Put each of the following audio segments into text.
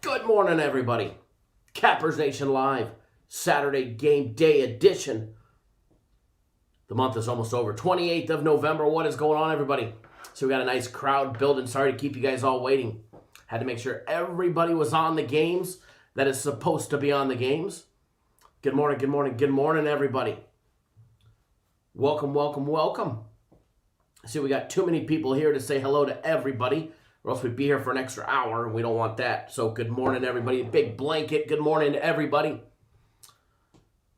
Good morning, everybody. Cappers Nation Live, Saturday Game Day edition. The month is almost over. 28th of November. What is going on, everybody? So we got a nice crowd building. Sorry to keep you guys all waiting. Had to make sure everybody was on the games that is supposed to be on the games. Good morning, good morning, good morning, everybody. Welcome, welcome, welcome. I see we got too many people here to say hello to everybody, or else we'd be here for an extra hour, and we don't want that. So good morning, everybody. Big blanket. Good morning to everybody.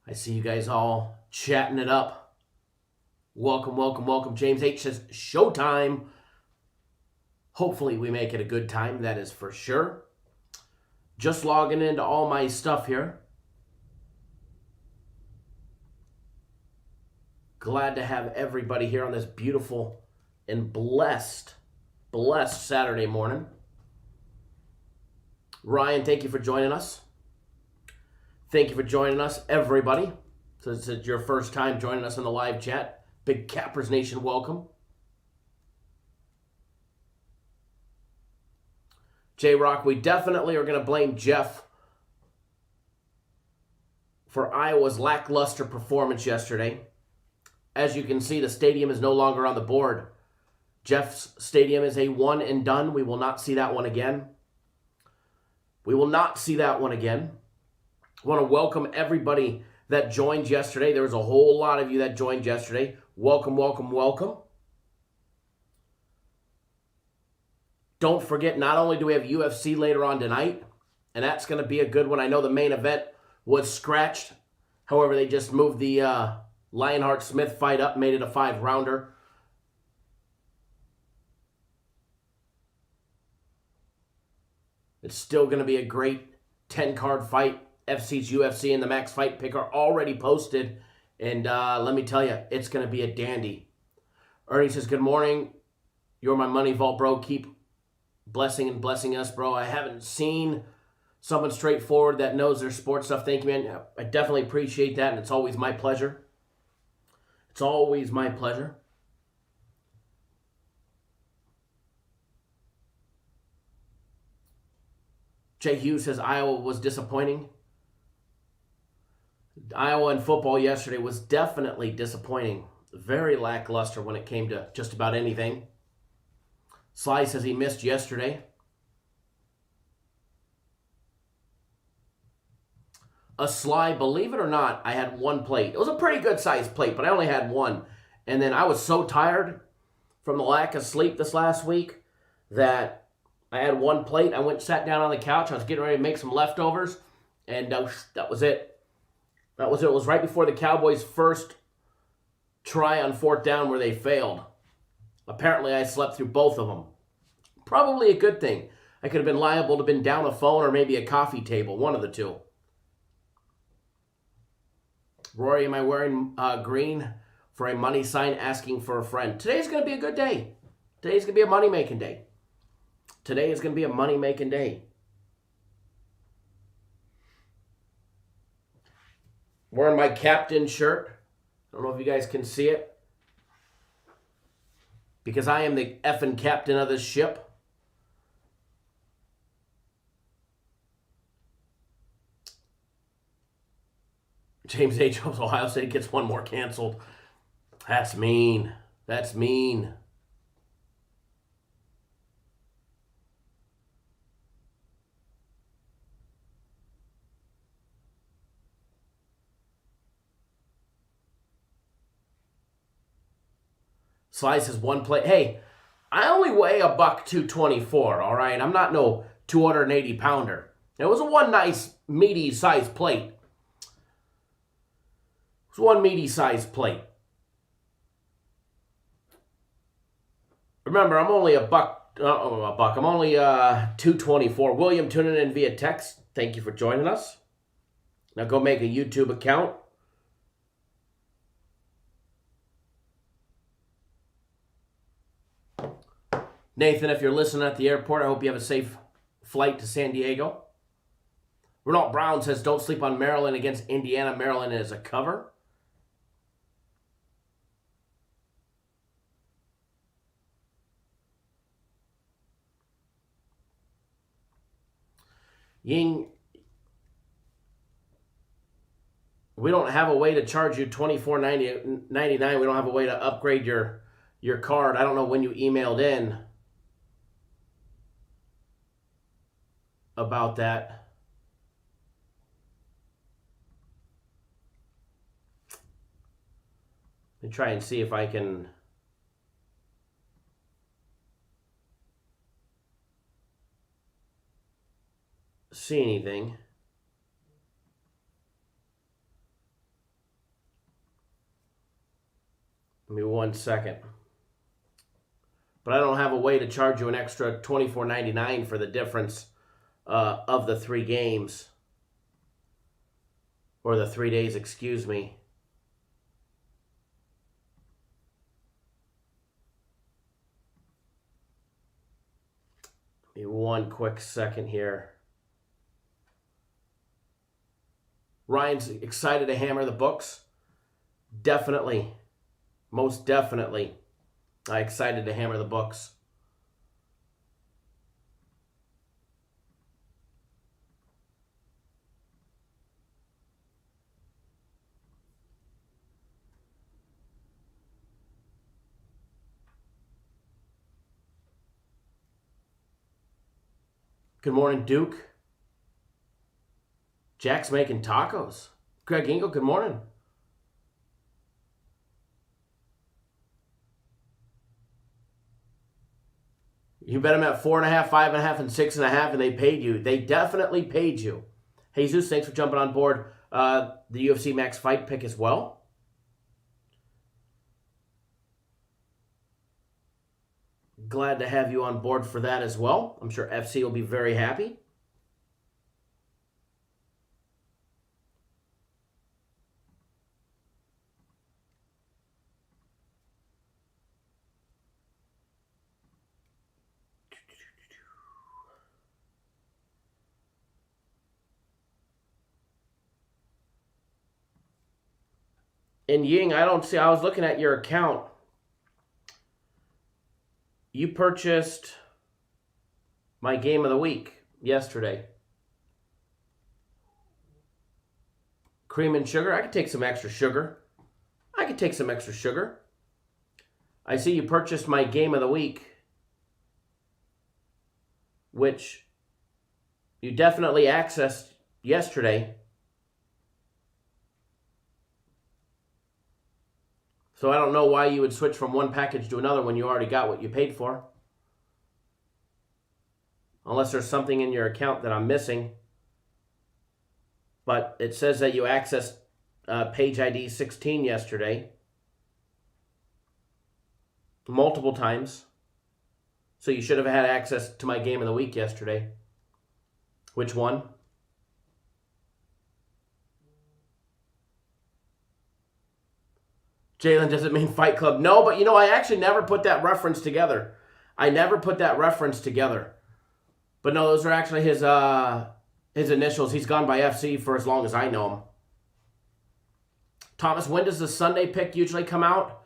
I see you guys all chatting it up. Welcome, welcome, welcome. James H says, showtime. Hopefully we make it a good time, that is for sure. Just logging into all my stuff here. Glad to have everybody here on this beautiful and blessed Saturday morning. Ryan, thank you for joining us. Thank you for joining us, everybody. So this is your first time joining us in the live chat. Big Cappers Nation, welcome. J-Rock, we definitely are going to blame Jeff for Iowa's lackluster performance yesterday. As you can see, the stadium is no longer on the board. Jeff's stadium is a one and done. We will not see that one again. We will not see that one again. I want to welcome everybody that joined yesterday. There was a whole lot of you that joined yesterday. Welcome, welcome, welcome. Don't forget, not only do we have UFC later on tonight, and that's going to be a good one. I know the main event was scratched. However, they just moved the Lionheart-Smith fight up, made it a 5-rounder. It's still going to be a great 10-card fight. FC's UFC and the Max Fight Pick are already posted. And let me tell you, it's going to be a dandy. Ernie says, good morning. You're my money vault, bro. Keep blessing us, bro. I haven't seen someone straightforward that knows their sports stuff. Thank you, man. I definitely appreciate that, and it's always my pleasure. It's always my pleasure. Jay Hughes says Iowa was disappointing. Iowa in football yesterday was definitely disappointing. Very lackluster when it came to just about anything. Sly says he missed yesterday. Sly, believe it or not, I had one plate. It was a pretty good sized plate, but I only had one. And then I was so tired from the lack of sleep this last week that I had one plate. I went and sat down on the couch. I was getting ready to make some leftovers, and that was it. That was it. It was right before the Cowboys' first try on 4th down where they failed. Apparently, I slept through both of them. Probably a good thing. I could have been liable to have been down a phone or maybe a coffee table, one of the two. Rory, am I wearing green for a money sign asking for a friend? Today's going to be a good day. Today's going to be a money-making day. Today is going to be a money-making day. Wearing my captain shirt. I don't know if you guys can see it. Because I am the effing captain of this ship. James H. hopes Ohio State gets one more canceled. That's mean. That's mean. Slice is one plate. Hey, I only weigh $124, all right? I'm not no 280 pounder. It was a one nice meaty sized plate. It was one meaty sized plate. Remember, I'm only I'm only 224. William tuning in via text. Thank you for joining us. Now go make a YouTube account. Nathan, if you're listening at the airport, I hope you have a safe flight to San Diego. Renault Brown says, don't sleep on Maryland against Indiana. Maryland is a cover. Ying, we don't have a way to charge you $24.99. We don't have a way to upgrade your card. I don't know when you emailed in about that. Let me try and see if I can see anything. Give me 1 second. But I don't have a way to charge you an extra $24.99 for the difference of the 3 games. Or the 3 days, excuse me. Give me 1 quick second here. Ryan's excited to hammer the books. Definitely. Most definitely. I'm excited to hammer the books. Good morning, Duke. Jack's making tacos. Greg Ingle, good morning. You bet them at 4.5, 5.5, and 6.5, and they paid you. They definitely paid you. Jesus, thanks for jumping on board the UFC Max Fight pick as well. Glad to have you on board for that as well. I'm sure FC will be very happy. And Ying, I don't see, I was looking at your account. You purchased my game of the week yesterday. Cream and sugar. I could take some extra sugar. I see you purchased my game of the week, which you definitely accessed yesterday. So I don't know why you would switch from one package to another when you already got what you paid for. Unless there's something in your account that I'm missing. But it says that you accessed page ID 16 yesterday. Multiple times. So you should have had access to my game of the week yesterday. Which one? Jalen doesn't mean Fight Club. No, but I actually never put that reference together. But no, those are actually his initials. He's gone by FC for as long as I know him. Thomas, when does the Sunday pick usually come out?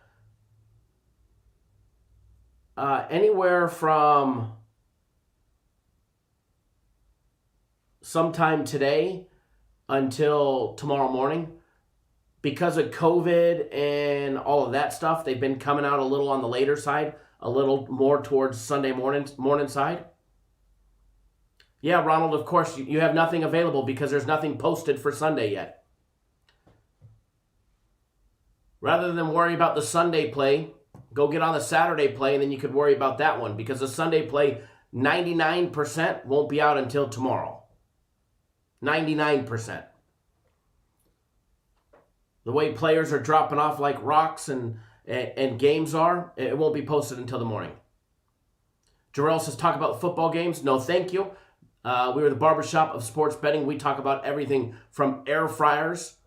Anywhere from sometime today until tomorrow morning. Because of COVID and all of that stuff, they've been coming out a little on the later side, a little more towards Sunday morning side. Yeah, Ronald, of course, you have nothing available because there's nothing posted for Sunday yet. Rather than worry about the Sunday play, go get on the Saturday play, and then you could worry about that one because the Sunday play, 99% won't be out until tomorrow. 99%. The way players are dropping off like rocks and games are, it won't be posted until the morning. Jarrell says, talk about football games. No, thank you. We were the barbershop of sports betting. We talk about everything from air fryers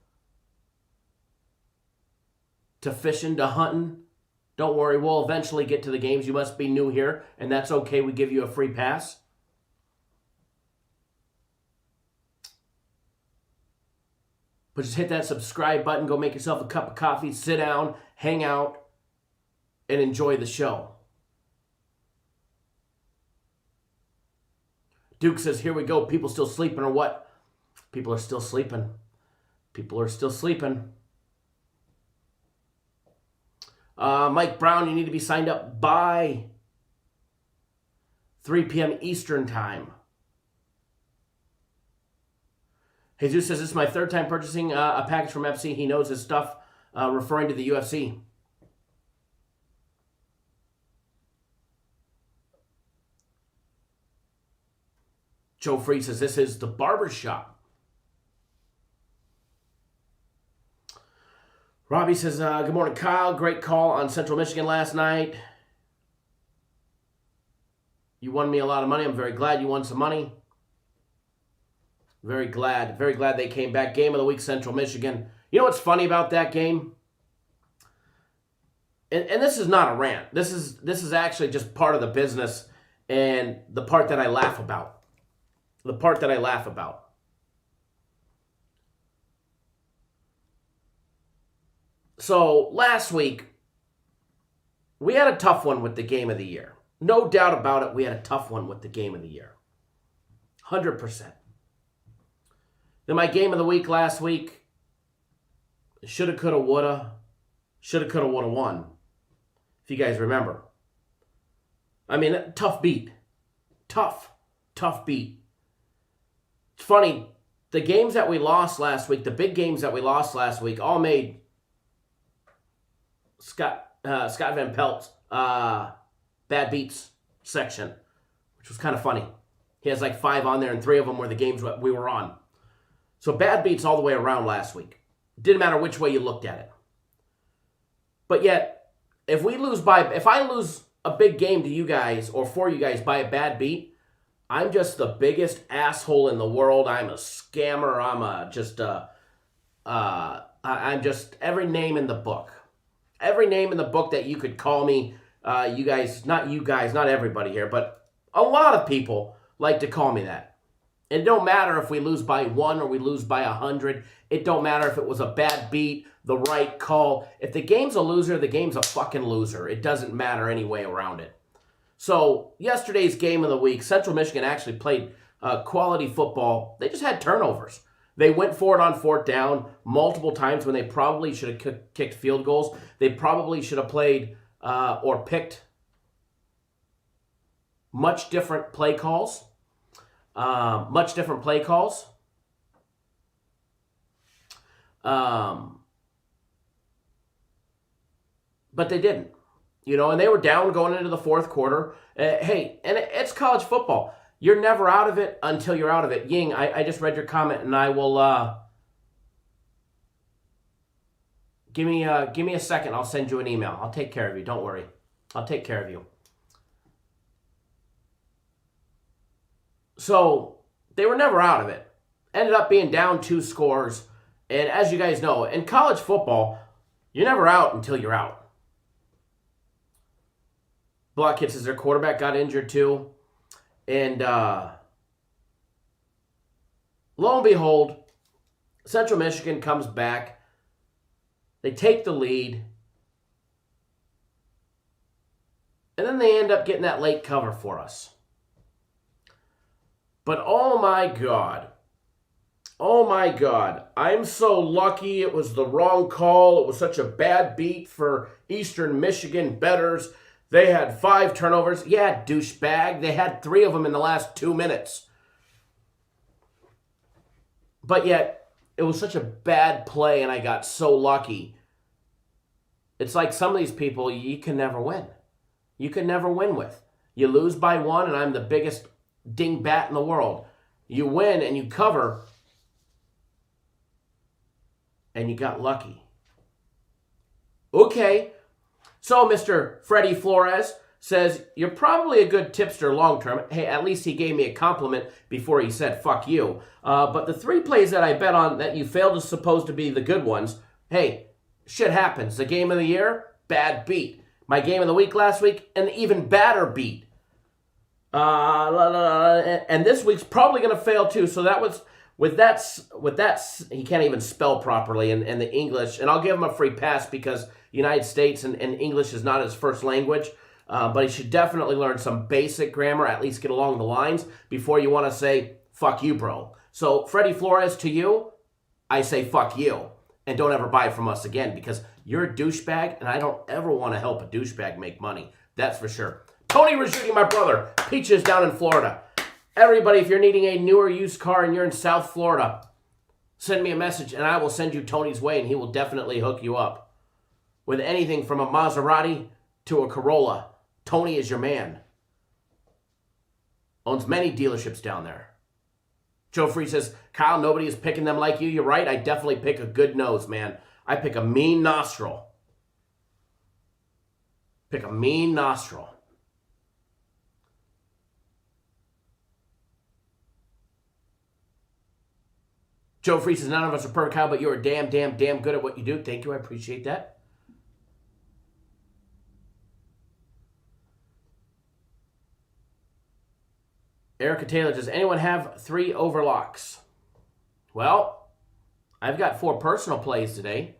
to fishing to hunting. Don't worry, we'll eventually get to the games. You must be new here, and that's okay. We give you a free pass. But just hit that subscribe button, go make yourself a cup of coffee, sit down, hang out, and enjoy the show. Duke says, here we go. People still sleeping or what? People are still sleeping. People are still sleeping. Mike Brown, you need to be signed up by 3 p.m. Eastern time. Jesus says, this is my third time purchasing a package from FC. He knows his stuff, referring to the UFC. Joe Free says, this is the barbershop. Robbie says, good morning, Kyle. Great call on Central Michigan last night. You won me a lot of money. I'm very glad you won some money. Very glad they came back. Game of the week, Central Michigan. You know what's funny about that game? And this is not a rant. This is actually just part of the business and the part that I laugh about. The part that I laugh about. So last week, we had a tough one with the game of the year. No doubt about it, we had a tough one with the game of the year. 100%. Then my game of the week last week, shoulda, coulda, woulda, shoulda, coulda, woulda won. If you guys remember. I mean, tough beat. Tough beat. It's funny, the games that we lost last week, the big games that we lost last week, all made Scott Van Pelt's bad beats section, which was kind of funny. He has like 5 on there, and 3 of them were the games we were on. So bad beats all the way around last week. Didn't matter which way you looked at it. But yet, if I lose a big game to you guys or for you guys by a bad beat, I'm just the biggest asshole in the world. I'm a scammer. I'm just every name in the book. Every name in the book that you could call me. Not everybody here, but a lot of people like to call me that. It don't matter if we lose by 1 or we lose by 100. It don't matter if it was a bad beat, the right call. If the game's a loser, the game's a fucking loser. It doesn't matter any way around it. So yesterday's game of the week, Central Michigan actually played quality football. They just had turnovers. They went for it on 4th down multiple times when they probably should have kicked field goals. They probably should have played or picked much different play calls. But they didn't. And they were down going into the 4th quarter. Hey, and it's college football. You're never out of it until you're out of it. Ying, I just read your comment, and I will give me a second. I'll send you an email. I'll take care of you. Don't worry. I'll take care of you. So they were never out of it. Ended up being down 2 scores. And as you guys know, in college football, you're never out until you're out. Block Kid says their quarterback got injured too. And lo and behold, Central Michigan comes back. They take the lead. And then they end up getting that late cover for us. But oh my God, I'm so lucky it was the wrong call. It was such a bad beat for Eastern Michigan bettors. They had 5 turnovers. Yeah, douchebag. They had 3 of them in the last 2 minutes. But yet, it was such a bad play, and I got so lucky. It's like some of these people you can never win. You can never win with. You lose by 1, and I'm the biggest dingbat in the world. You win, and you cover, and you got lucky. Okay. So Mr. Freddie Flores says, you're probably a good tipster long-term. Hey, at least he gave me a compliment before he said, fuck you. But the 3 plays that I bet on that you failed is supposed to be the good ones. Hey, shit happens. The game of the year, bad beat. My game of the week last week, an even badder beat. And this week's probably going to fail too. So that was, with that, he can't even spell properly in the English. And I'll give him a free pass because United States and English is not his first language. But he should definitely learn some basic grammar, at least get along the lines, before you want to say, fuck you, bro. So, Freddie Flores, to you, I say fuck you. And don't ever buy from us again, because you're a douchebag, and I don't ever want to help a douchebag make money. That's for sure. Tony Rizzuti, my brother. Peaches down in Florida. Everybody, if you're needing a newer used car and you're in South Florida, send me a message, and I will send you Tony's way, and he will definitely hook you up with anything from a Maserati to a Corolla. Tony is your man. Owns many dealerships down there. Joe Free says, Kyle, nobody is picking them like you. You're right. I definitely pick a good nose, man. I pick a mean nostril. Pick a mean nostril. Joe Free says, none of us are perfect, Kyle, but you're damn good at what you do. Thank you. I appreciate that. Erica Taylor, does anyone have 3 overlocks? Well, I've got 4 personal plays today.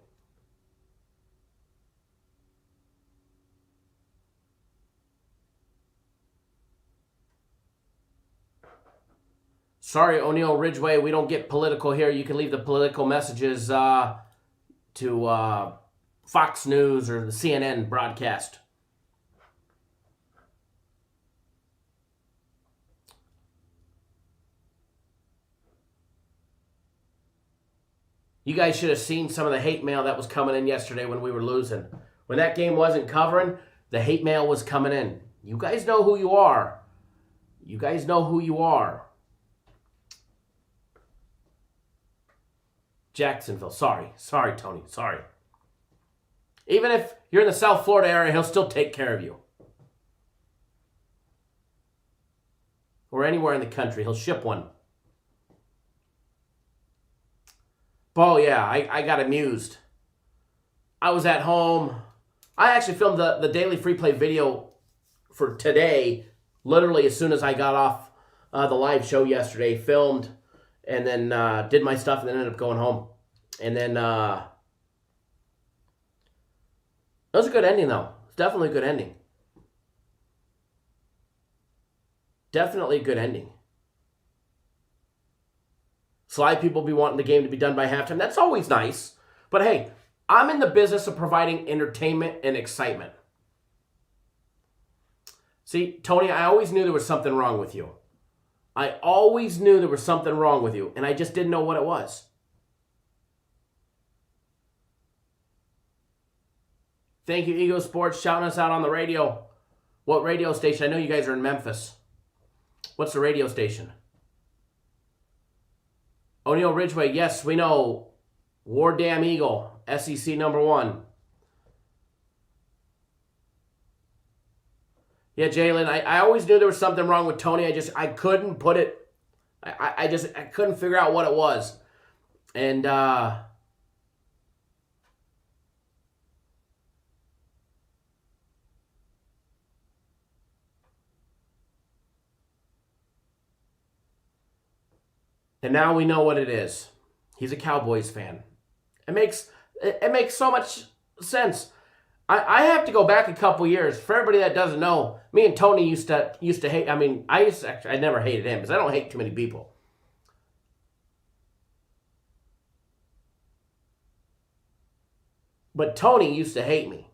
Sorry, O'Neill Ridgeway, we don't get political here. You can leave the political messages to Fox News or the CNN broadcast. You guys should have seen some of the hate mail that was coming in yesterday when we were losing. When that game wasn't covering, the hate mail was coming in. You guys know who you are. You guys know who you are. Jacksonville. Sorry, Tony. Sorry. Even if you're in the South Florida area, he'll still take care of you. Or anywhere in the country. He'll ship one. Oh, yeah, I got amused. I was at home. I actually filmed the daily free play video for today, literally as soon as I got off the live show yesterday. Filmed and then did my stuff and then ended up going home. And then it was a good ending, though. It's definitely a good ending. Definitely a good ending. Sly people be wanting the game to be done by halftime. That's always nice. But hey, I'm in the business of providing entertainment and excitement. See, Tony, I always knew there was something wrong with you. I always knew there was something wrong with you, and I just didn't know what it was. Thank you, Ego Sports, shouting us out on the radio. What radio station? I know you guys are in Memphis. What's the radio station? O'Neill Ridgeway, yes, we know. War Damn Eagle, SEC #1. Yeah, Jalen, I always knew there was something wrong with Tony. I couldn't put it. I couldn't figure out what it was. And now we know what it is. He's a Cowboys fan. It makes so much sense. I have to go back a couple years. For everybody that doesn't know, me and Tony used to hate. I mean, I never hated him because I don't hate too many people. But Tony used to hate me.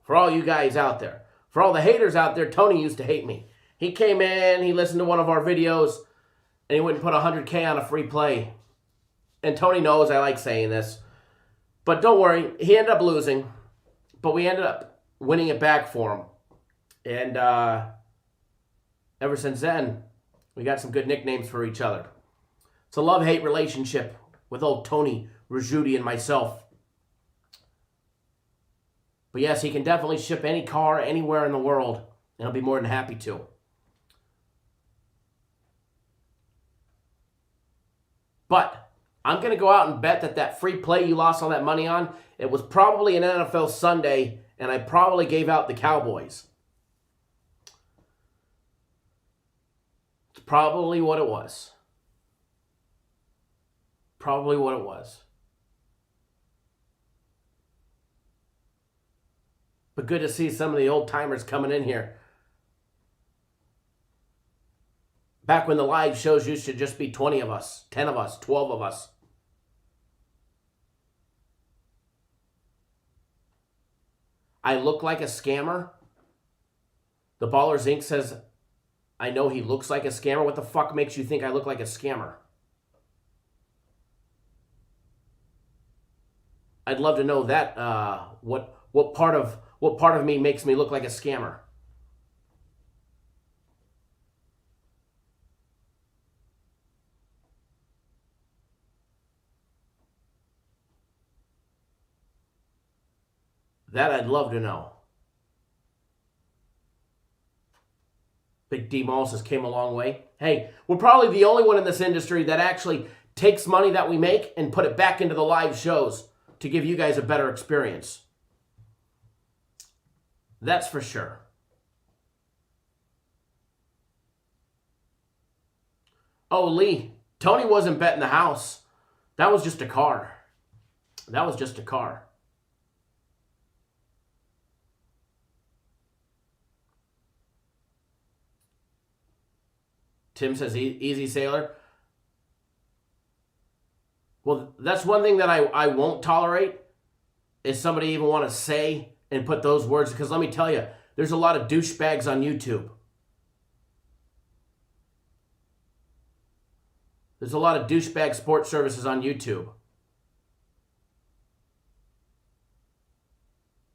For all you guys out there. For all the haters out there, Tony used to hate me. He came in, he listened to one of our videos, and he wouldn't put $100K on a free play. And Tony knows I like saying this. But don't worry, he ended up losing. But we ended up winning it back for him. And ever since then, we got some good nicknames for each other. It's a love-hate relationship with old Tony Rizzuti and myself. But yes, he can definitely ship any car anywhere in the world. And I'll be more than happy to. But I'm going to go out and bet that free play you lost all that money on, it was probably an NFL Sunday, and I probably gave out the Cowboys. It's probably what it was. Probably what it was. But good to see some of the old timers coming in here. Back when the live shows used to just be 20 of us, 10 of us, 12 of us. I look like a scammer. The Ballers Inc. says, I know he looks like a scammer. What the fuck makes you think I look like a scammer? I'd love to know that. What part of me makes me look like a scammer? That I'd love to know. Big D Mall says came a long way. Hey, we're probably the only one in this industry that actually takes money that we make and put it back into the live shows to give you guys a better experience. That's for sure. Oh, Lee, Tony wasn't betting the house. That was just a car. That was just a car. Tim says, easy sailor. Well, that's one thing that I won't tolerate is somebody even want to say and put those words. Because let me tell you, there's a lot of douchebags on YouTube. There's a lot of douchebag sports services on YouTube.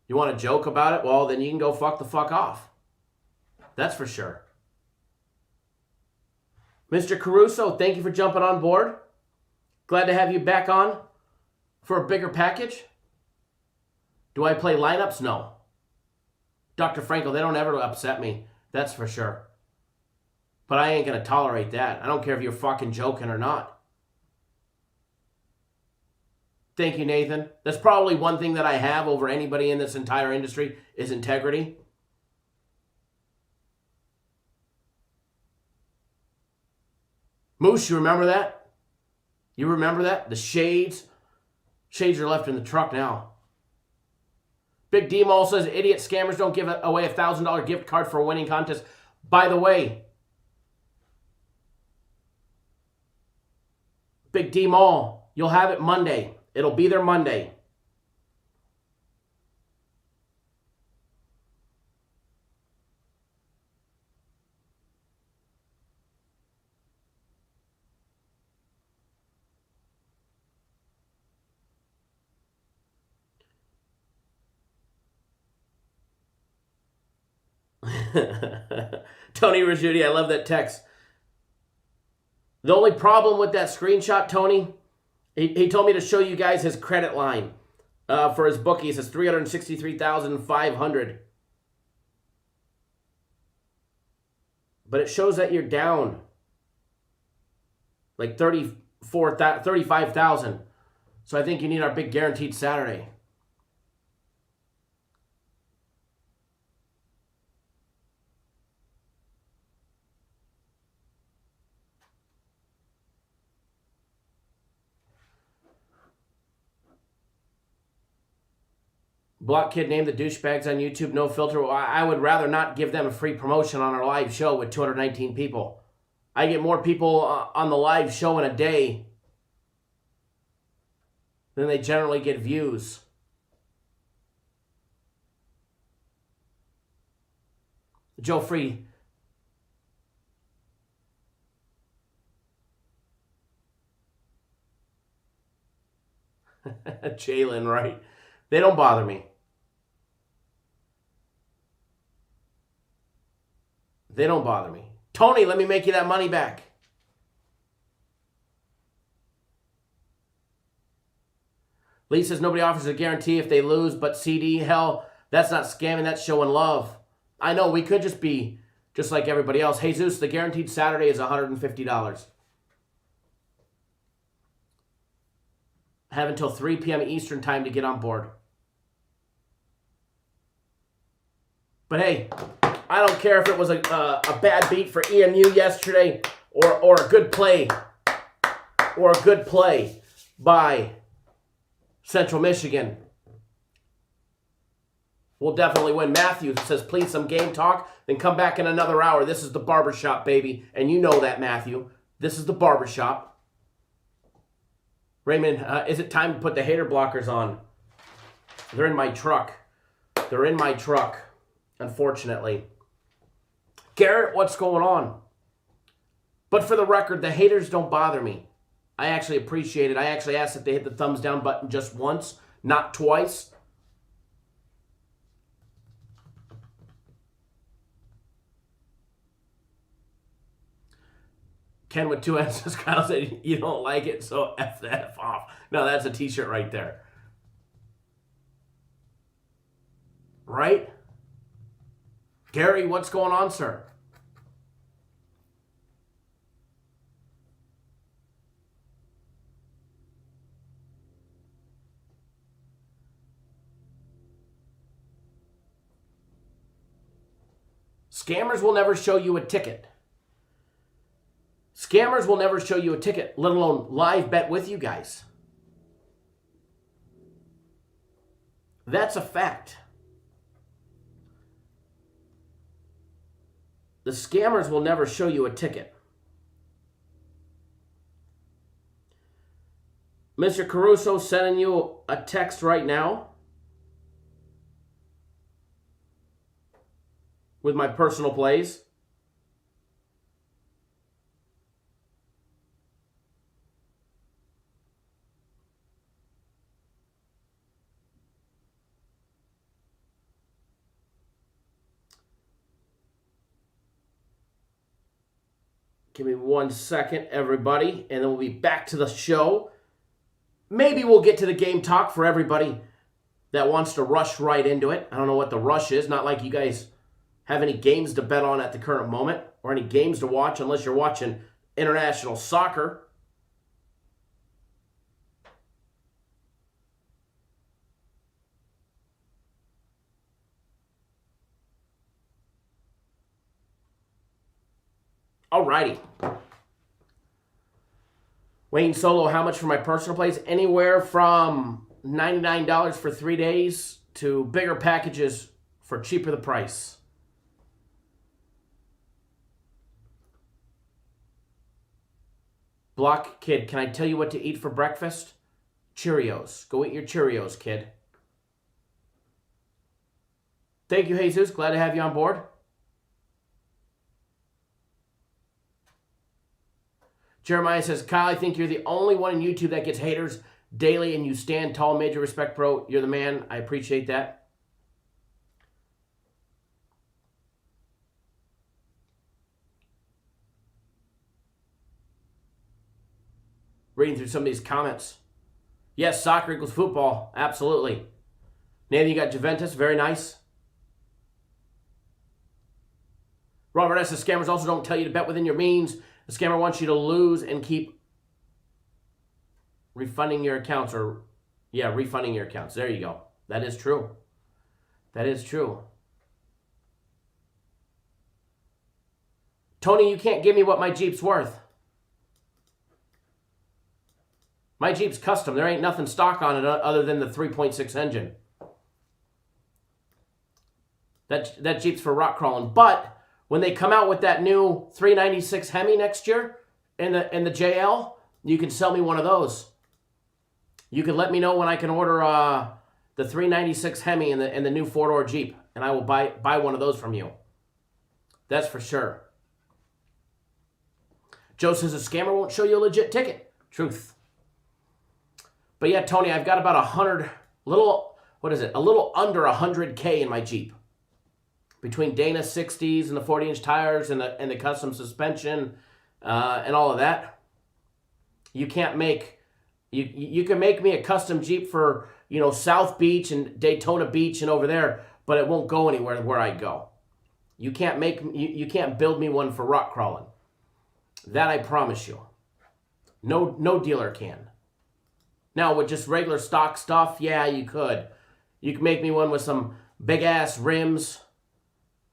You want to joke about it? Well, then you can go fuck the fuck off. That's for sure. Mr. Caruso, thank you for jumping on board. Glad to have you back on for a bigger package. Do I play lineups? No. Dr. Frankel, they don't ever upset me. That's for sure. But I ain't going to tolerate that. I don't care if you're fucking joking or not. Thank you, Nathan. That's probably one thing that I have over anybody in this entire industry is integrity. Moose, you remember that? You remember that? The shades. Shades are left in the truck now. Big D-Mall says, idiot scammers don't give away a $1,000 gift card for a winning contest. By the way, Big D-Mall, you'll have it Monday. It'll be there Monday. Tony Rajudi, I love that text. The only problem with that screenshot, Tony, he told me to show you guys his credit line for his bookies. It's $363,500. But it shows that you're down like 35,000. So I think you need our big guaranteed Saturday. Block Kid named the douchebags on YouTube, no filter. I would rather not give them a free promotion on our live show with 219 people. I get more people on the live show in a day than they generally get views. Joe Free. Jalen, right? They don't bother me. They don't bother me. Tony, let me make you that money back. Lee says nobody offers a guarantee if they lose, but CD, hell, that's not scamming, that's showing love. I know, we could just be just like everybody else. Jesus, the guaranteed Saturday is $150. Have until 3 p.m. Eastern time to get on board. But hey, I don't care if it was a bad beat for EMU yesterday or a good play by Central Michigan. We'll definitely win. Matthew says, please, some game talk, then come back in another hour. This is the barbershop, baby. And you know that, Matthew. This is the barbershop. Raymond, is it time to put the hater blockers on? They're in my truck. They're in my truck, unfortunately. Garrett, what's going on? But for the record, the haters don't bother me. I actually appreciate it. I actually asked if they hit the thumbs down button just once, not twice. Ken with 2 N's, Kyle said, you don't like it, so F the F off. No, that's a t-shirt right there. Right? Gary, what's going on, sir? Scammers will never show you a ticket. Scammers will never show you a ticket, let alone live bet with you guys. That's a fact. The scammers will never show you a ticket. Mr. Caruso sending you a text right now with my personal plays. Give me 1 second, everybody, and then we'll be back to the show. Maybe we'll get to the game talk for everybody that wants to rush right into it. I don't know what the rush is. Not like you guys have any games to bet on at the current moment or any games to watch unless you're watching international soccer. Alrighty. Wayne Solo, how much for my personal plays? Anywhere from $99 for 3 days to bigger packages for cheaper the price. Block Kid, can I tell you what to eat for breakfast? Cheerios. Go eat your Cheerios, kid. Thank you, Jesus. Glad to have you on board. Jeremiah says, Kyle, I think you're the only one in YouTube that gets haters daily and you stand tall. Major respect, bro. You're the man. I appreciate that. Reading through some of these comments. Yes, soccer equals football. Absolutely. Nathan, you got Juventus. Very nice. Robert S. The scammers also don't tell you to bet within your means. The scammer wants you to lose and keep refunding your accounts refunding your accounts. There you go. That is true. That is true. Tony, you can't give me what my Jeep's worth. My Jeep's custom. There ain't nothing stock on it other than the 3.6 engine. That Jeep's for rock crawling. But when they come out with that new 396 Hemi next year in the JL, you can sell me one of those. You can let me know when I can order the 396 Hemi in the new 4-door Jeep, and I will buy one of those from you. That's for sure. Joe says a scammer won't show you a legit ticket. Truth. But yeah, Tony, I've got about a little under 100K in my Jeep. Between Dana 60s and the 40-inch tires and the custom suspension and all of that, you can make me a custom Jeep for South Beach and Daytona Beach and over there, but it won't go anywhere where I go. You can't build me one for rock crawling. That I promise you. No dealer can. Now with just regular stock stuff, yeah, you could. You could make me one with some big ass rims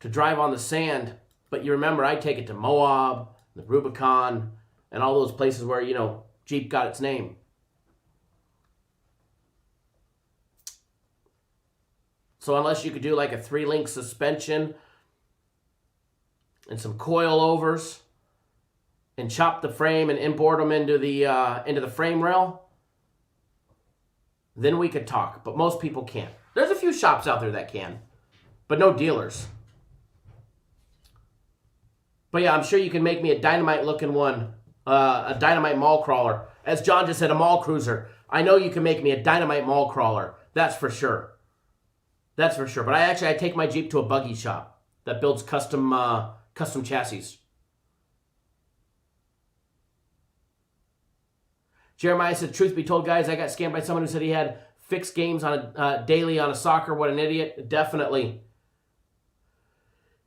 to drive on the sand, but you remember I take it to Moab, the Rubicon, and all those places where, Jeep got its name. So unless you could do like a 3-link suspension and some coilovers and chop the frame and import them into the frame rail, then we could talk. But most people can't. There's a few shops out there that can, but no dealers. But yeah, I'm sure you can make me a dynamite-looking one, a dynamite mall crawler. As John just said, a mall cruiser. I know you can make me a dynamite mall crawler. That's for sure. That's for sure. But I take my Jeep to a buggy shop that builds custom chassis. Jeremiah said, truth be told, guys, I got scammed by someone who said he had fixed games on daily on a soccer. What an idiot. Definitely.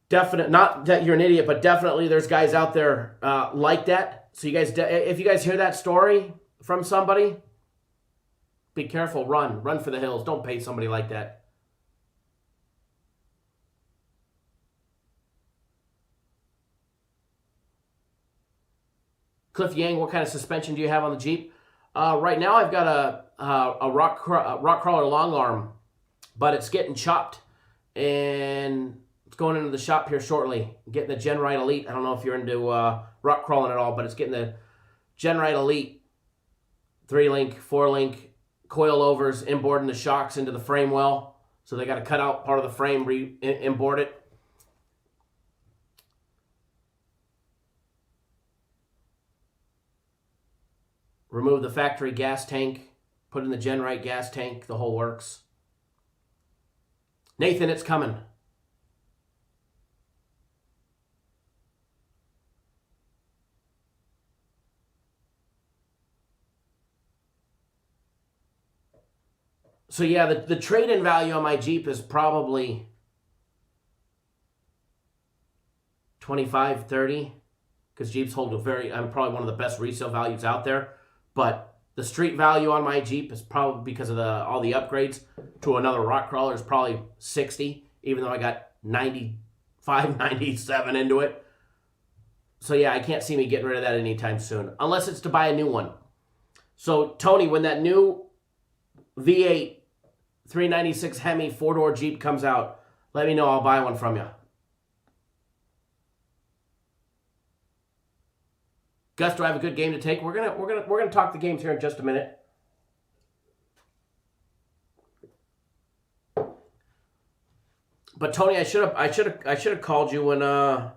Not that you're an idiot, but definitely there's guys out there like that. So you guys, if you guys hear that story from somebody, be careful. Run for the hills. Don't pay somebody like that. Cliff Yang, what kind of suspension do you have on the Jeep? Right now I've got a rock crawler long arm, but it's getting chopped and it's going into the shop here shortly. Getting the Gen Right Elite. I don't know if you're into rock crawling at all, but it's getting the Gen Right Elite 3-link, 4-link coilovers, importing the shocks into the frame well. So they got to cut out part of the frame, import it. Remove the factory gas tank, put in the Gen Right gas tank, the whole works. Nathan, it's coming. So yeah, the trade-in value on my Jeep is probably 25, 30, because Jeeps hold I'm probably one of the best resale values out there. But the street value on my Jeep is probably, because of all the upgrades to another rock crawler, is probably 60, even though I got 95, 97 into it. So yeah, I can't see me getting rid of that anytime soon, unless it's to buy a new one. So Tony, when that new V8 396 Hemi 4-door Jeep comes out, let me know. I'll buy one from you. Gus, do I have a good game to take? We're gonna talk the games here in just a minute. But Tony, I should have called you when I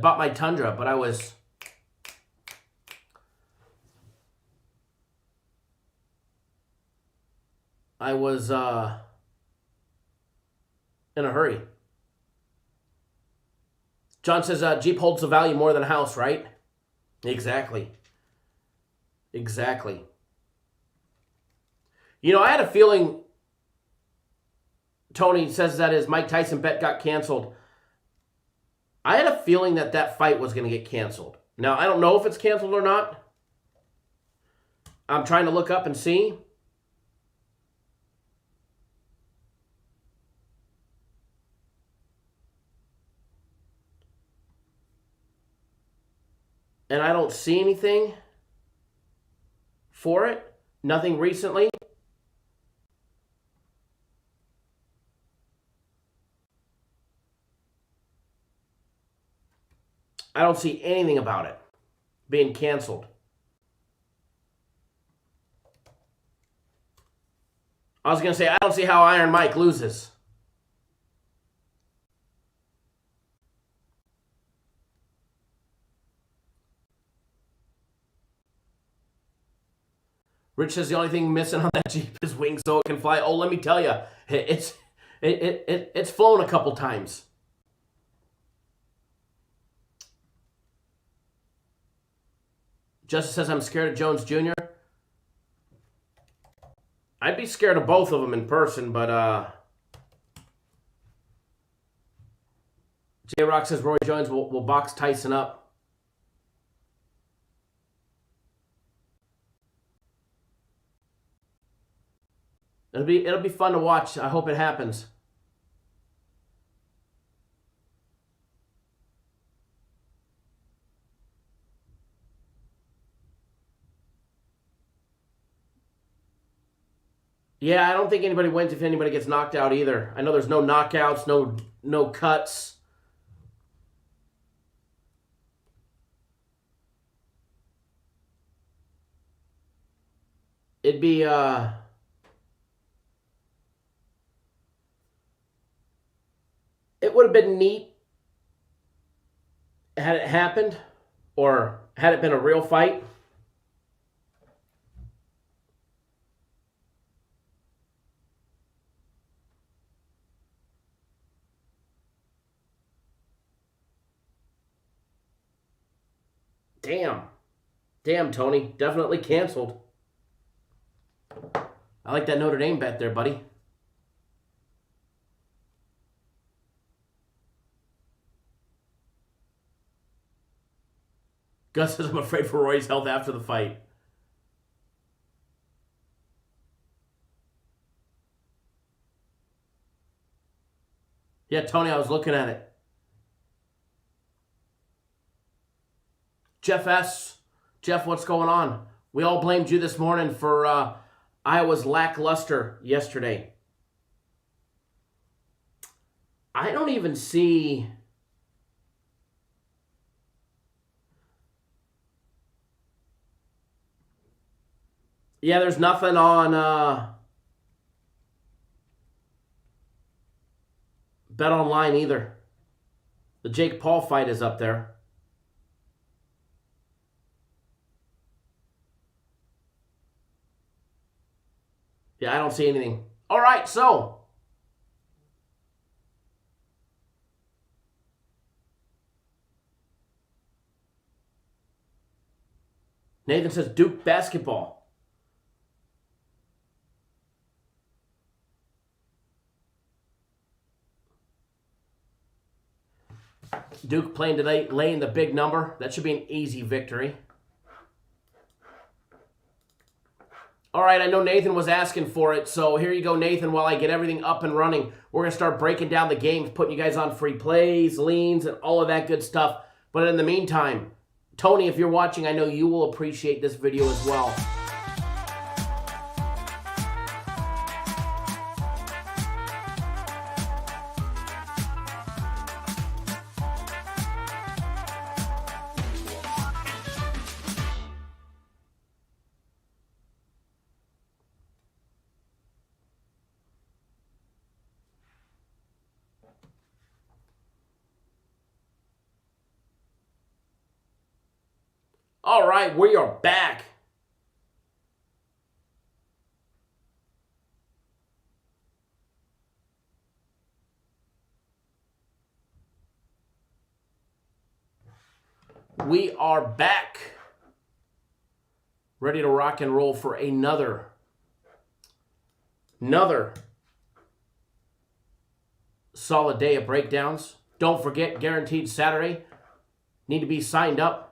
bought my Tundra, but I was in a hurry. John says Jeep holds the value more than a house, right? Exactly. Exactly. You know, I had a feeling, Tony says that his Mike Tyson bet got canceled. I had a feeling that fight was going to get canceled. Now, I don't know if it's canceled or not. I'm trying to look up and see. And I don't see anything for it. Nothing recently. I don't see anything about it being canceled. I was going to say, I don't see how Iron Mike loses. Rich says the only thing missing on that Jeep is wings so it can fly. Oh, let me tell you, it's flown a couple times. Justice says I'm scared of Jones Jr. I'd be scared of both of them in person, but J-Rock says Roy Jones will box Tyson up. It'll be fun to watch. I hope it happens. Yeah, I don't think anybody wins if anybody gets knocked out either. I know there's no knockouts, no cuts. It'd be it would have been neat had it happened, or had it been a real fight. Damn, Tony, definitely canceled. I like that Notre Dame bet there, buddy. Gus says, I'm afraid for Roy's health after the fight. Yeah, Tony, I was looking at it. Jeff S. Jeff, what's going on? We all blamed you this morning for Iowa's lackluster yesterday. I don't even see... Yeah, there's nothing on Bet Online either. The Jake Paul fight is up there. Yeah, I don't see anything. All right, so. Nathan says Duke basketball. Duke playing today, laying the big number. That should be an easy victory. All right, I know Nathan was asking for it, so here you go, Nathan, while I get everything up and running. We're going to start breaking down the games, putting you guys on free plays, leans, and all of that good stuff. But in the meantime, Tony, if you're watching, I know you will appreciate this video as well. All right, we are back. We are back. Ready to rock and roll for another solid day of breakdowns. Don't forget, guaranteed Saturday. Need to be signed up.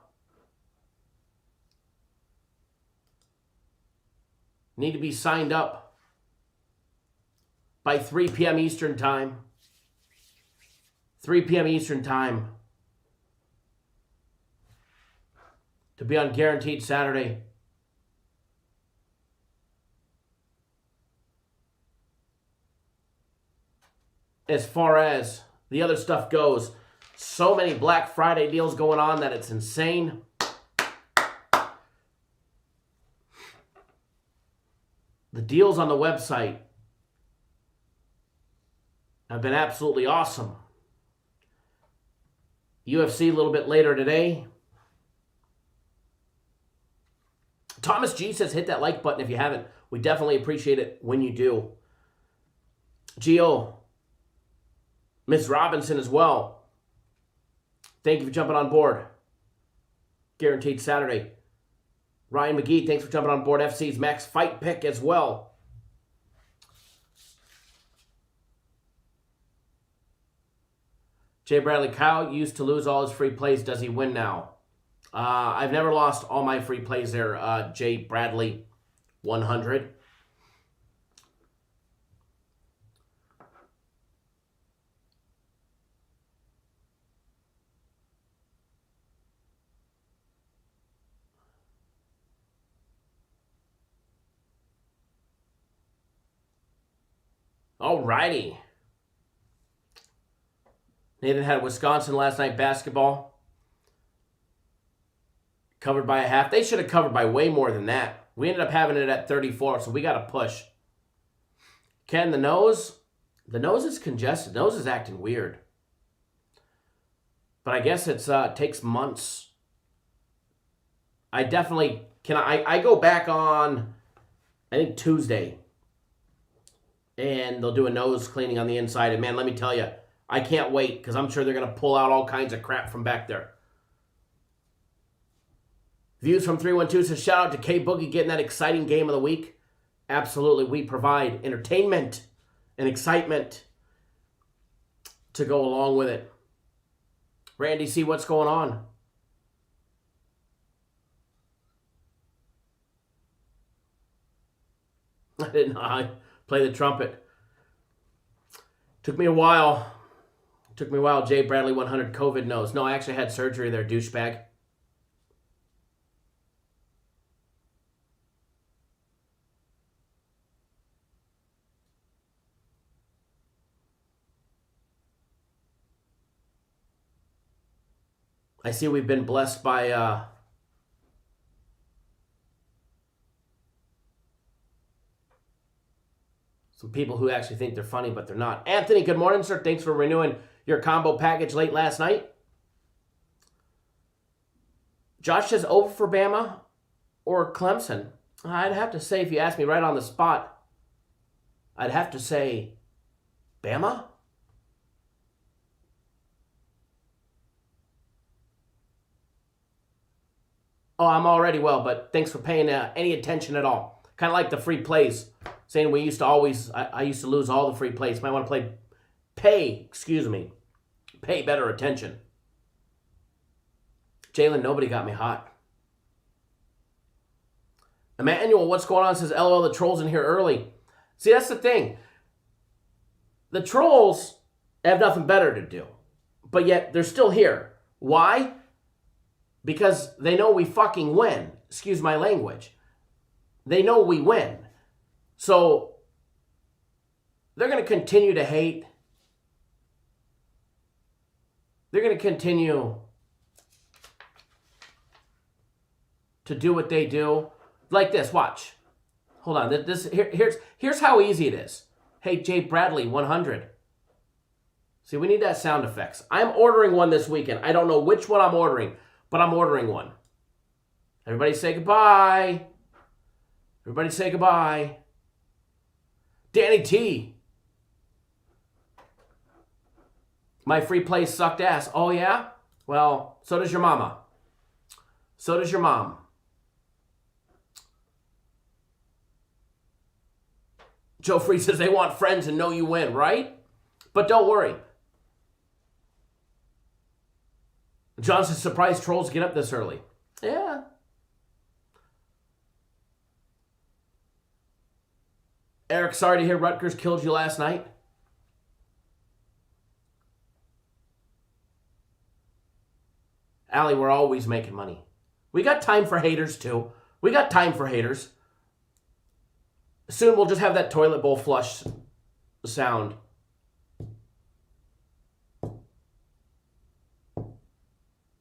Need to be signed up by 3 p.m. Eastern Time. 3 p.m. Eastern Time to be on Guaranteed Saturday. As far as the other stuff goes, so many Black Friday deals going on that it's insane. The deals on the website have been absolutely awesome. UFC a little bit later today. Thomas G says hit that like button if you haven't. We definitely appreciate it when you do. Gio, Miss Robinson as well. Thank you for jumping on board. Guaranteed Saturday. Ryan McGee, thanks for jumping on board. FC's Max Fight Pick as well. Jay Bradley, Kyle used to lose all his free plays. Does he win now? I've never lost all my free plays there, Jay Bradley 100. Alrighty. Nathan had Wisconsin last night basketball. Covered by a half. They should have covered by way more than that. We ended up having it at 34, so we got to push. Ken, the nose? The nose is congested. The nose is acting weird. But I guess it takes months. I definitely can. I go back on, I think, Tuesday. And they'll do a nose cleaning on the inside. And man, let me tell you, I can't wait because I'm sure they're going to pull out all kinds of crap from back there. Views from 312 says, shout out to K Boogie getting that exciting game of the week. Absolutely, we provide entertainment and excitement to go along with it. Randy, see what's going on. I didn't know I play the trumpet. Took me a while. Jay Bradley 100 COVID nose. No, I actually had surgery there, douchebag. I see we've been blessed by some people who actually think they're funny, but they're not. Anthony, good morning, sir. Thanks for renewing your combo package late last night. Josh says over for Bama or Clemson. I'd have to say, if you ask me right on the spot, I'd have to say Bama. Oh, I'm already well, but thanks for paying any attention at all. Kind of like the free plays, saying we used to always, I used to lose all the free plays. Might want to pay better attention. Jalen, nobody got me hot. Emmanuel, what's going on? Says, LOL, the trolls in here early. See, that's the thing. The trolls have nothing better to do, but yet they're still here. Why? Because they know we fucking win. Excuse my language. They know we win. So they're going to continue to hate. They're going to continue to do what they do. Like this, watch. Hold on. Here's how easy it is. Hey, Jay Bradley, 100. See, we need that sound effects. I'm ordering one this weekend. I don't know which one I'm ordering, but I'm ordering one. Everybody say goodbye. Everybody say goodbye. Danny T. My free play sucked ass. Oh, yeah? Well, so does your mama. So does your mom. Joe Free says they want friends and know you win, right? But don't worry. Johnson's surprised trolls get up this early. Yeah. Eric, sorry to hear Rutgers killed you last night. Allie, we're always making money. We got time for haters, too. We got time for haters. Soon we'll just have that toilet bowl flush sound.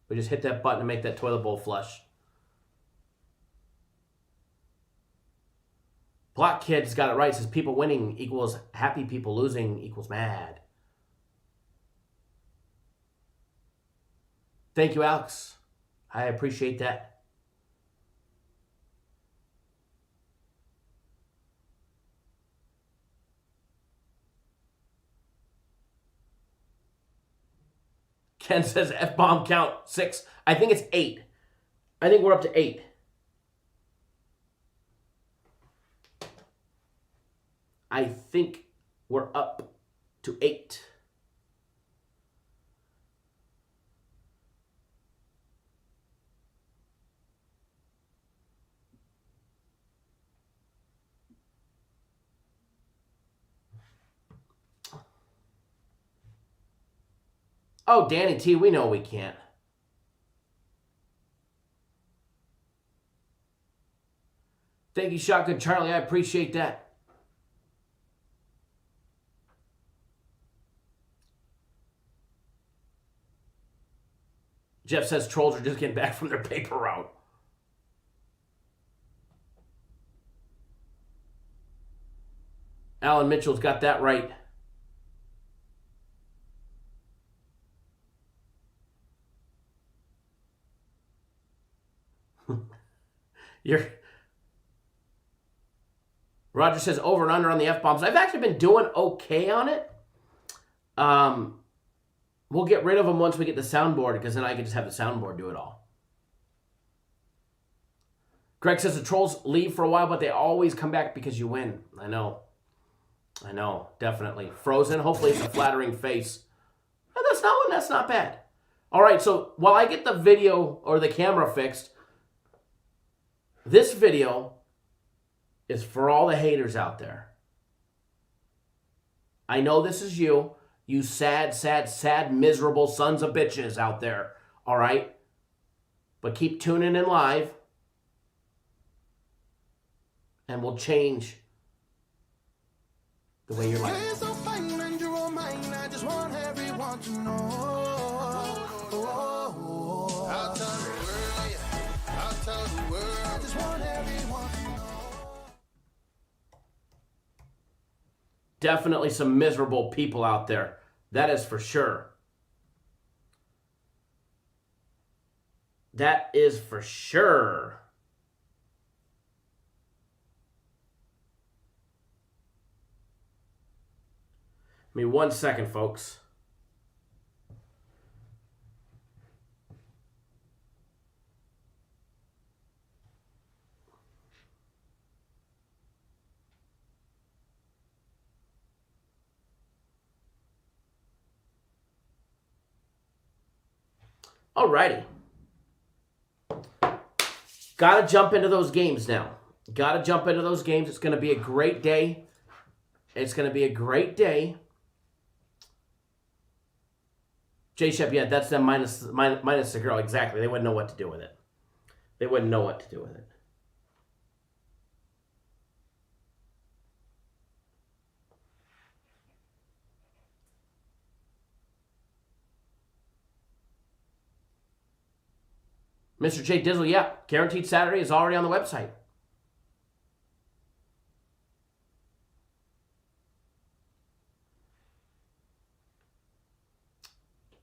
We just hit that button to make that toilet bowl flush. Block Kid's got it right. Says people winning equals happy, people losing equals mad. Thank you, Alex. I appreciate that. Ken says F-bomb count 6. I think it's 8. I think we're up to 8. I think we're up to 8. Oh, Danny T, we know we can't. Thank you, Shotgun Charlie. I appreciate that. Jeff says trolls are just getting back from their paper route. Alan Mitchell's got that right. Roger says over and under on the F-bombs. I've actually been doing okay on it. We'll get rid of them once we get the soundboard, because then I can just have the soundboard do it all. Greg says the trolls leave for a while, but they always come back because you win. I know, definitely. Frozen, hopefully it's a flattering face. That's not bad. All right, so while I get the video or the camera fixed, this video is for all the haters out there. I know this is you sad, miserable sons of bitches out there, all right? But keep tuning in live, and we'll change the way you're like. Definitely some miserable people out there. That is for sure. That is for sure. Give me 1 second, folks. Alrighty. Gotta jump into those games now. Gotta jump into those games. It's gonna be a great day. It's gonna be a great day. J Shep, yeah, that's them minus the girl. Exactly. They wouldn't know what to do with it. They wouldn't know what to do with it. Mr. J Dizzle, yeah, Guaranteed Saturday is already on the website.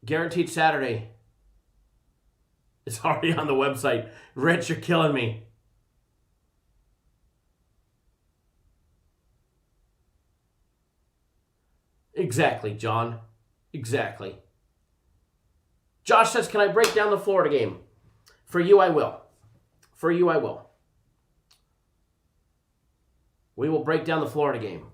Guaranteed Saturday is already on the website. Rich, you're killing me. Exactly, John. Exactly. Josh says, can I break down the Florida game? For you, I will. For you, I will. We will break down the Florida game.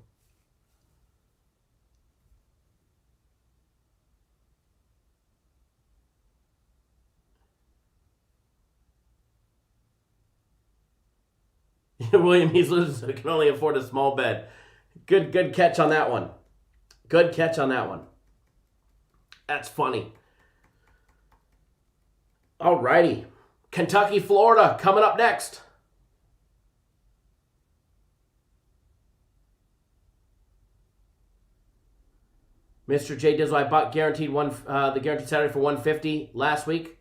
William Heasley can only afford a small bed. Good catch on that one. Good catch on that one. That's funny. Alrighty. Kentucky, Florida, coming up next. Mr. J Dizzle, I bought the guaranteed Saturday for $150 last week.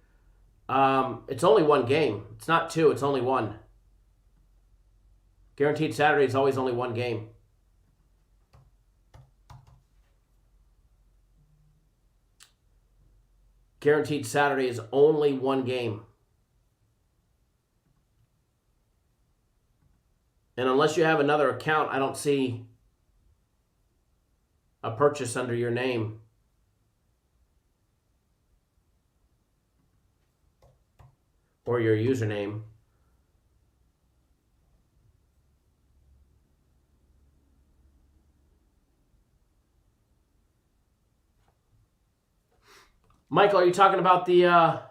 It's only one game. It's not two. It's only one. Guaranteed Saturday is always only one game. Guaranteed Saturday is only one game. And unless you have another account, I don't see a purchase under your name. Or your username. Michael, are you talking about the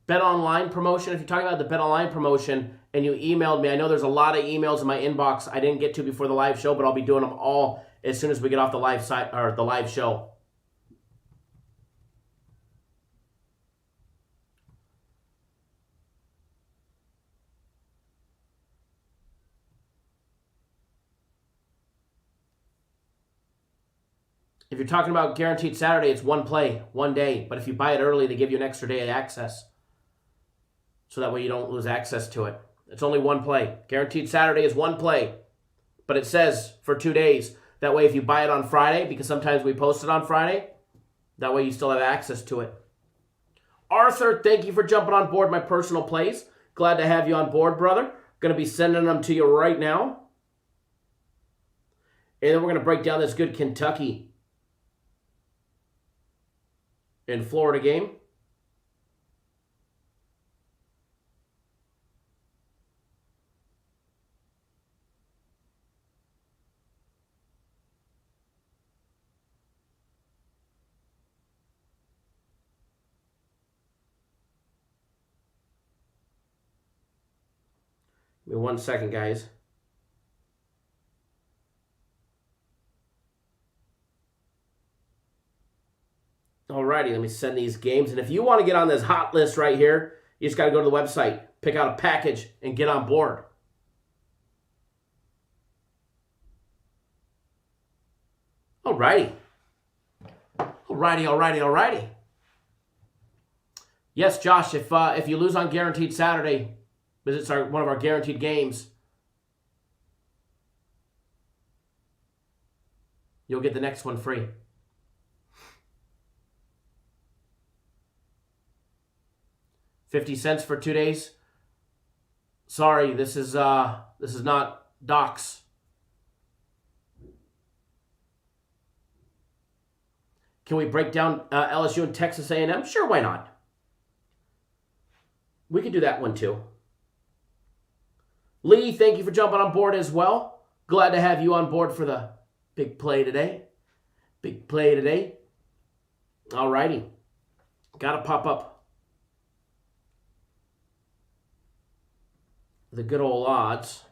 Bet Online promotion? If you're talking about the Bet Online promotion and you emailed me, I know there's a lot of emails in my inbox I didn't get to before the live show, but I'll be doing them all as soon as we get off the live site or the live show. If you're talking about guaranteed Saturday, it's one play, one day. But if you buy it early, they give you an extra day of access. So that way you don't lose access to it. It's only one play. Guaranteed Saturday is one play. But it says for 2 days. That way if you buy it on Friday, because sometimes we post it on Friday, that way you still have access to it. Arthur, thank you for jumping on board my personal plays. Glad to have you on board, brother. Going to be sending them to you right now. And then we're going to break down this good Kentucky and Florida game. Give me 1 second, guys. Alrighty, let me send these games. And if you want to get on this hot list right here, you just got to go to the website, pick out a package, and get on board. Alrighty. Alrighty. Yes, Josh, if you lose on Guaranteed Saturday, because it's one of our guaranteed games, you'll get the next one free. $0.50 for 2 days. Sorry, this is not docs. Can we break down LSU and Texas A&M? Sure, why not? We could do that one too. Lee, thank you for jumping on board as well. Glad to have you on board for the big play today. Big play today. Alrighty. Got to pop up the good old odds.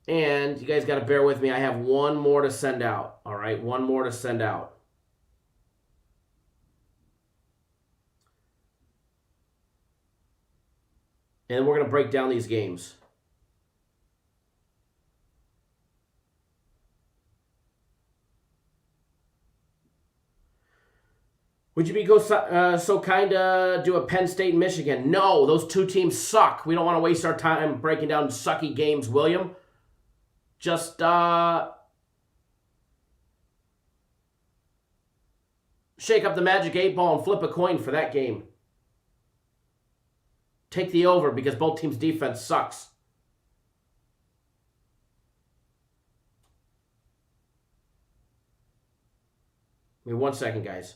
And you guys got to bear with me. I have one more to send out. All right, one more to send out. And we're going to break down these games. Would you be so kind to do a Penn State and Michigan? No, those two teams suck. We don't want to waste our time breaking down sucky games, William. Just shake up the magic 8 ball and flip a coin for that game. Take the over because both teams' defense sucks. Give me 1 second, guys.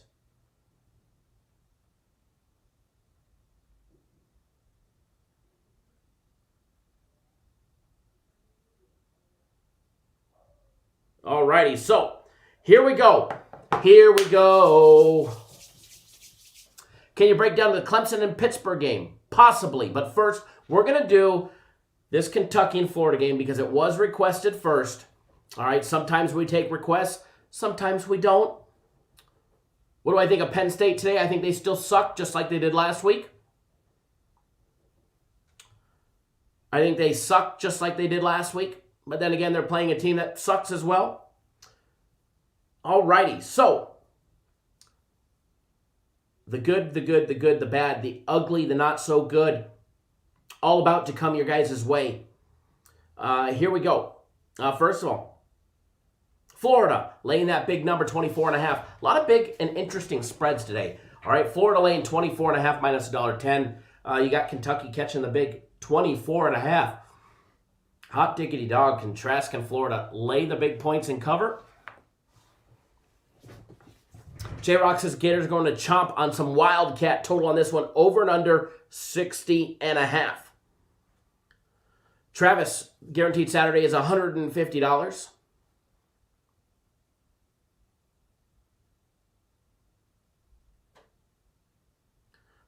Alrighty, so here we go. Here we go. Can you break down the Clemson and Pittsburgh game? Possibly, but first, we're going to do this Kentucky and Florida game because it was requested first. All right, sometimes we take requests, sometimes we don't. What do I think of Penn State today? I think they still suck just like they did last week. I think they suck just like they did last week. But then again, they're playing a team that sucks as well. Alrighty, so the good, the good, the good, the bad, the ugly, the not so good, all about to come your guys' way. Here we go. First of all, Florida laying that big number, 24.5. A lot of big and interesting spreads today. All right, Florida laying 24.5 minus $1.10. You got Kentucky catching the big 24.5. Hot diggity dog, Trask and Florida lay the big points and cover. J-Rock says Gators going to chomp on some Wildcat total on this one. Over and under 60.5. Travis, guaranteed Saturday is $150.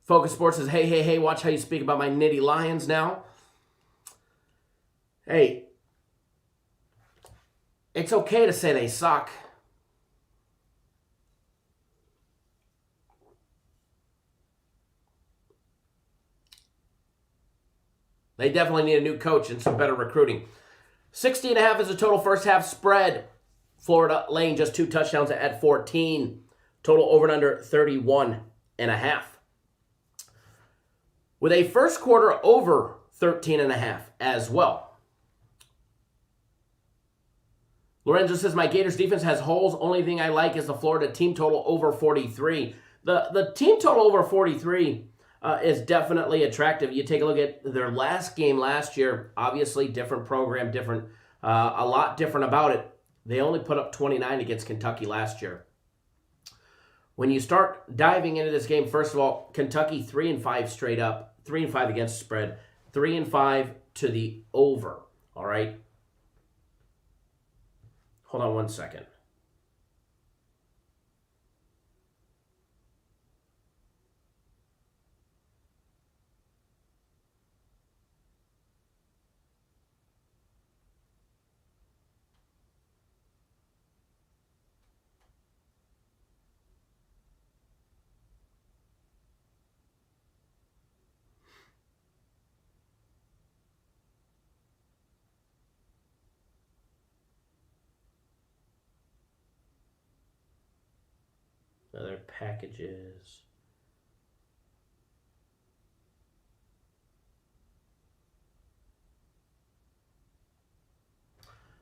Focus Sports says, hey, watch how you speak about my Nitty Lions now. Hey, it's okay to say they suck. They definitely need a new coach and some better recruiting. 60.5 is the total first half spread. Florida laying just 2 touchdowns at 14. Total over and under 31.5. With a first quarter over 13.5 as well. Lorenzo says, my Gators defense has holes. Only thing I like is the Florida team total over 43. The team total over 43 is definitely attractive. You take a look at their last game last year. Obviously, different program, a lot different about it. They only put up 29 against Kentucky last year. When you start diving into this game, first of all, Kentucky 3-5 straight up, 3-5 against the spread, 3-5 to the over. All right. Hold on one second. Other packages.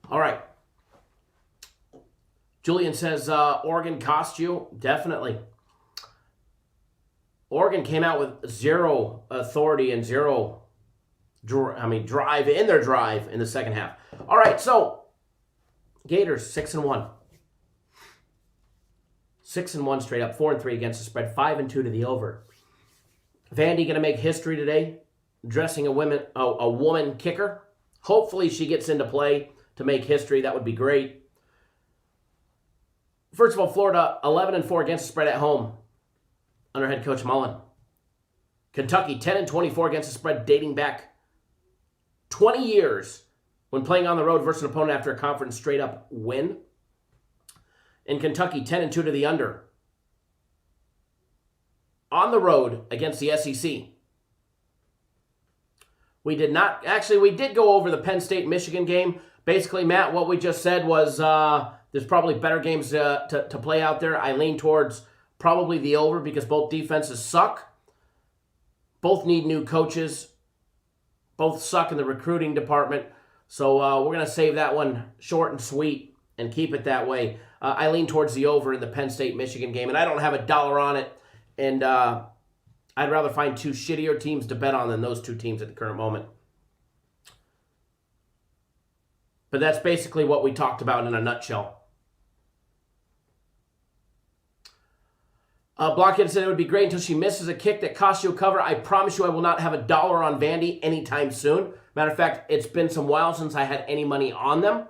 All right. Julian says, Oregon cost you? Definitely. Oregon came out with zero authority and zero drive in their drive in the second half. All right, so Gators 6-1. 6-1 straight up, 4-3 against the spread, 5-2 to the over. Vandy going to make history today, dressing a woman kicker. Hopefully she gets into play to make history. That would be great. First of all, Florida 11-4 against the spread at home under head coach Mullen. Kentucky 10-24 against the spread, dating back 20 years when playing on the road versus an opponent after a conference straight up win. In Kentucky, 10-2 to the under. On the road against the SEC. We did go over the Penn State-Michigan game. Basically, Matt, what we just said was there's probably better games to play out there. I lean towards probably the over because both defenses suck. Both need new coaches. Both suck in the recruiting department. So we're going to save that one short and sweet and keep it that way. I lean towards the over in the Penn State-Michigan game, and I don't have $1 on it. And I'd rather find 2 shittier teams to bet on than those 2 teams at the current moment. But that's basically what we talked about in a nutshell. Blockhead said it would be great until she misses a kick that costs you a cover. I promise you I will not have $1 on Vandy anytime soon. Matter of fact, it's been some while since I had any money on them.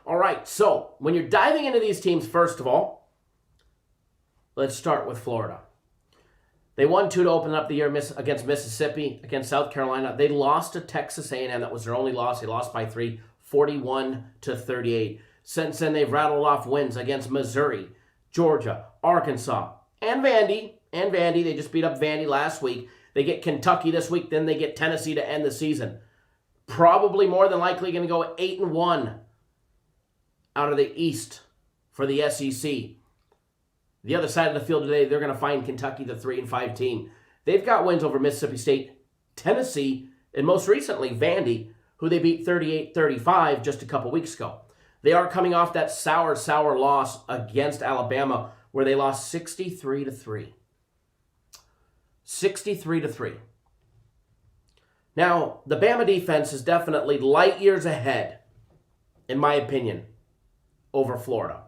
All right, so when you're diving into these teams, first of all, let's start with Florida. They won 2 to open up the year against Mississippi, against South Carolina. They lost to Texas A&M. That was their only loss. They lost by 3, 41-38. Since then, they've rattled off wins against Missouri, Georgia, Arkansas, and Vandy. They just beat up Vandy last week. They get Kentucky this week. Then they get Tennessee to end the season. Probably more than likely going to go 8-1 out of the East for the SEC. The other side of the field today, they're going to find Kentucky, the 3-5 team. They've got wins over Mississippi State, Tennessee, and most recently Vandy, who they beat 38-35 just a couple weeks ago. They are coming off that sour loss against Alabama, where they lost 63-3. 63-3. Now, the Bama defense is definitely light years ahead, in my opinion, over Florida.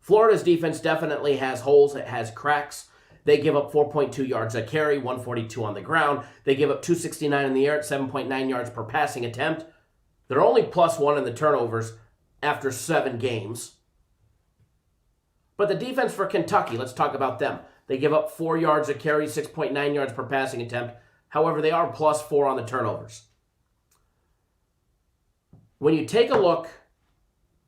Florida's defense definitely has holes. It has cracks. They give up 4.2 yards a carry, 142 on the ground. They give up 269 in the air at 7.9 yards per passing attempt. They're only +1 in the turnovers after 7 games. But the defense for Kentucky, let's talk about them. They give up 4 yards a carry, 6.9 yards per passing attempt. However, they are +4 on the turnovers. When you take a look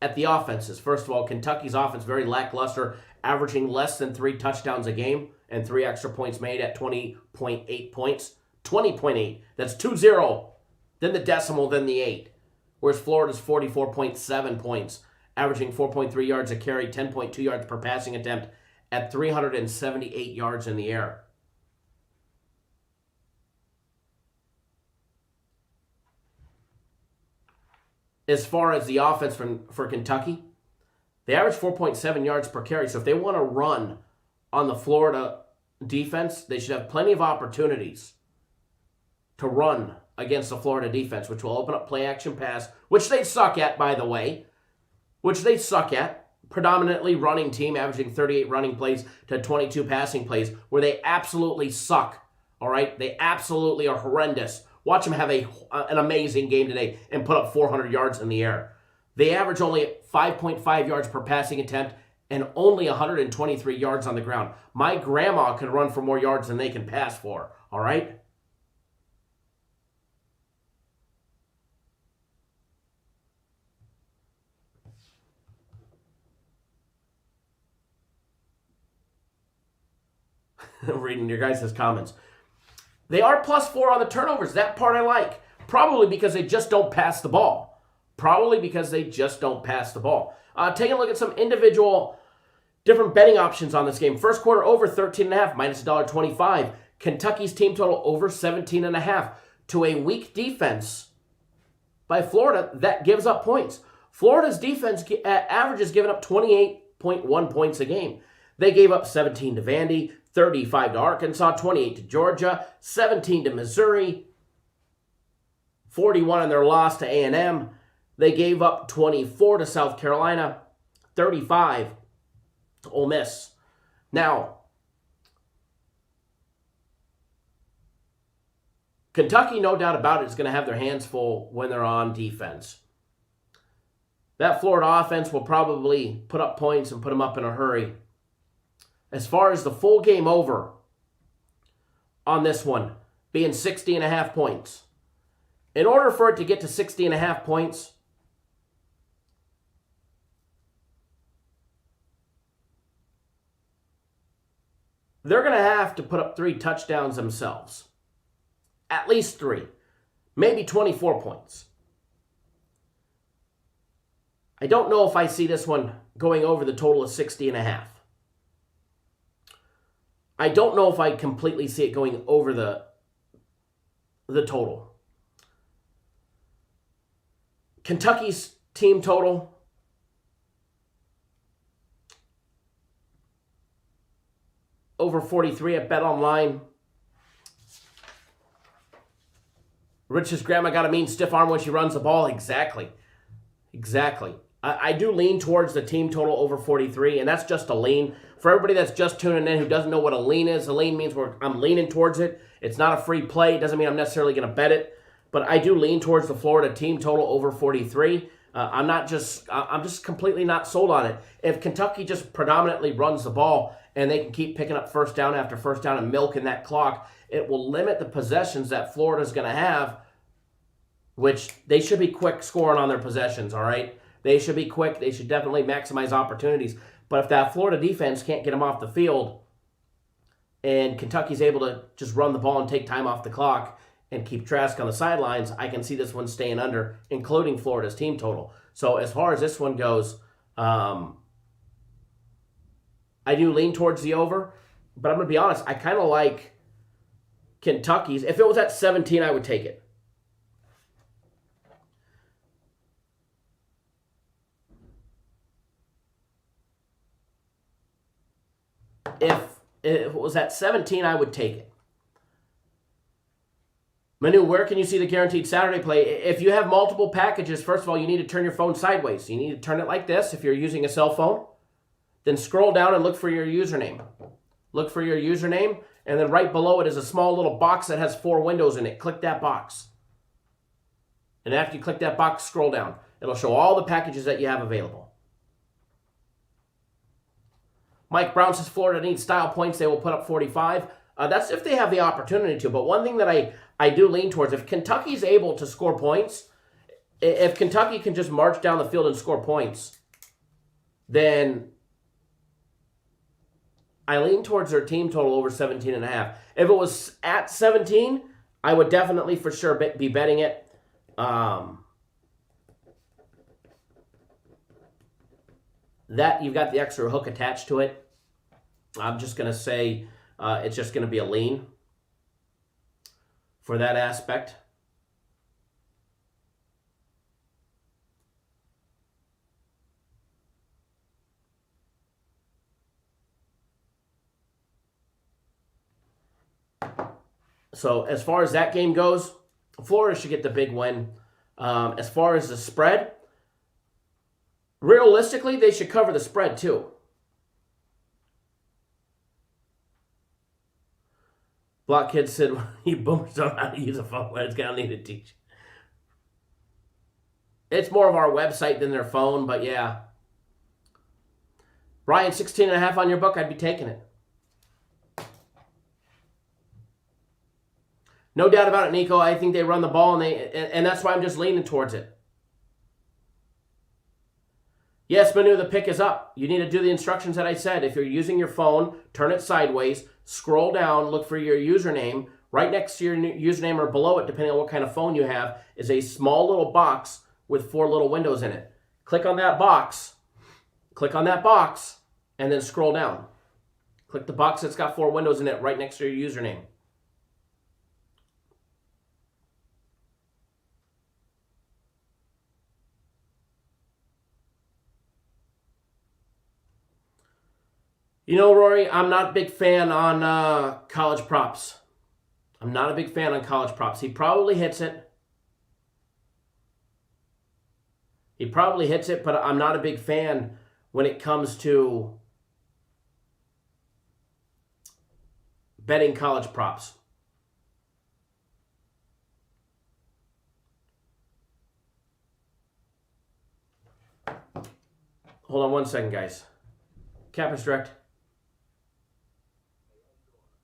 at the offenses. First of all, Kentucky's offense very lackluster, averaging less than 3 touchdowns a game and 3 extra points made at 20.8 points. 20.8. That's 2-0. Then the decimal, then the 8. Whereas Florida's 44.7 points, averaging 4.3 yards a carry, 10.2 yards per passing attempt at 378 yards in the air. As far as the offense for Kentucky, they average 4.7 yards per carry. So if they want to run on the Florida defense, they should have plenty of opportunities to run against the Florida defense, which will open up play action pass, which they suck at, by the way, predominantly running team, averaging 38 running plays to 22 passing plays, where they absolutely suck, all right? They absolutely are horrendous. Watch them have an amazing game today and put up 400 yards in the air. They average only 5.5 yards per passing attempt and only 123 yards on the ground. My grandma can run for more yards than they can pass for, all right? Reading your guys' comments. They are +4 on the turnovers. That part I like. Probably because they just don't pass the ball. Taking a look at some individual different betting options on this game. First quarter over 13.5, minus $1.25. Kentucky's team total over 17.5 to a weak defense by Florida that gives up points. Florida's defense averages giving up 28.1 points a game. They gave up 17 to Vandy, 35 to Arkansas, 28 to Georgia, 17 to Missouri, 41 in their loss to A&M. They gave up 24 to South Carolina, 35 to Ole Miss. Now, Kentucky, no doubt about it, is going to have their hands full when they're on defense. That Florida offense will probably put up points and put them up in a hurry. As far as the full game over on this one being 60.5 points, in order for it to get to 60.5 points, they're going to have to put up 3 touchdowns themselves. At least 3. Maybe 24 points. I don't know if I see this one going over the total of 60.5. I don't know if I completely see it going over the total. Kentucky's team total over 43 at Bet Online. Rich's grandma got a mean stiff arm when she runs the ball. Exactly. I do lean towards the team total over 43, and that's just a lean. For everybody that's just tuning in who doesn't know what a lean is, a lean means I'm leaning towards it. It's not a free play. It doesn't mean I'm necessarily going to bet it, but I do lean towards the Florida team total over 43. I'm just completely not sold on it. If Kentucky just predominantly runs the ball and they can keep picking up first down after first down and milking that clock, it will limit the possessions that Florida's going to have, which they should be quick scoring on their possessions, all right? They should be quick. They should definitely maximize opportunities. But if that Florida defense can't get them off the field and Kentucky's able to just run the ball and take time off the clock and keep Trask on the sidelines, I can see this one staying under, including Florida's team total. So as far as this one goes, I do lean towards the over, but I'm going to be honest, I kind of like Kentucky's. If it was at 17, I would take it. If it was at 17, I would take it. Manu, where can you see the guaranteed Saturday play? If you have multiple packages, first of all, you need to turn your phone sideways. You need to turn it like this if you're using a cell phone. Then scroll down and look for your username. And then right below it is a small little box that has 4 windows in it. Click that box. And after you click that box, scroll down. It'll show all the packages that you have available. Mike Brown says Florida needs style points. They will put up 45. That's if they have the opportunity to. But one thing that I do lean towards, if Kentucky's able to score points, If Kentucky can just march down the field and score points, then I lean towards their team total over 17.5. If it was at 17, I would definitely for sure be betting it. That you've got the extra hook attached to it. I'm just going to say it's just going to be a lean for that aspect. So as far as that game goes, Florida should get the big win. As far as the spread, realistically, they should cover the spread too. Block Kid said, you boomers don't know how to use a phone. It's going to need to teach. It's more of our website than their phone, but yeah. Brian, 16.5 on your book, I'd be taking it. No doubt about it, Nico. I think they run the ball, and that's why I'm just leaning towards it. Yes, Manu, the pick is up. You need to do the instructions that I said. If you're using your phone, turn it sideways, scroll down, look for your username. Right next to your username or below it, depending on what kind of phone you have, is a small little box with 4 little windows in it. Click on that box, and then scroll down. Click the box that's got 4 windows in it right next to your username. You know, Rory, I'm not a big fan on college props. I'm not a big fan on college props. He probably hits it. But I'm not a big fan when it comes to betting college props. Hold on one second, guys. Campus Direct.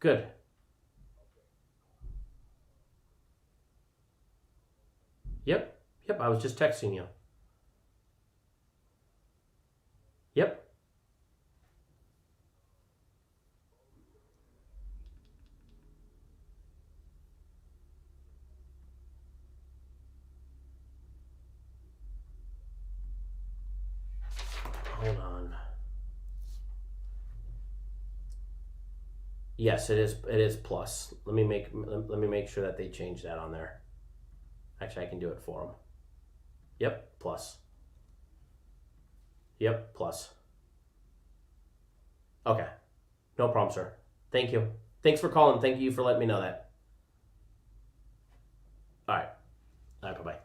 Good. Yep, I was just texting you. Yep. Hold on. Yes, it is plus. Let me make sure that they change that on there. Actually, I can do it for them. Yep, plus. Yep, plus. Okay. No problem, sir. Thank you. Thanks for calling. Thank you for letting me know that. All right. All right, bye-bye.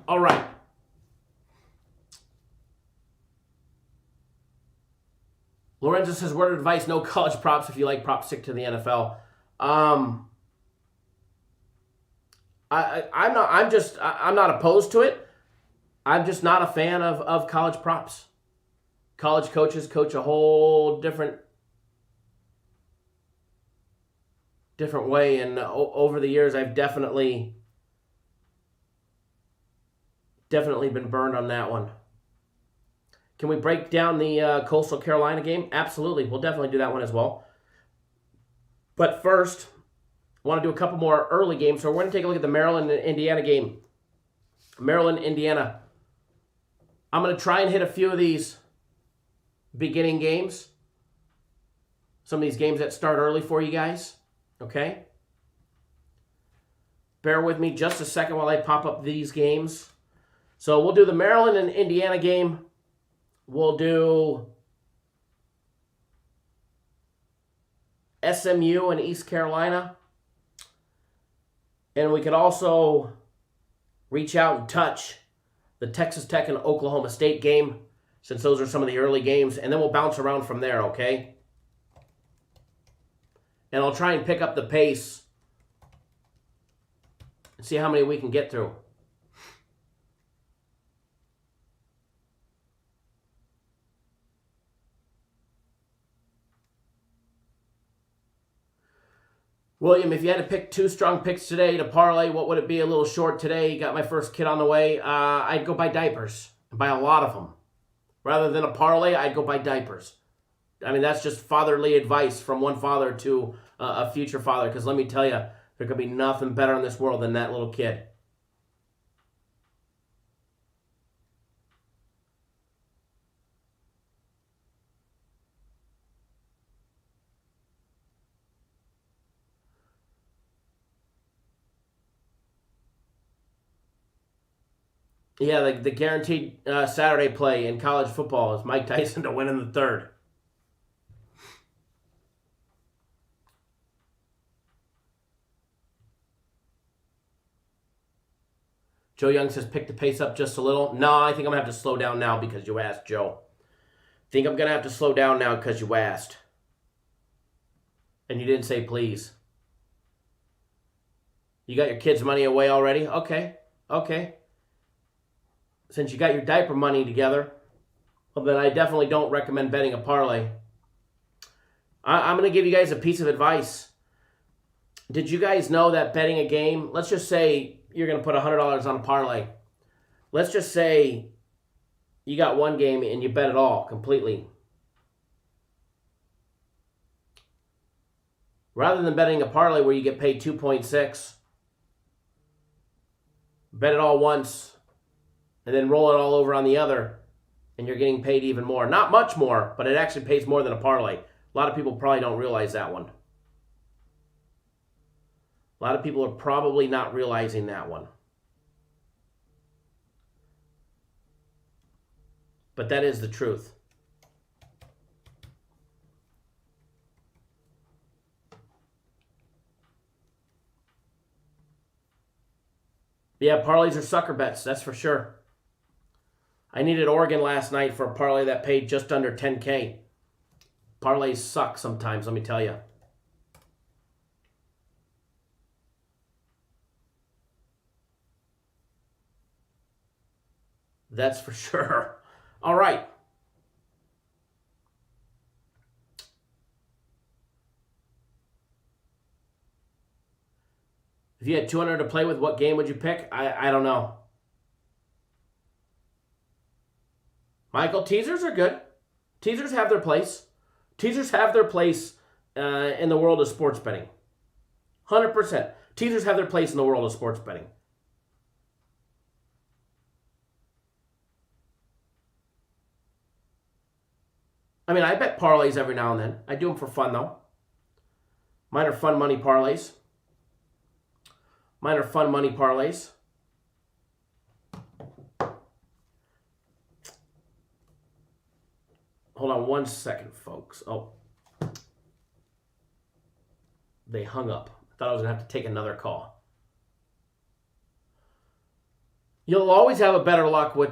All right. Lorenzo says, word of advice, no college props. If you like props, stick to the NFL. I'm not opposed to it. I'm just not a fan of college props. College coaches coach a whole different way, and over the years, I've definitely been burned on that one. Can we break down the Coastal Carolina game? Absolutely. We'll definitely do that one as well. But first, I want to do a couple more early games. So we're going to take a look at the Maryland and Indiana game. Maryland, Indiana. I'm going to try and hit a few of these beginning games. Some of these games that start early for you guys. Okay? Bear with me just a second while I pop up these games. So we'll do the Maryland and Indiana game. We'll do SMU and East Carolina. And we could also reach out and touch the Texas Tech and Oklahoma State game, since those are some of the early games. And then we'll bounce around from there, okay? And I'll try and pick up the pace and see how many we can get through. William, if you had to pick 2 strong picks today to parlay, what would it be? A little short today. Got my first kid on the way. I'd go buy diapers. Buy a lot of them. Rather than a parlay, I'd go buy diapers. I mean, that's just fatherly advice from one father to a future father. Because let me tell you, there could be nothing better in this world than that little kid. Yeah, the guaranteed Saturday play in college football is Mike Tyson to win in the third. Joe Young says, pick the pace up just a little. No, I think I'm going to have to slow down now because you asked, Joe. I think I'm going to have to slow down now because you asked. And you didn't say please. You got your kids' money away already? Okay. Since you got your diaper money together, well, then I definitely don't recommend betting a parlay. I'm going to give you guys a piece of advice. Did you guys know that betting a game, let's just say you're going to put $100 on a parlay. Let's just say you got one game and you bet it all completely. Rather than betting a parlay where you get paid 2.6, bet it all once and then roll it all over on the other, and you're getting paid even more. Not much more, but it actually pays more than a parlay. A lot of people probably don't realize that one. A lot of people are probably not realizing that one. But that is the truth. Yeah, parlays are sucker bets, that's for sure. I needed Oregon last night for a parlay that paid just under 10K. Parlays suck sometimes, let me tell you. That's for sure. All right. If you had 200 to play with, what game would you pick? I don't know. Michael, teasers are good. Teasers have their place. Teasers have their place in the world of sports betting. 100%. Teasers have their place in the world of sports betting. I mean, I bet parlays every now and then. I do them for fun, though. Mine are fun money parlays. Hold on one second, folks. Oh. They hung up. I thought I was going to have to take another call. You'll always have a better luck with,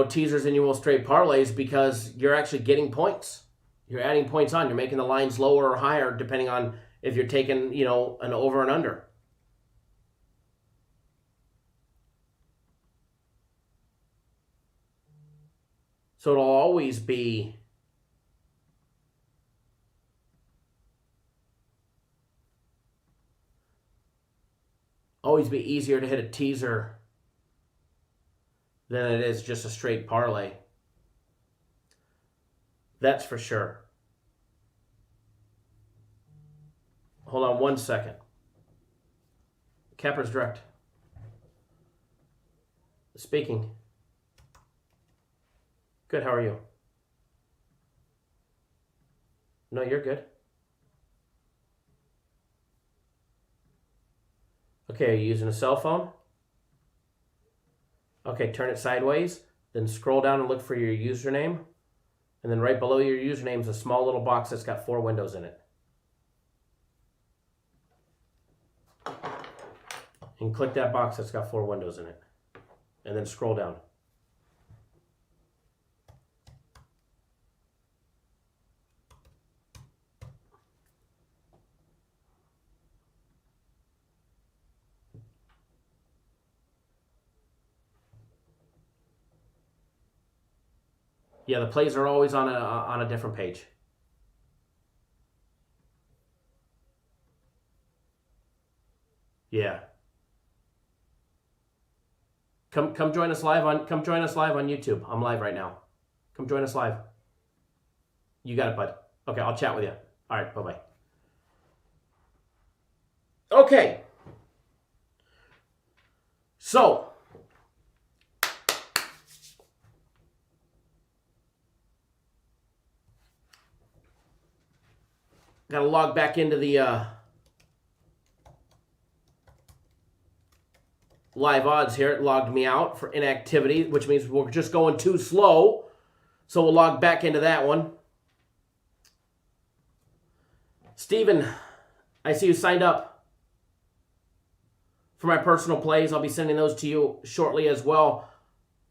teasers than you will straight parlays because you're actually getting points. You're adding points on. You're making the lines lower or higher depending on if you're taking, an over and under. So it'll always be easier to hit a teaser than it is just a straight parlay. That's for sure. Hold on one second. Capper's Direct. Speaking. Good, how are you? No, you're good. Okay, are you using a cell phone? Okay, turn it sideways, then scroll down and look for your username. And then right below your username is a small little box that's got 4 windows in it. And click that box that's got 4 windows in it. And then scroll down. Yeah, the plays are always on a different page. Yeah. Come join us live on YouTube. I'm live right now. Come join us live. You got it, bud. Okay, I'll chat with you. All right, bye-bye. Okay. So, got to log back into the live odds here. It logged me out for inactivity, which means we're just going too slow. So we'll log back into that one. Steven, I see you signed up for my personal plays. I'll be sending those to you shortly as well.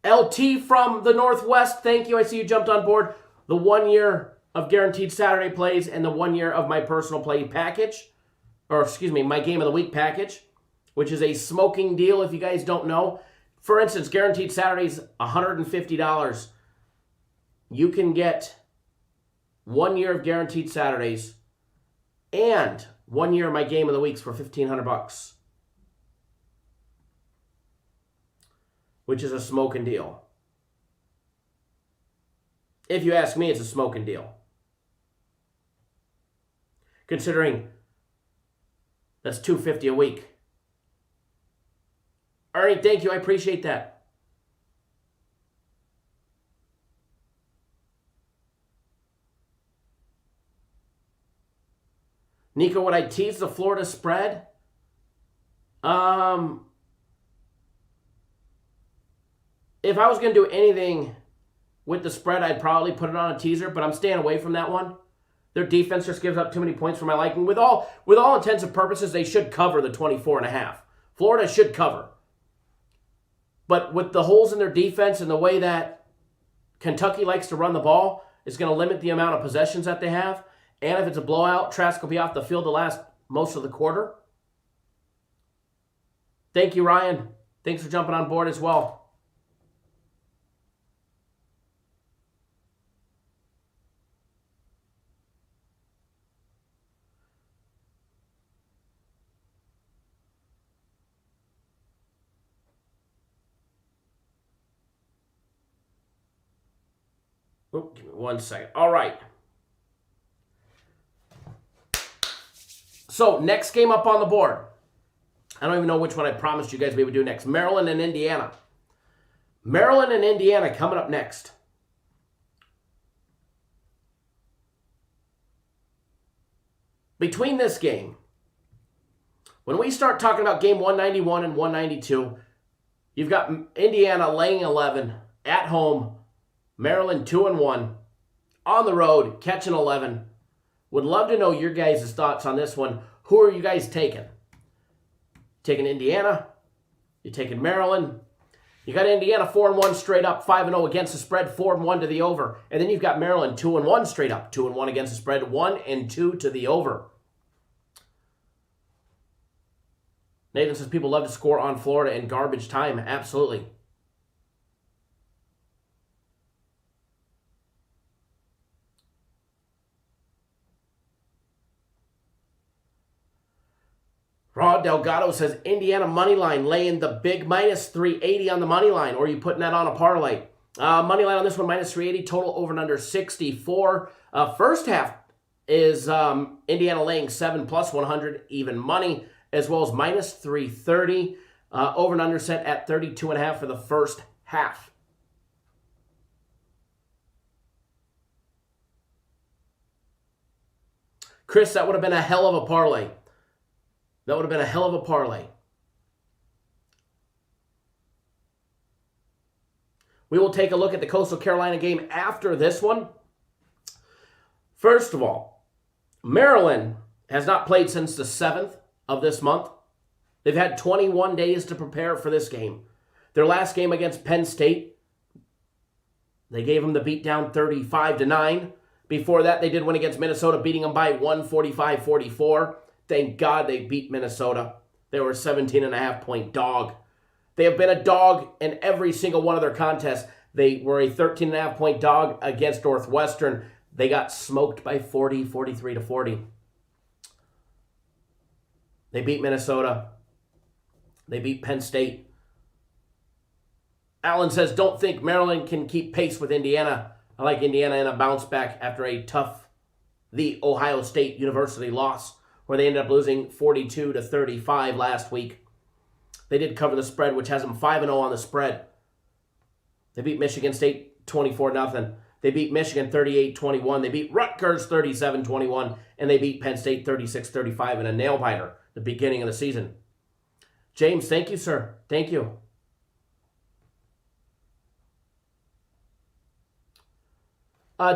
LT from the Northwest, thank you. I see you jumped on board. The 1 year of guaranteed Saturday plays and the 1 year of my personal play package. Or excuse me, my game of the week package, which is a smoking deal if you guys don't know. For instance, guaranteed Saturdays, $150. You can get 1 year of guaranteed Saturdays and 1 year of my game of the weeks for $1,500, which is a smoking deal. If you ask me, it's a smoking deal. Considering that's $250 a week. Ernie, thank you. I appreciate that. Nico, would I tease the Florida spread? If I was going to do anything with the spread, I'd probably put it on a teaser, but I'm staying away from that one. Their defense just gives up too many points for my liking. With all intents and purposes, they should cover the 24.5. Florida should cover. But with the holes in their defense and the way that Kentucky likes to run the ball, it's going to limit the amount of possessions that they have. And if it's a blowout, Trask will be off the field the last most of the quarter. Thank you, Ryan. Thanks for jumping on board as well. Oop, give me 1 second. All right. So, next game up on the board. I don't even know which one I promised you guys we would do next. Maryland and Indiana. Maryland and Indiana coming up next. Between this game, when we start talking about game 191 and 192, you've got Indiana laying 11 at home, Maryland 2-1, on the road, catching 11. Would love to know your guys' thoughts on this one. Who are you guys taking? Taking Indiana? You're taking Maryland? You got Indiana 4-1 straight up, 5-0 against the spread, 4-1 to the over. And then you've got Maryland 2-1 straight up, 2-1 against the spread, 1-2 to the over. Nathan says people love to score on Florida in garbage time. Absolutely. Rod Delgado says Indiana money line laying the big minus 380 on the money line, or are you putting that on a parlay? Money line on this one minus 380, total over and under 64. First half is Indiana laying 7 plus 100 even money, as well as minus 330. Over and under set at 32.5 for the first half. Chris, that would have been a hell of a parlay. That would have been a hell of a parlay. We will take a look at the Coastal Carolina game after this one. First of all, Maryland has not played since the 7th of this month. They've had 21 days to prepare for this game. Their last game against Penn State, they gave them the beatdown 35-9. Before that, they did win against Minnesota, beating them by 145-44. Thank God they beat Minnesota. They were a 17.5-point dog. They have been a dog in every single one of their contests. They were a 13.5-point dog against Northwestern. They got smoked by 43-40. They beat Minnesota. They beat Penn State. Allen says, don't think Maryland can keep pace with Indiana. I like Indiana in a bounce back after the Ohio State University loss, where they ended up losing 42-35 last week. They did cover the spread, which has them 5-0 on the spread. They beat Michigan State 24-0. They beat Michigan 38-21. They beat Rutgers 37-21. And they beat Penn State 36-35 in a nail-biter at the beginning of the season. James, thank you, sir. Thank you.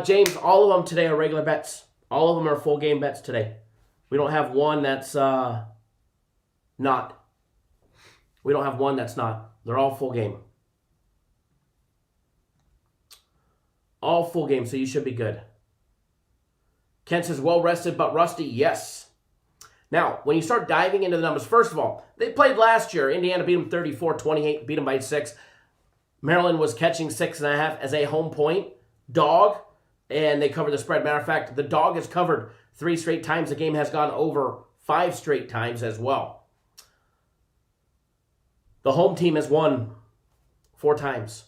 James, all of them today are regular bets. All of them are full game bets today. We don't have one that's not. We don't have one that's not. They're all full game. All full game, so you should be good. Ken says, well rested but rusty. Yes. Now, when you start diving into the numbers, first of all, they played last year. Indiana beat them 34-28, beat them by 6. Maryland was catching 6.5 as a home point dog, and they covered the spread. Matter of fact, the dog has covered 3 straight times. The game has gone over 5 straight times as well. The home team has won 4 times.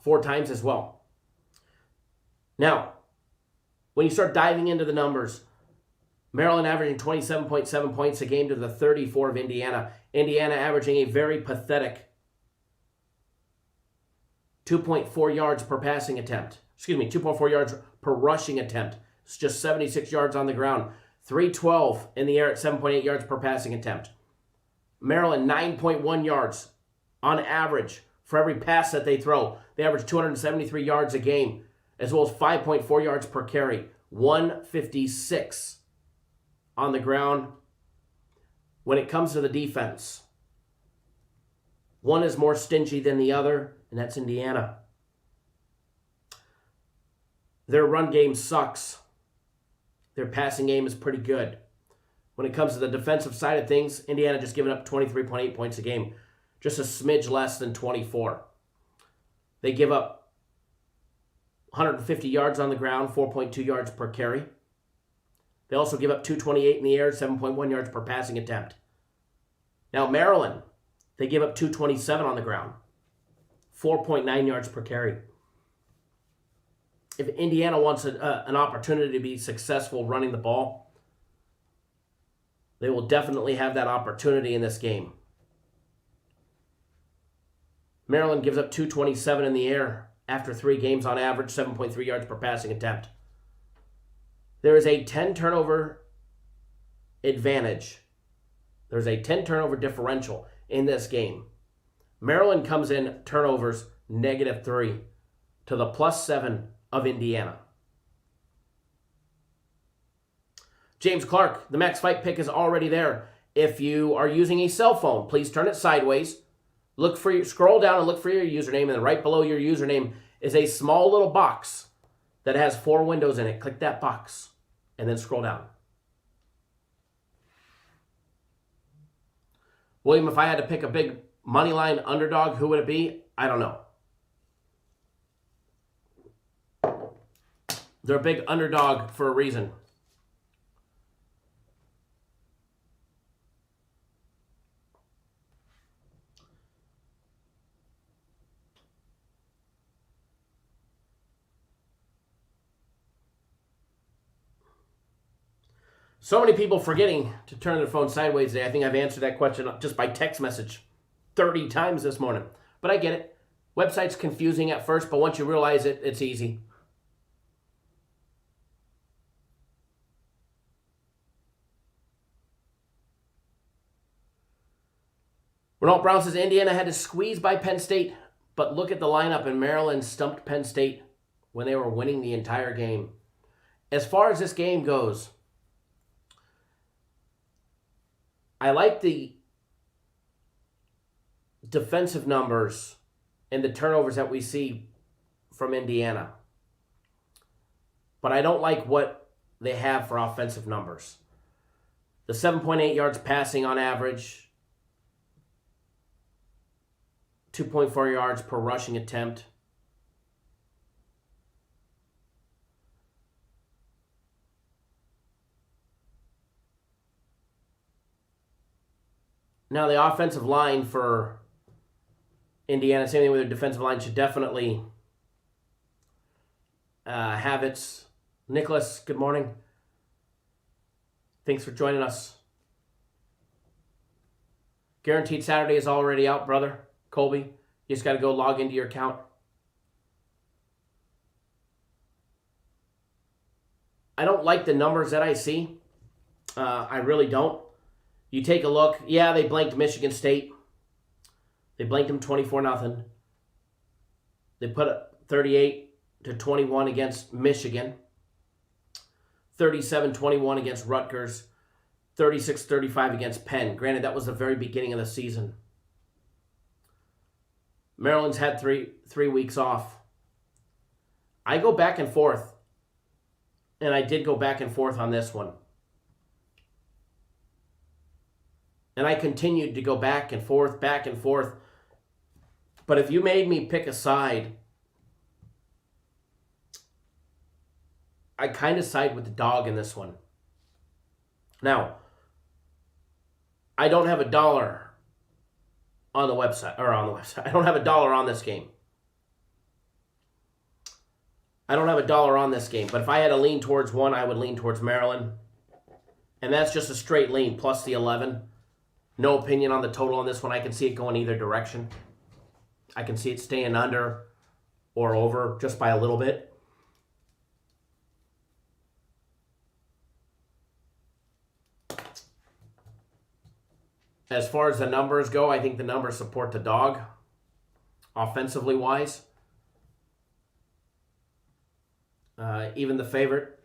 4 times as well. Now, when you start diving into the numbers, Maryland averaging 27.7 points a game to the 34 of Indiana. Indiana averaging a very pathetic 2.4 yards per passing attempt. 2.4 yards per rushing attempt. It's just 76 yards on the ground. 312 in the air at 7.8 yards per passing attempt. Maryland, 9.1 yards on average for every pass that they throw. They average 273 yards a game, as well as 5.4 yards per carry. 156 on the ground. When it comes to the defense, one is more stingy than the other, and that's Indiana. Their run game sucks. Their passing game is pretty good. When it comes to the defensive side of things, Indiana just giving up 23.8 points a game. Just a smidge less than 24. They give up 150 yards on the ground, 4.2 yards per carry. They also give up 228 in the air, 7.1 yards per passing attempt. Now Maryland, they give up 227 on the ground, 4.9 yards per carry. If Indiana wants an opportunity to be successful running the ball, they will definitely have that opportunity in this game. Maryland gives up 227 in the air after 3 games on average, 7.3 yards per passing attempt. There is a 10 turnover advantage. There's a 10 turnover differential in this game. Maryland comes in turnovers -3 to the +7 of Indiana. James Clark, the max fight pick is already there. If you are using a cell phone, please turn it sideways. Scroll down and look for your username, and then right below your username is a small little box that has 4 windows in it. Click that box and then scroll down. William, if I had to pick a big moneyline underdog, who would it be? I don't know. They're a big underdog for a reason. So many people forgetting to turn their phone sideways today. I think I've answered that question just by text message 30 times this morning. But I get it. Website's confusing at first, but once you realize it, it's easy. Ronald Brown says Indiana had to squeeze by Penn State, but look at the lineup, and Maryland stumped Penn State when they were winning the entire game. As far as this game goes, I like the defensive numbers and the turnovers that we see from Indiana. But I don't like what they have for offensive numbers. The 7.8 yards passing on average, 2.4 yards per rushing attempt. Now, the offensive line for Indiana, same thing with their defensive line, should definitely have its... Nicholas, good morning. Thanks for joining us. Guaranteed Saturday is already out, brother. Colby, you just got to go log into your account. I don't like the numbers that I see. I really don't. You take a look. Yeah, they blanked Michigan State. They blanked them 24-0. They put up 38-21 against Michigan. 37-21 against Rutgers. 36-35 against Penn. Granted, that was the very beginning of the season. Maryland's had three weeks off. I go back and forth. And I did go back and forth on this one. And I continued to go back and forth. But if you made me pick a side, I kind of side with the dog in this one. Now, I don't have $1 on the website. I don't have $1 on this game. I don't have $1 on this game. But if I had to lean towards one, I would lean towards Maryland. And that's just a straight lean, plus the 11. No opinion on the total on this one. I can see it going either direction. I can see it staying under or over just by a little bit. As far as the numbers go, I think the numbers support the dog, offensively wise. Even the favorite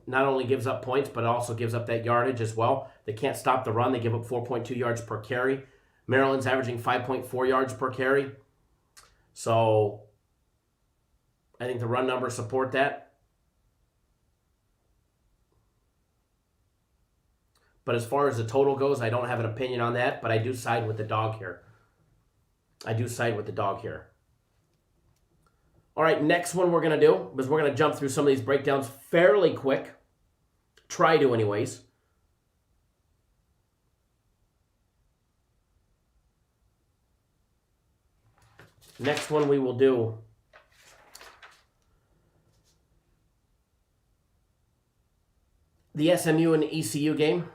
not only gives up points, but also gives up that yardage as well. They can't stop the run. They give up 4.2 yards per carry. Maryland's averaging 5.4 yards per carry. So I think the run numbers support that. But as far as the total goes, I don't have an opinion on that, but I do side with the dog here. All right, next one we're going to do is we're going to jump through some of these breakdowns fairly quick. Try to anyways. Next one we will do the SMU and ECU game.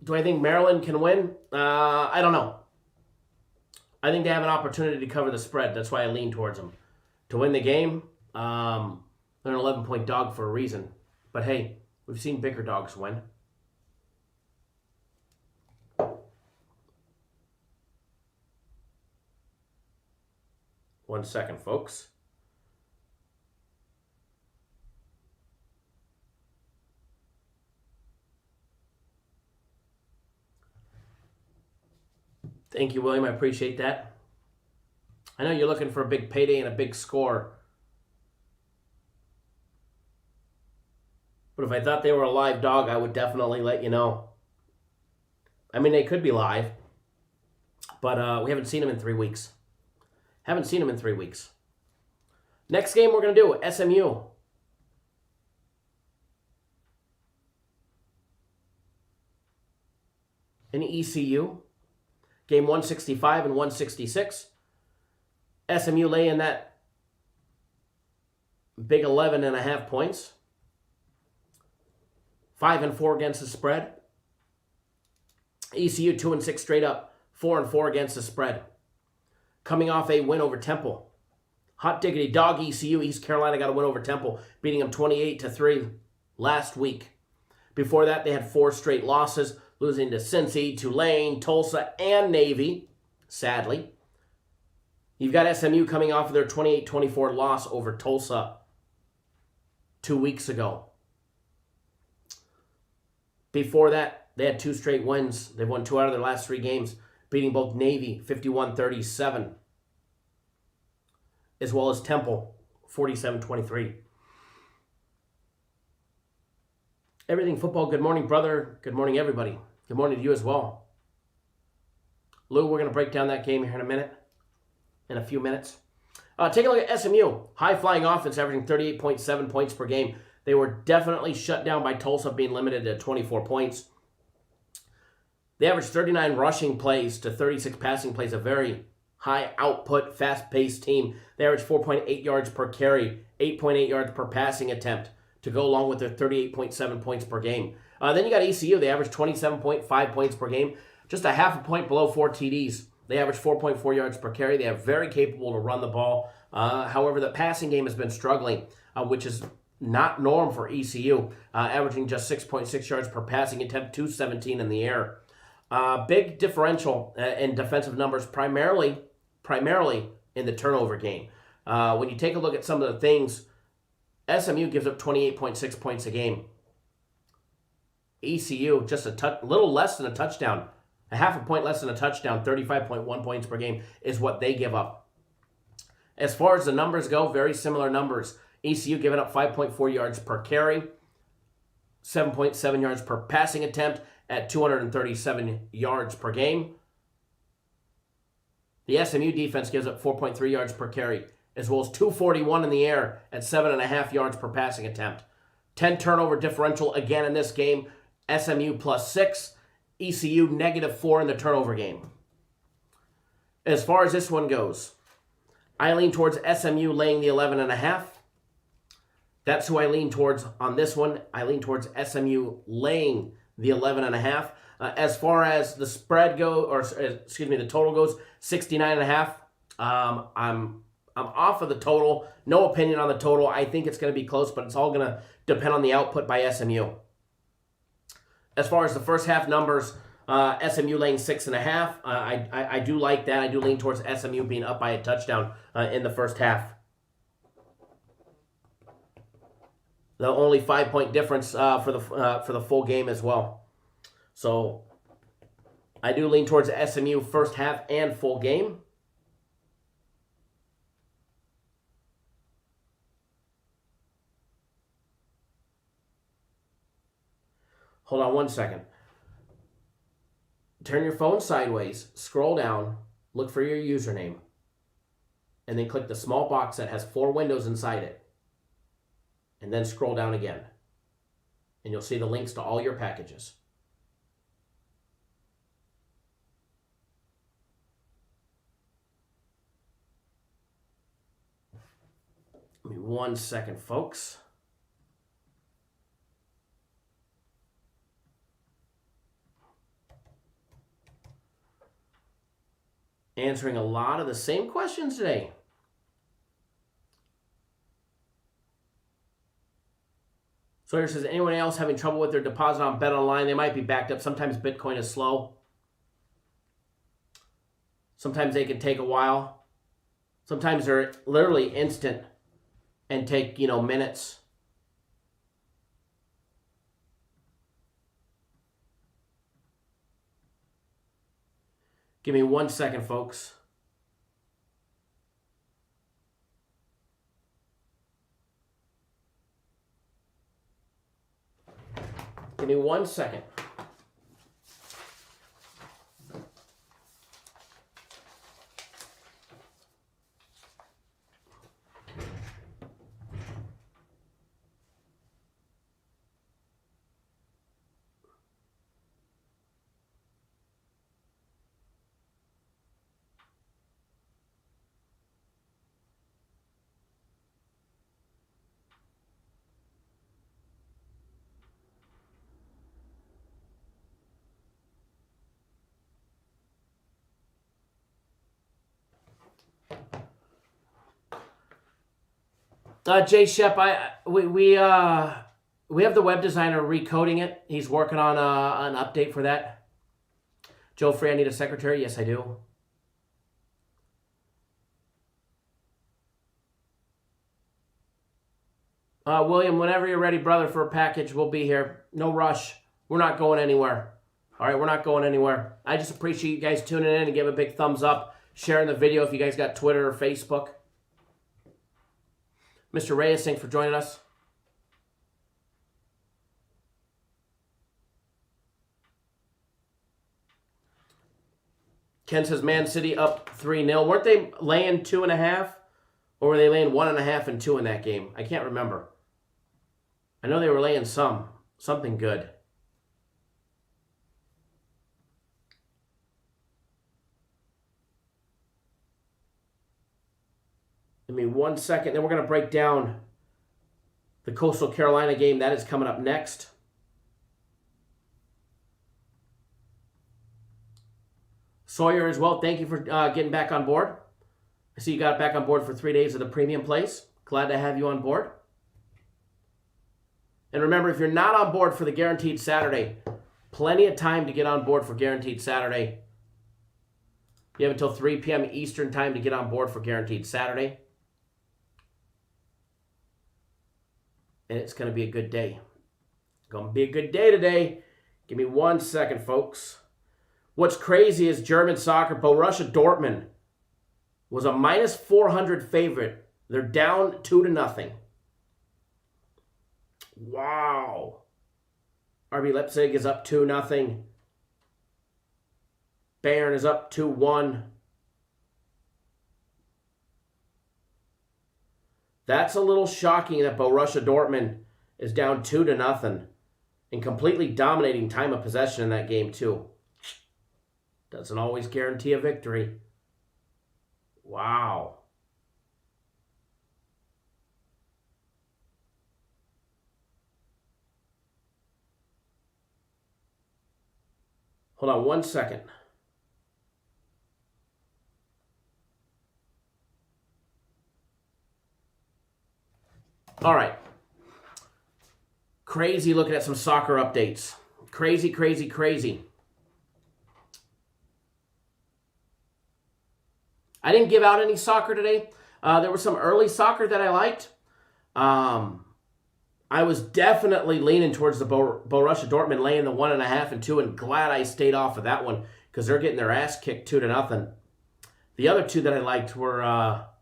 Do I think Maryland can win? I don't know. I think they have an opportunity to cover the spread. That's why I lean towards them. To win the game, they're an 11-point dog for a reason. But hey, we've seen bigger dogs win. One second, folks. Thank you, William. I appreciate that. I know you're looking for a big payday and a big score. But if I thought they were a live dog, I would definitely let you know. I mean, they could be live. But we haven't seen them in 3 weeks. Next game we're going to do, SMU. And ECU. Game 165 and 166. SMU laying that big 11.5 points. 5-4 against the spread. ECU 2-6 straight up. 4-4 against the spread. Coming off a win over Temple. Hot diggity dog ECU. East Carolina got a win over Temple, beating them 28-3 last week. Before that, they had 4 straight losses, losing to Cincy, Tulane, Tulsa, and Navy, sadly. You've got SMU coming off of their 28-24 loss over Tulsa 2 weeks ago. Before that, they had 2 straight wins. They've won 2 out of their last 3 games, beating both Navy 51-37, as well as Temple 47-23. Everything Football, good morning, brother. Good morning, everybody. Good morning to you as well. Lou, we're going to break down that game here in a few minutes. Take a look at SMU. High-flying offense, averaging 38.7 points per game. They were definitely shut down by Tulsa, being limited to 24 points. They averaged 39 rushing plays to 36 passing plays, a very high output, fast-paced team. They averaged 4.8 yards per carry, 8.8 yards per passing attempt to go along with their 38.7 points per game. Then you got ECU. They averaged 27.5 points per game, just a half a point below 4 TDs. They average 4.4 yards per carry. They are very capable to run the ball. However, the passing game has been struggling, which is not norm for ECU, averaging just 6.6 yards per passing attempt, 217 in the air. Big differential in defensive numbers, primarily in the turnover game. When you take a look at some of the things, SMU gives up 28.6 points a game. ECU, just a little less than a touchdown. A half a point less than a touchdown, 35.1 points per game is what they give up. As far as the numbers go, very similar numbers. ECU giving up 5.4 yards per carry, 7.7 yards per passing attempt at 237 yards per game. The SMU defense gives up 4.3 yards per carry, as well as 241 in the air at 7.5 yards per passing attempt. 10 turnover differential again in this game. SMU +6, ECU -4 in the turnover game. As far as this one goes, I lean towards SMU laying the 11.5. That's who I lean towards on this one. I lean towards SMU laying the 11.5. As far as the spread the total goes, 69.5. I'm off of the total. No opinion on the total. I think it's going to be close, but it's all going to depend on the output by SMU. As far as the first half numbers, SMU laying 6.5. I do like that. I do lean towards SMU being up by a touchdown in the first half. The only 5-point difference for the full game as well. So I do lean towards SMU first half and full game. Hold on one second. Turn your phone sideways, scroll down, look for your username, and then click the small box that has 4 windows inside it. And then scroll down again. And you'll see the links to all your packages. Give me 1 second, folks. Answering a lot of the same questions today. Sawyer says, anyone else having trouble with their deposit on BetOnline? They might be backed up. Sometimes Bitcoin is slow. Sometimes they can take a while. Sometimes they're literally instant and take, minutes. Give me 1 second, folks. Give me 1 second. Jay Shep, we have the web designer recoding it. He's working on an update for that. Joe Free, I need a secretary. Yes, I do. William, whenever you're ready, brother, for a package, we'll be here. No rush. We're not going anywhere. All right, we're not going anywhere. I just appreciate you guys tuning in and give a big thumbs up, sharing the video if you guys got Twitter or Facebook. Mr. Reyes, thanks for joining us. Ken says Man City up 3-0. Weren't they laying 2.5? Or were they laying 1.5 and 2 in that game? I can't remember. I know they were laying something good. Give me 1 second. Then we're going to break down the Coastal Carolina game. That is coming up next. Sawyer as well, thank you for getting back on board. I see you got back on board for 3 days of the premium plays. Glad to have you on board. And remember, if you're not on board for the Guaranteed Saturday, plenty of time to get on board for Guaranteed Saturday. You have until 3 p.m. Eastern time to get on board for Guaranteed Saturday. And it's going to be a good day. Going to be a good day today. Give me 1 second, folks. What's crazy is German soccer, Borussia Dortmund was a minus 400 favorite. They're down 2-0. Wow. RB Leipzig is up 2-0. Bayern is up 2-1. That's a little shocking that Borussia Dortmund is down 2-0 and completely dominating time of possession in that game too. Doesn't always guarantee a victory. Wow. Hold on 1 second. All right. Crazy looking at some soccer updates. Crazy, crazy, crazy. I didn't give out any soccer today. There was some early soccer that I liked. I was definitely leaning towards the Borussia Dortmund laying the 1.5 and 2, and glad I stayed off of that one because they're getting their ass kicked 2-0. The other two that I liked were all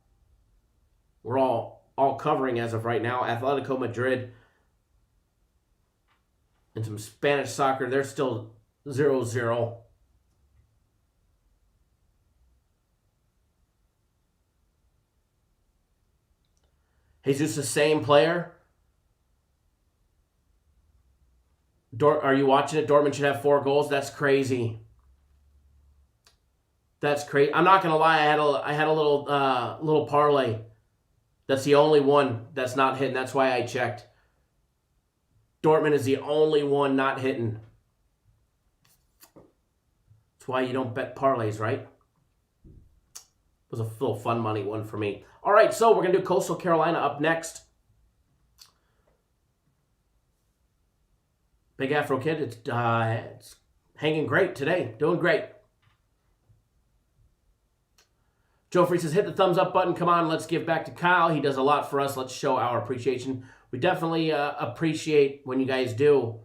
covering as of right now. Atletico Madrid and some Spanish soccer. They're still 0-0. Jesus, the same player. Are you watching it? Dortmund should have 4 goals. That's crazy. That's crazy. I'm not gonna lie. I had a little parlay. That's the only one that's not hitting. That's why I checked. Dortmund is the only one not hitting. That's why you don't bet parlays, right? It was a little fun money one for me. All right, so we're going to do Coastal Carolina up next. Big Afro Kid, it's hanging great today. Doing great. Joe Free says, hit the thumbs up button. Come on, let's give back to Kyle. He does a lot for us. Let's show our appreciation. We definitely appreciate when you guys do.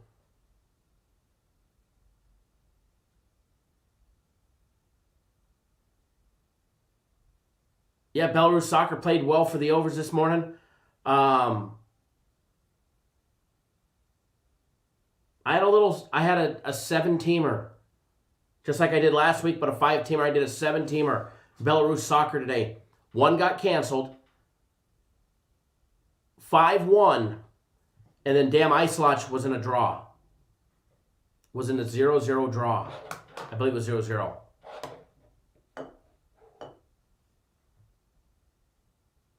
Yeah, Belarus soccer played well for the overs this morning. I had a 7-teamer, just like I did last week, but a 5-teamer. I did a 7-teamer. Belarus soccer today. 1 got canceled. 5 won. And then damn Iceloch was in a draw. Was in a 0-0 draw. I believe it was 0-0.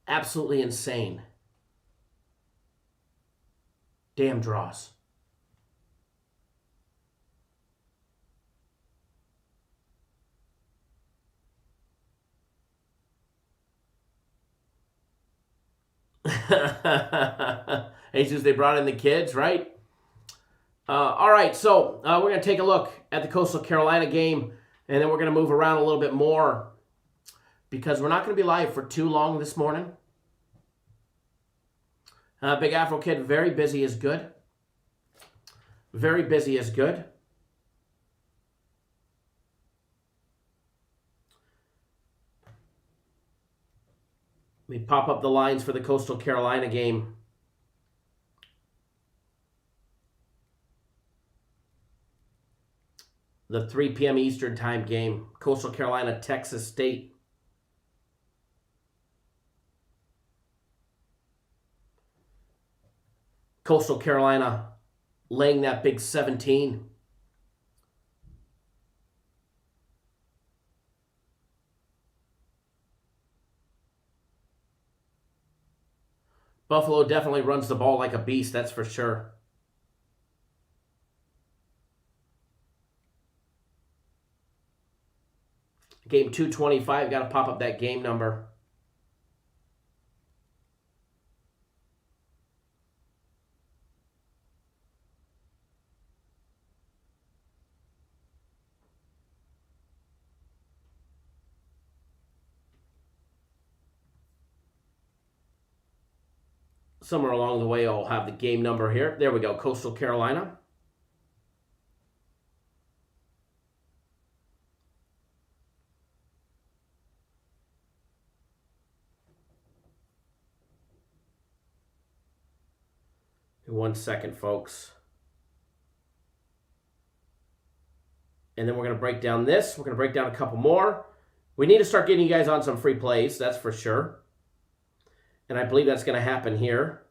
Absolutely insane. Damn draws. Jesus, they brought in the kids, right? All right, so we're going to take a look at the Coastal Carolina game, and then we're going to move around a little bit more because we're not going to be live for too long this morning. Big Afro Kid, very busy is good. Very busy is good. Let me pop up the lines for the Coastal Carolina game. The 3 p.m. Eastern time game. Coastal Carolina, Texas State. Coastal Carolina laying that big 17. Buffalo definitely runs the ball like a beast, that's for sure. Game 225, got to pop up that game number. Somewhere along the way, I'll have the game number here. There we go, Coastal Carolina. In 1 second, folks. And then we're going to break down this. We're going to break down a couple more. We need to start getting you guys on some free plays, that's for sure. And I believe that's going to happen here.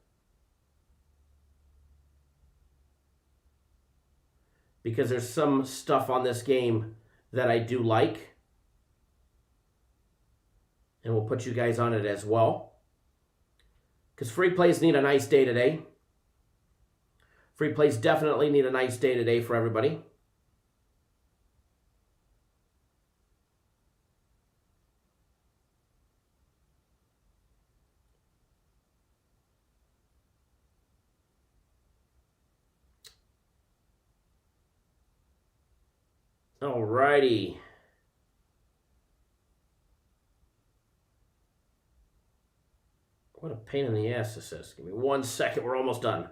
Because there's some stuff on this game that I do like. And we'll put you guys on it as well. Because free plays need a nice day today. Free plays definitely need a nice day today for everybody. Alrighty. What a pain in the ass this is. Give me 1 second. We're almost done.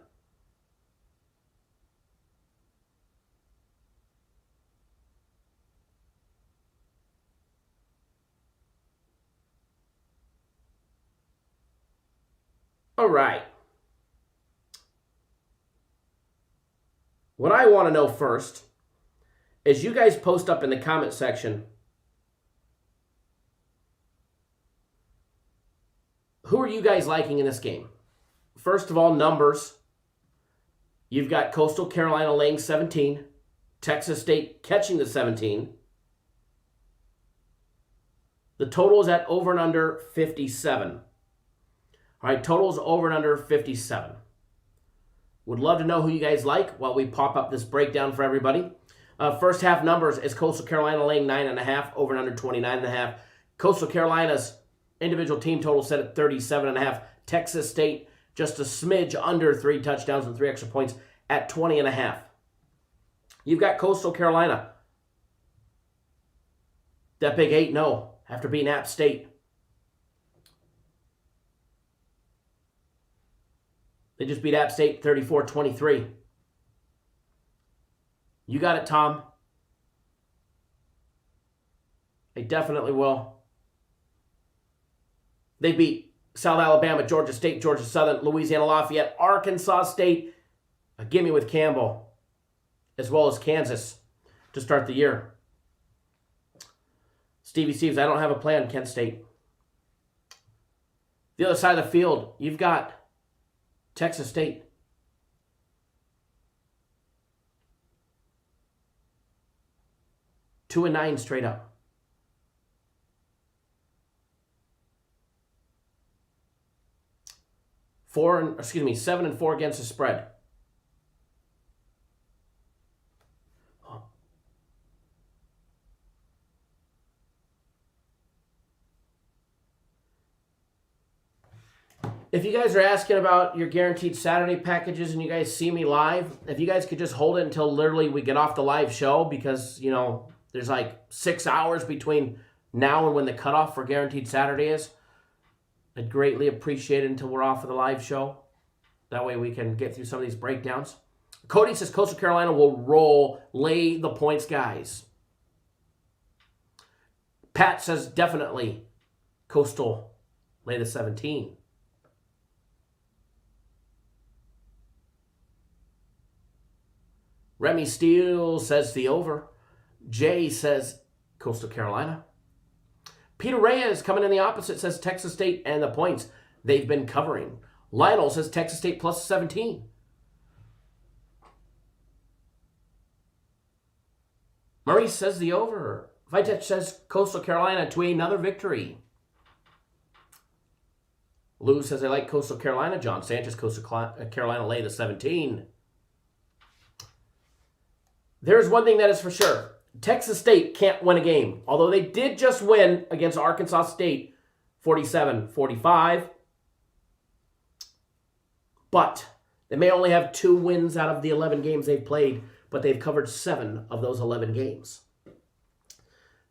All right. What I want to know first is you guys post up in the comment section, who are you guys liking in this game? First of all, numbers. You've got Coastal Carolina laying 17, Texas State catching the 17. The total is at over and under 57. All right, totals over and under 57. Would love to know who you guys like while we pop up this breakdown for everybody. First half numbers is Coastal Carolina laying 9.5, over and under 29.5. Coastal Carolina's individual team total set at 37.5. Texas State just a smidge under 3 touchdowns and 3 extra points at 20.5. You've got Coastal Carolina. That big 8-0 after beating App State. They just beat App State 34-23. You got it, Tom. They definitely will. They beat South Alabama, Georgia State, Georgia Southern, Louisiana Lafayette, Arkansas State. Gimme with Campbell, as well as Kansas to start the year. Stevie Steves, I don't have a play on Kent State. The other side of the field, you've got Texas State. Two and 9 straight up. 7 and 4 against the spread. If you guys are asking about your guaranteed Saturday packages and you guys see me live, if you guys could just hold it until literally we get off the live show, because, you know, there's like 6 hours between now and when the cutoff for guaranteed Saturday is. I'd greatly appreciate it until we're off of the live show. That way we can get through some of these breakdowns. Cody says Coastal Carolina will lay the points, guys. Pat says definitely Coastal lay the 17. Remy Steele says the over. Jay says Coastal Carolina. Peter Reyes coming in the opposite says Texas State and the points they've been covering. Lionel says Texas State plus 17. Maurice says the over. Vitech says Coastal Carolina to another victory. Lou says I like Coastal Carolina. John Sanchez, Coastal Carolina lay the 17. There's one thing that is for sure. Texas State can't win a game. Although they did just win against Arkansas State 47-45. But they may only have 2 wins out of the 11 games they've played, but they've covered 7 of those 11 games.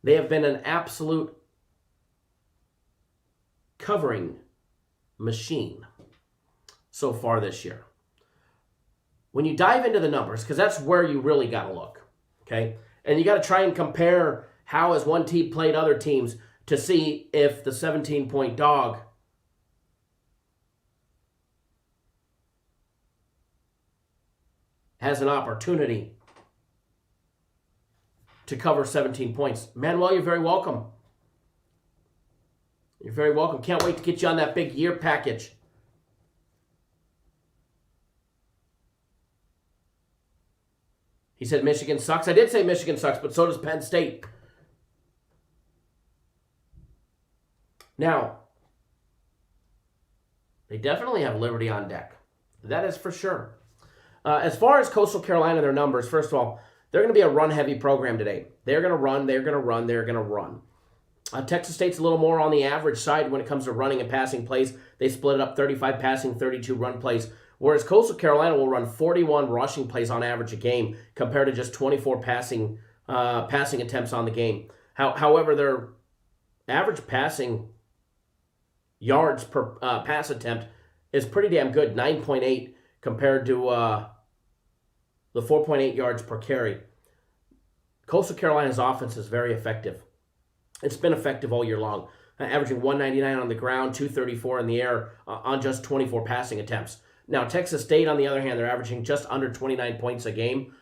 They have been an absolute covering machine so far this year. When you dive into the numbers, because that's where you really got to look, okay? And you got to try and compare how has one team played other teams to see if the 17-point dog has an opportunity to cover 17 points. Manuel, you're very welcome. You're very welcome. Can't wait to get you on that big year package. He said Michigan sucks. I did say Michigan sucks, but so does Penn State. Now, they definitely have Liberty on deck. That is for sure. As far as Coastal Carolina, their numbers, first of all, they're going to be a run-heavy program today. They're going to run, they're going to run, they're going to run. Texas State's a little more on the average side when it comes to running and passing plays. They split it up 35 passing, 32 run plays. Whereas Coastal Carolina will run 41 rushing plays on average a game compared to just 24 passing attempts on the game. However, their average passing yards per pass attempt is pretty damn good, 9.8 compared to the 4.8 yards per carry. Coastal Carolina's offense is very effective. It's been effective all year long, averaging 199 on the ground, 234 in the air on just 24 passing attempts. Now, Texas State, on the other hand, they're averaging just under 29 points a game,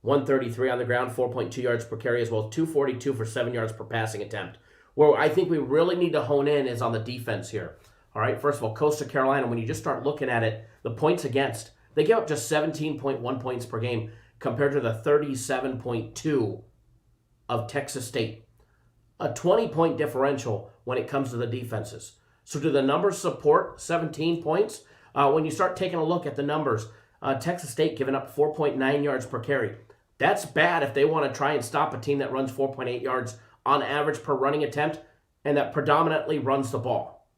133 on the ground, 4.2 yards per carry, as well as 242 for 7 yards per passing attempt. Where I think we really need to hone in is on the defense here. All right, first of all, Coastal Carolina, when you just start looking at it, the points against, they give up just 17.1 points per game compared to the 37.2 of Texas State. A 20-point differential when it comes to the defenses. So do the numbers support 17 points? When you start taking a look at the numbers, Texas State giving up 4.9 yards per carry. That's bad if they want to try and stop a team that runs 4.8 yards on average per running attempt and that predominantly runs the ball.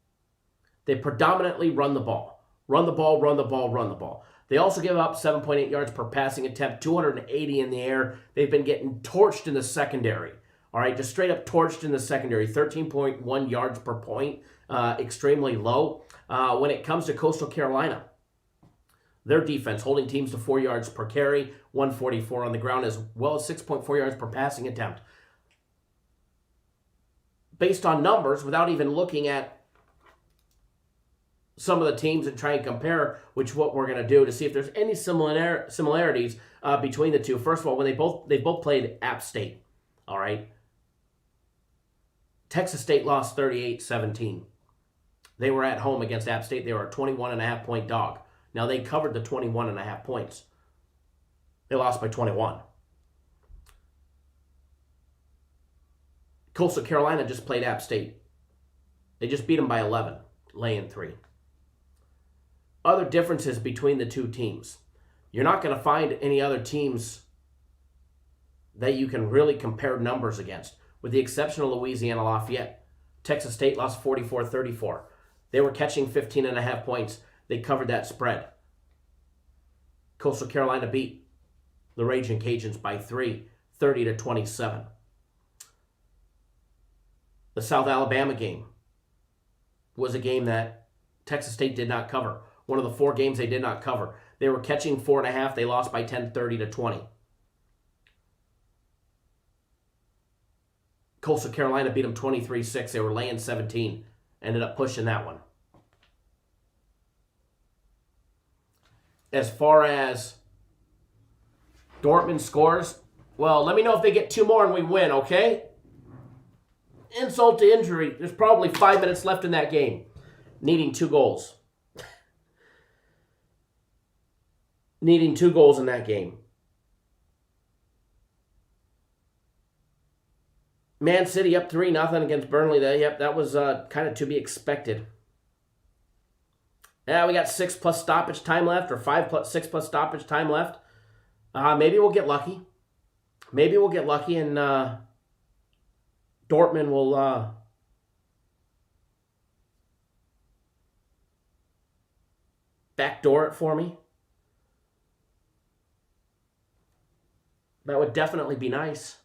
They predominantly run the ball. Run the ball, run the ball, run the ball. They also give up 7.8 yards per passing attempt, 280 in the air. They've been getting torched in the secondary. All right, just straight up torched in the secondary, 13.1 yards per point, extremely low. When it comes to Coastal Carolina, their defense holding teams to 4 yards per carry, 144 on the ground, as well as 6.4 yards per passing attempt. Based on numbers, without even looking at some of the teams and try and compare, which what we're going to do to see if there's any similarities between the two. First of all, when they both played App State, all right. Texas State lost 38-17. They were at home against App State. They were a 21.5 point dog. Now they covered the 21.5 points. They lost by 21. Coastal Carolina just played App State. They just beat them by 11, laying 3. Other differences between the two teams. You're not going to find any other teams that you can really compare numbers against, with the exception of Louisiana Lafayette. Texas State lost 44-34. They were catching 15.5 points. They covered that spread. Coastal Carolina beat the Raging Cajuns by 3, 30-27. The South Alabama game was a game that Texas State did not cover. One of the 4 games they did not cover. They were catching 4.5. They lost by 10, 30-20. Coastal Carolina beat them 23-6. They were laying 17. Ended up pushing that one. As far as Dortmund scores, well, let me know if they get 2 more and we win, okay? Insult to injury. There's probably 5 minutes left in that game. Needing 2 goals. Needing 2 goals in that game. Man City up 3-0 against Burnley. That was kind of to be expected. Yeah, we got 6 plus stoppage time left, or 6 plus stoppage time left. Maybe we'll get lucky. Maybe we'll get lucky, and Dortmund will backdoor it for me. That would definitely be nice.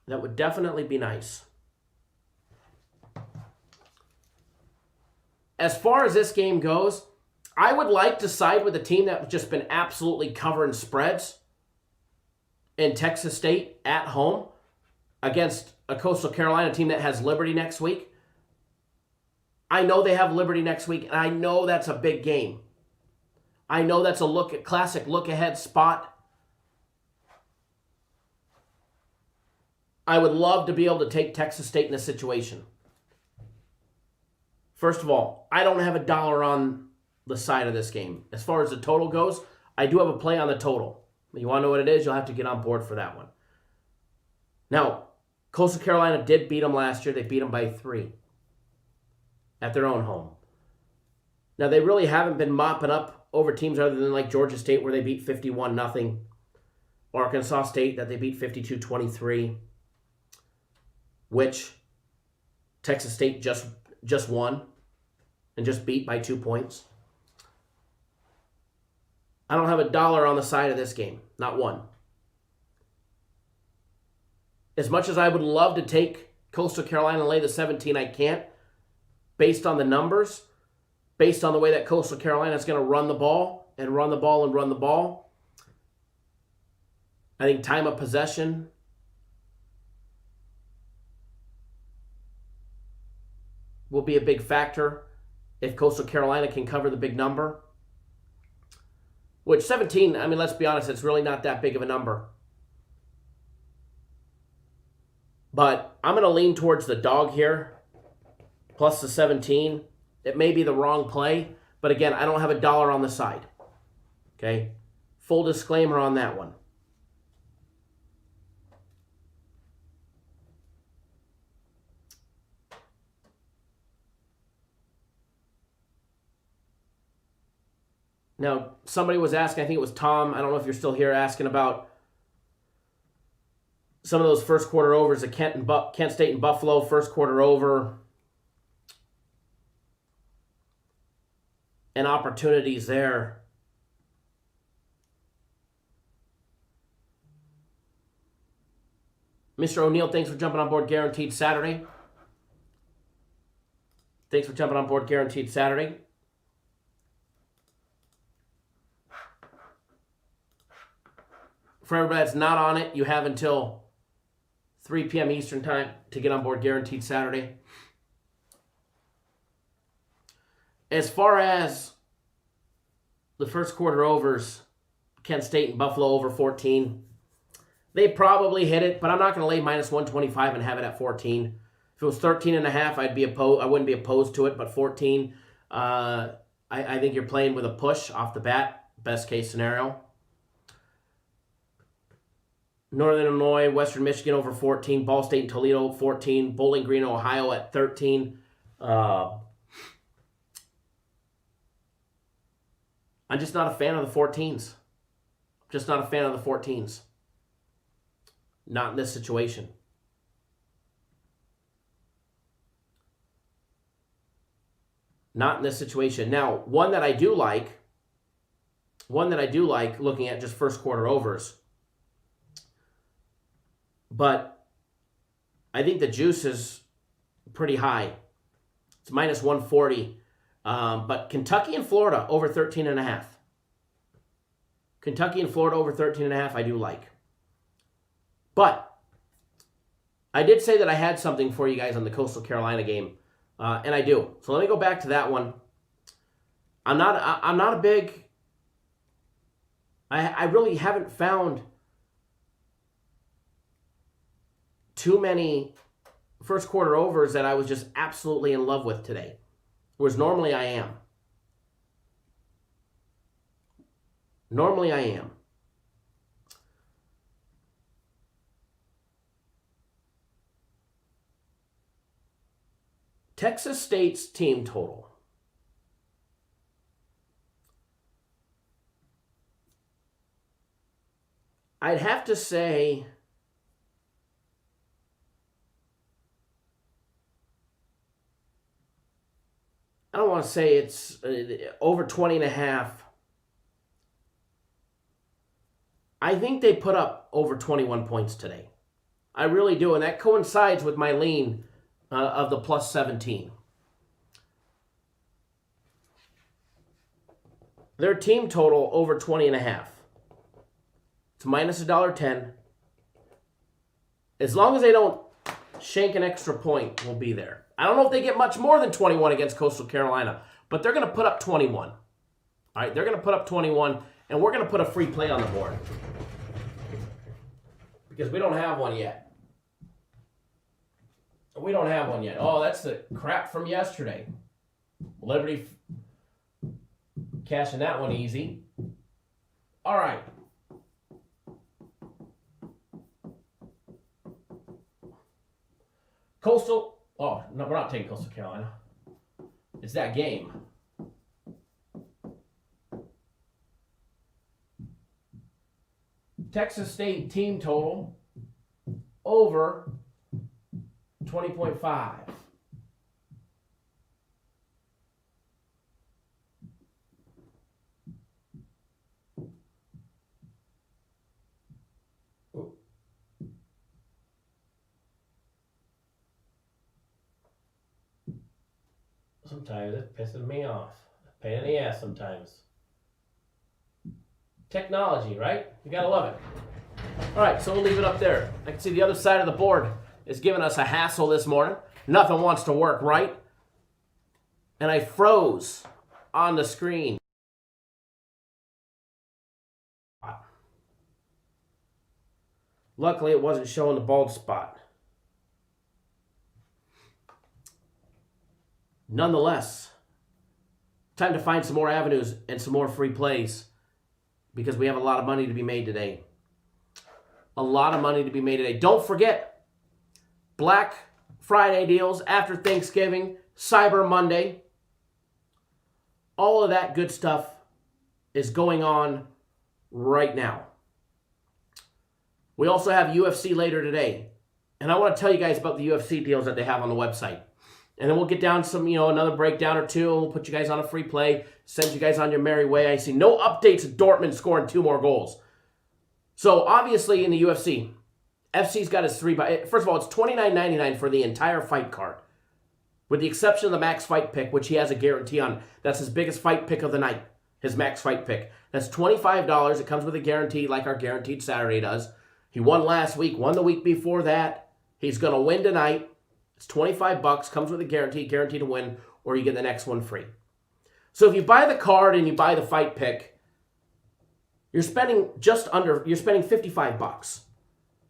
That would definitely be nice. As far as this game goes, I would like to side with a team that's just been absolutely covering spreads in Texas State at home against a Coastal Carolina team that has Liberty next week. I know they have Liberty next week, and I know that's a big game. I know that's a classic look-ahead spot. I would love to be able to take Texas State in this situation. First of all, I don't have $1 on the side of this game. As far as the total goes, I do have a play on the total. You want to know what it is? You'll have to get on board for that one. Now, Coastal Carolina did beat them last year. They beat them by 3 at their own home. Now, they really haven't been mopping up over teams other than like Georgia State, where they beat 51-0. Arkansas State, that they beat 52-23. Which Texas State just won and just beat by 2 points. I don't have $1 on the side of this game. Not one. As much as I would love to take Coastal Carolina and lay the 17, I can't. Based on the numbers, based on the way that Coastal Carolina is going to run the ball and run the ball and run the ball. I think time of possession will be a big factor if Coastal Carolina can cover the big number. Which 17, I mean, let's be honest, it's really not that big of a number. But I'm going to lean towards the dog here, plus the 17. It may be the wrong play, but again, I don't have $1 on the side. Okay? Full disclaimer on that one. Now, somebody was asking, I think it was Tom, I don't know if you're still here, asking about some of those first quarter overs at Kent State and Buffalo, first quarter over, and opportunities there. Mr. O'Neill, thanks for jumping on board Guaranteed Saturday. Thanks for jumping on board Guaranteed Saturday. For everybody that's not on it, you have until 3 p.m. Eastern time to get on board Guaranteed Saturday. As far as the first quarter overs, Kent State and Buffalo over 14, they probably hit it, but I'm not going to lay minus 125 and have it at 14. If it was 13.5, I wouldn't be opposed to it, but 14, I think you're playing with a push off the bat, best case scenario. Northern Illinois, Western Michigan over 14. Ball State and Toledo 14. Bowling Green, Ohio at 13. I'm just not a fan of the 14s. Just not a fan of the 14s. Not in this situation. Not in this situation. Now, one that I do like looking at just first quarter overs, but I think the juice is pretty high. It's minus 140. But Kentucky and Florida over 13.5. Kentucky and Florida over 13.5 I do like. But I did say that I had something for you guys on the Coastal Carolina game. And I do. So let me go back to that one. I'm not a big... I really haven't found too many first quarter overs that I was just absolutely in love with today. Whereas normally I am. Normally I am. Texas State's team total. I'd have to say I don't want to say it's over 20.5. I think they put up over 21 points today. I really do, and that coincides with my lean of the plus 17. Their team total over 20.5. It's minus $1.10. As long as they don't shank an extra point, we'll be there. I don't know if they get much more than 21 against Coastal Carolina, but they're going to put up 21. All right, they're going to put up 21, and we're going to put a free play on the board because we don't have one yet. We don't have one yet. Oh, that's the crap from yesterday. Liberty cashing that one easy. All right. Coastal. Oh, no, we're not taking Coastal Carolina. It's that game. Texas State team total over 20.5. Sometimes it pisses me off. Pain in the ass sometimes. Technology, right? You gotta love it. All right, so we'll leave it up there. I can see the other side of the board is giving us a hassle this morning. Nothing wants to work right. And I froze on the screen. Luckily, it wasn't showing the bald spot. Nonetheless, time to find some more avenues and some more free plays because we have a lot of money to be made today. A lot of money to be made today. Don't forget, Black Friday deals after Thanksgiving, Cyber Monday. All of that good stuff is going on right now. We also have UFC later today. And I want to tell you guys about the UFC deals that they have on the website. And then we'll get down some, another breakdown or two, and we'll put you guys on a free play, send you guys on your merry way. I see no updates of Dortmund scoring 2 more goals. So, obviously, in the UFC, FC's got his 3-by... First of all, it's $29.99 for the entire fight card, with the exception of the max fight pick, which he has a guarantee on. That's his biggest fight pick of the night, his max fight pick. That's $25. It comes with a guarantee, like our Guaranteed Saturday does. He won last week, won the week before that. He's going to win tonight. It's $25, comes with a guarantee to win, or you get the next one free. So if you buy the card and you buy the fight pick, you're spending $55.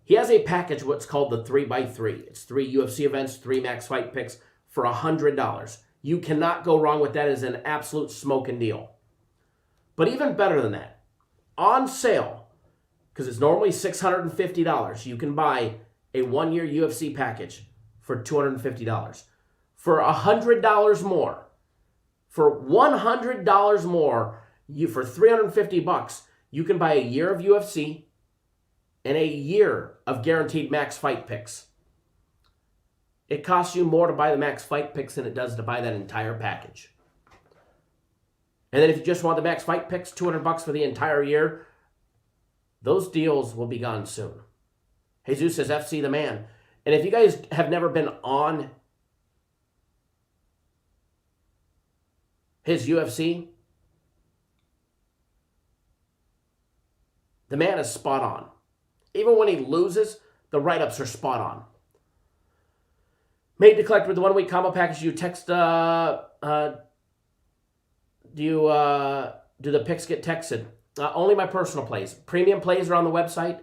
He has a package, what's called the 3x3. It's 3 UFC events, 3 max fight picks for $100. You cannot go wrong with that. It is an absolute smoking deal. But even better than that, on sale, because it's normally $650, you can buy a 1-year UFC package for $250. For $100 more, for $100 more, for $350, you can buy a year of UFC and a year of guaranteed max fight picks. It costs you more to buy the max fight picks than it does to buy that entire package. And then if you just want the max fight picks, $200 for the entire year, those deals will be gone soon. Jesus says, FC the man. And if you guys have never been on his UFC, the man is spot on. Even when he loses, the write-ups are spot on. Made to collect with the 1-week combo package. You text, do the picks get texted? Only my personal plays. Premium plays are on the website.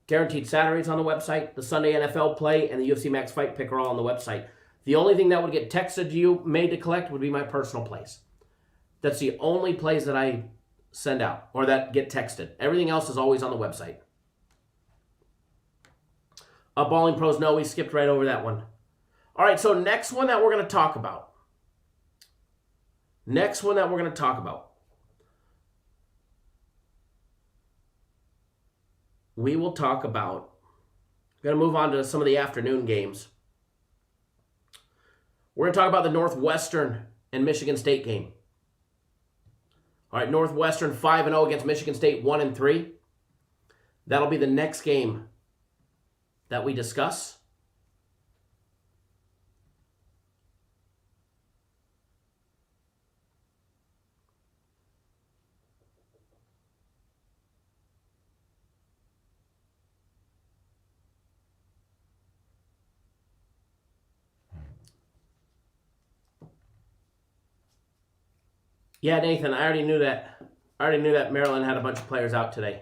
Guaranteed Saturdays on the website. The Sunday NFL play and the UFC Max Fight Pick are all on the website. The only thing that would get texted to you, made to collect, would be my personal plays. That's the only plays that I send out or that get texted. Everything else is always on the website. Balling Pros, no, we skipped right over that one. All right, so next one that we're going to talk about. We will talk about, we're going to move on to some of the afternoon games. We're going to talk about the Northwestern and Michigan State game. All right, Northwestern 5-0 against Michigan State 1-3. That'll be the next game that we discuss. Yeah, Nathan, I already knew that. Maryland had a bunch of players out today.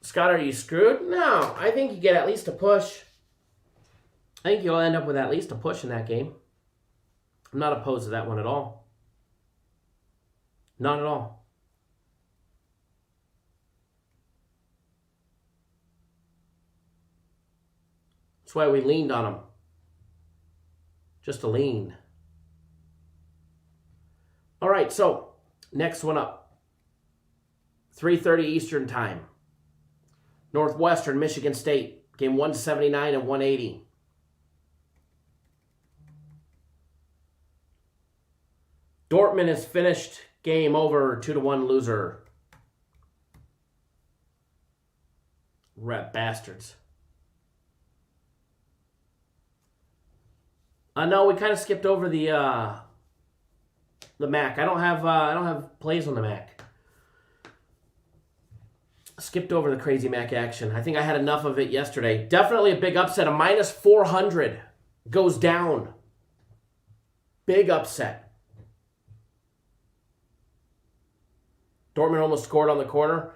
Scott, are you screwed? No, I think you get at least a push. I think you'll end up with at least a push in that game. I'm not opposed to that one at all. Not at all. That's why we leaned on them. Just a lean. All right, so next one up. 3:30 Eastern Time. Northwestern, Michigan State. Game 179 and 180. Dortmund is finished. Game over. 2-1 loser. Rat bastards. No, we kind of skipped over the Mac. I don't have plays on the Mac. Skipped over the crazy Mac action. I think I had enough of it yesterday. Definitely a big upset. A minus 400 goes down. Big upset. Dortmund almost scored on the corner.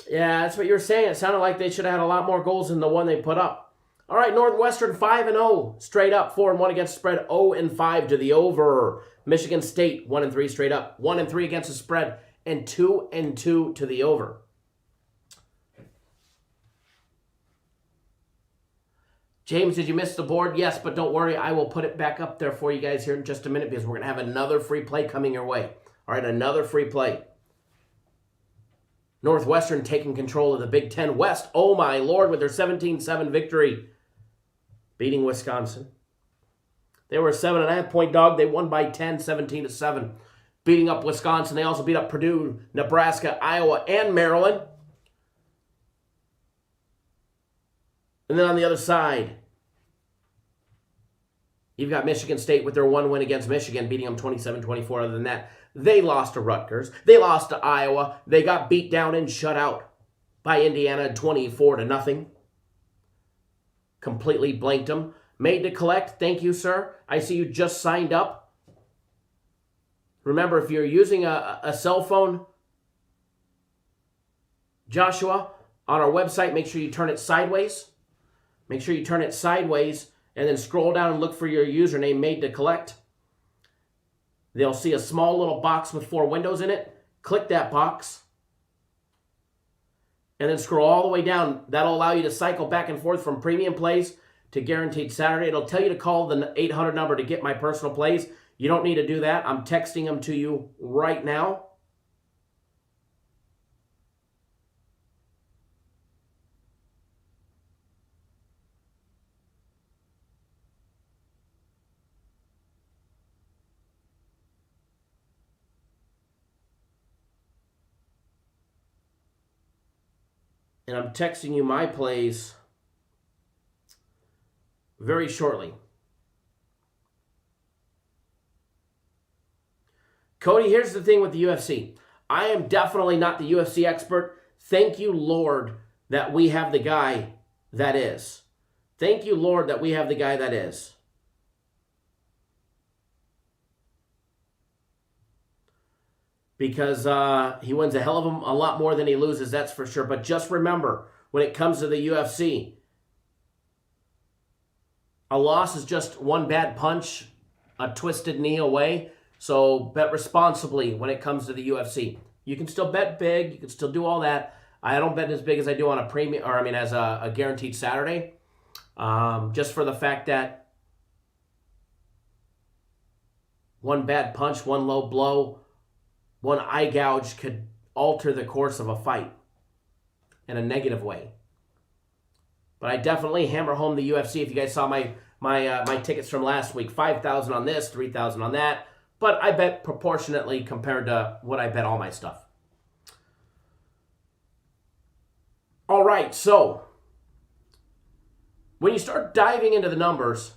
Yeah, that's what you were saying. It sounded like they should have had a lot more goals than the one they put up. All right, Northwestern 5-0 straight up, 4-1 against the spread, 0-5 to the over. Michigan State 1-3 straight up, 1-3 against the spread, and 2-2 to the over. James, did you miss the board? Yes, but don't worry, I will put it back up there for you guys here in just a minute because we're going to have another free play coming your way. All right, another free play. Northwestern taking control of the Big Ten West. Oh my Lord, with their 17-7 victory. Beating Wisconsin. They were a 7.5-point dog. They won by 10, 17-7. Beating up Wisconsin. They also beat up Purdue, Nebraska, Iowa, and Maryland. And then on the other side, you've got Michigan State with their one win against Michigan, beating them 27-24. Other than that, they lost to Rutgers. They lost to Iowa. They got beat down and shut out by Indiana 24-0. Completely blanked them. Made to collect. Thank you, sir. I see you just signed up. Remember, if you're using a cell phone, Joshua, on our website, make sure you turn it sideways. Make sure you turn it sideways and then scroll down and look for your username, Made to Collect. They'll see a small little box with 4 windows in it. Click that box. And then scroll all the way down. That'll allow you to cycle back and forth from premium plays to guaranteed Saturday. It'll tell you to call the 800 number to get my personal plays. You don't need to do that. I'm texting them to you right now. And I'm texting you my plays very shortly. Cody, here's the thing with the UFC. I am definitely not the UFC expert. Thank you, Lord, that we have the guy that is. Thank you, Lord, that we have the guy that is. Because he wins a hell of a lot more than he loses, that's for sure. But just remember, when it comes to the UFC, a loss is just one bad punch, a twisted knee away. So bet responsibly when it comes to the UFC. You can still bet big. You can still do all that. I don't bet as big as I do on a premium, or I mean, as a guaranteed Saturday, just for the fact that one bad punch, one low blow, one eye gouge could alter the course of a fight in a negative way. But I definitely hammer home the UFC. If you guys saw my tickets from last week, 5,000 on this, 3,000 on that. But I bet proportionately compared to what I bet all my stuff. All right, so when you start diving into the numbers,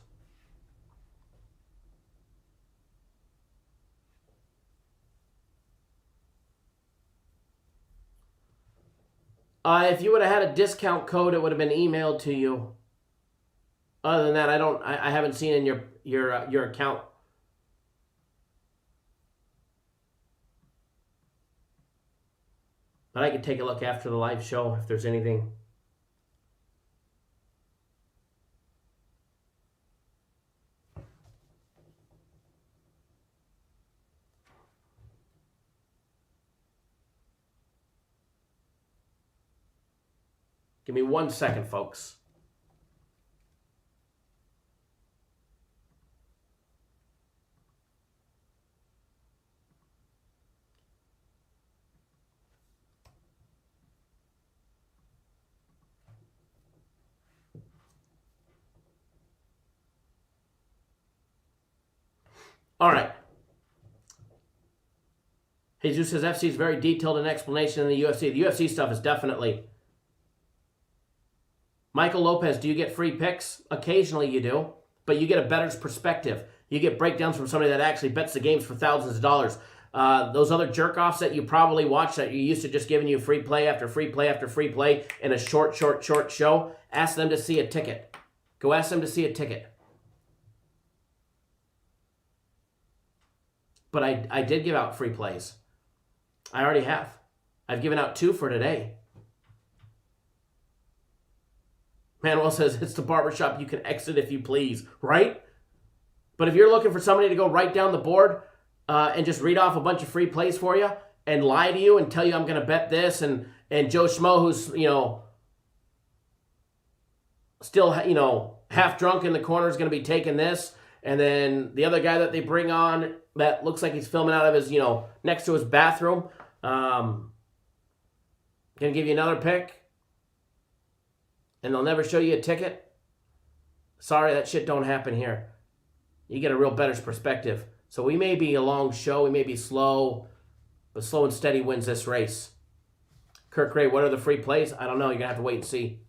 if you would have had a discount code, it would have been emailed to you. Other than that, I haven't seen in your account. But I could take a look after the live show if there's anything. Give me 1 second, folks. All right. Jesus says FC is very detailed in explanation in the UFC. The UFC stuff is definitely. Michael Lopez, do you get free picks? Occasionally you do, but you get a bettor's perspective. You get breakdowns from somebody that actually bets the games for thousands of dollars. Those other jerk-offs that you probably watch that you used to just giving you free play after free play after free play in a short show, ask them to see a ticket. Go ask them to see a ticket. But I did give out free plays. I already have. I've given out 2 for today. Manuel says, it's the barbershop. You can exit if you please, right? But if you're looking for somebody to go right down the board and just read off a bunch of free plays for you and lie to you and tell you I'm going to bet this, and Joe Schmo, who's, still, half drunk in the corner, is going to be taking this, and then the other guy that they bring on that looks like he's filming out of his, next to his bathroom, going to give you another pick, and they'll never show you a ticket. Sorry, that shit don't happen here. You get a real bettor's perspective. So we may be a long show, we may be slow, but slow and steady wins this race. Kirk Ray, what are the free plays? I don't know. You're going to have to wait and see.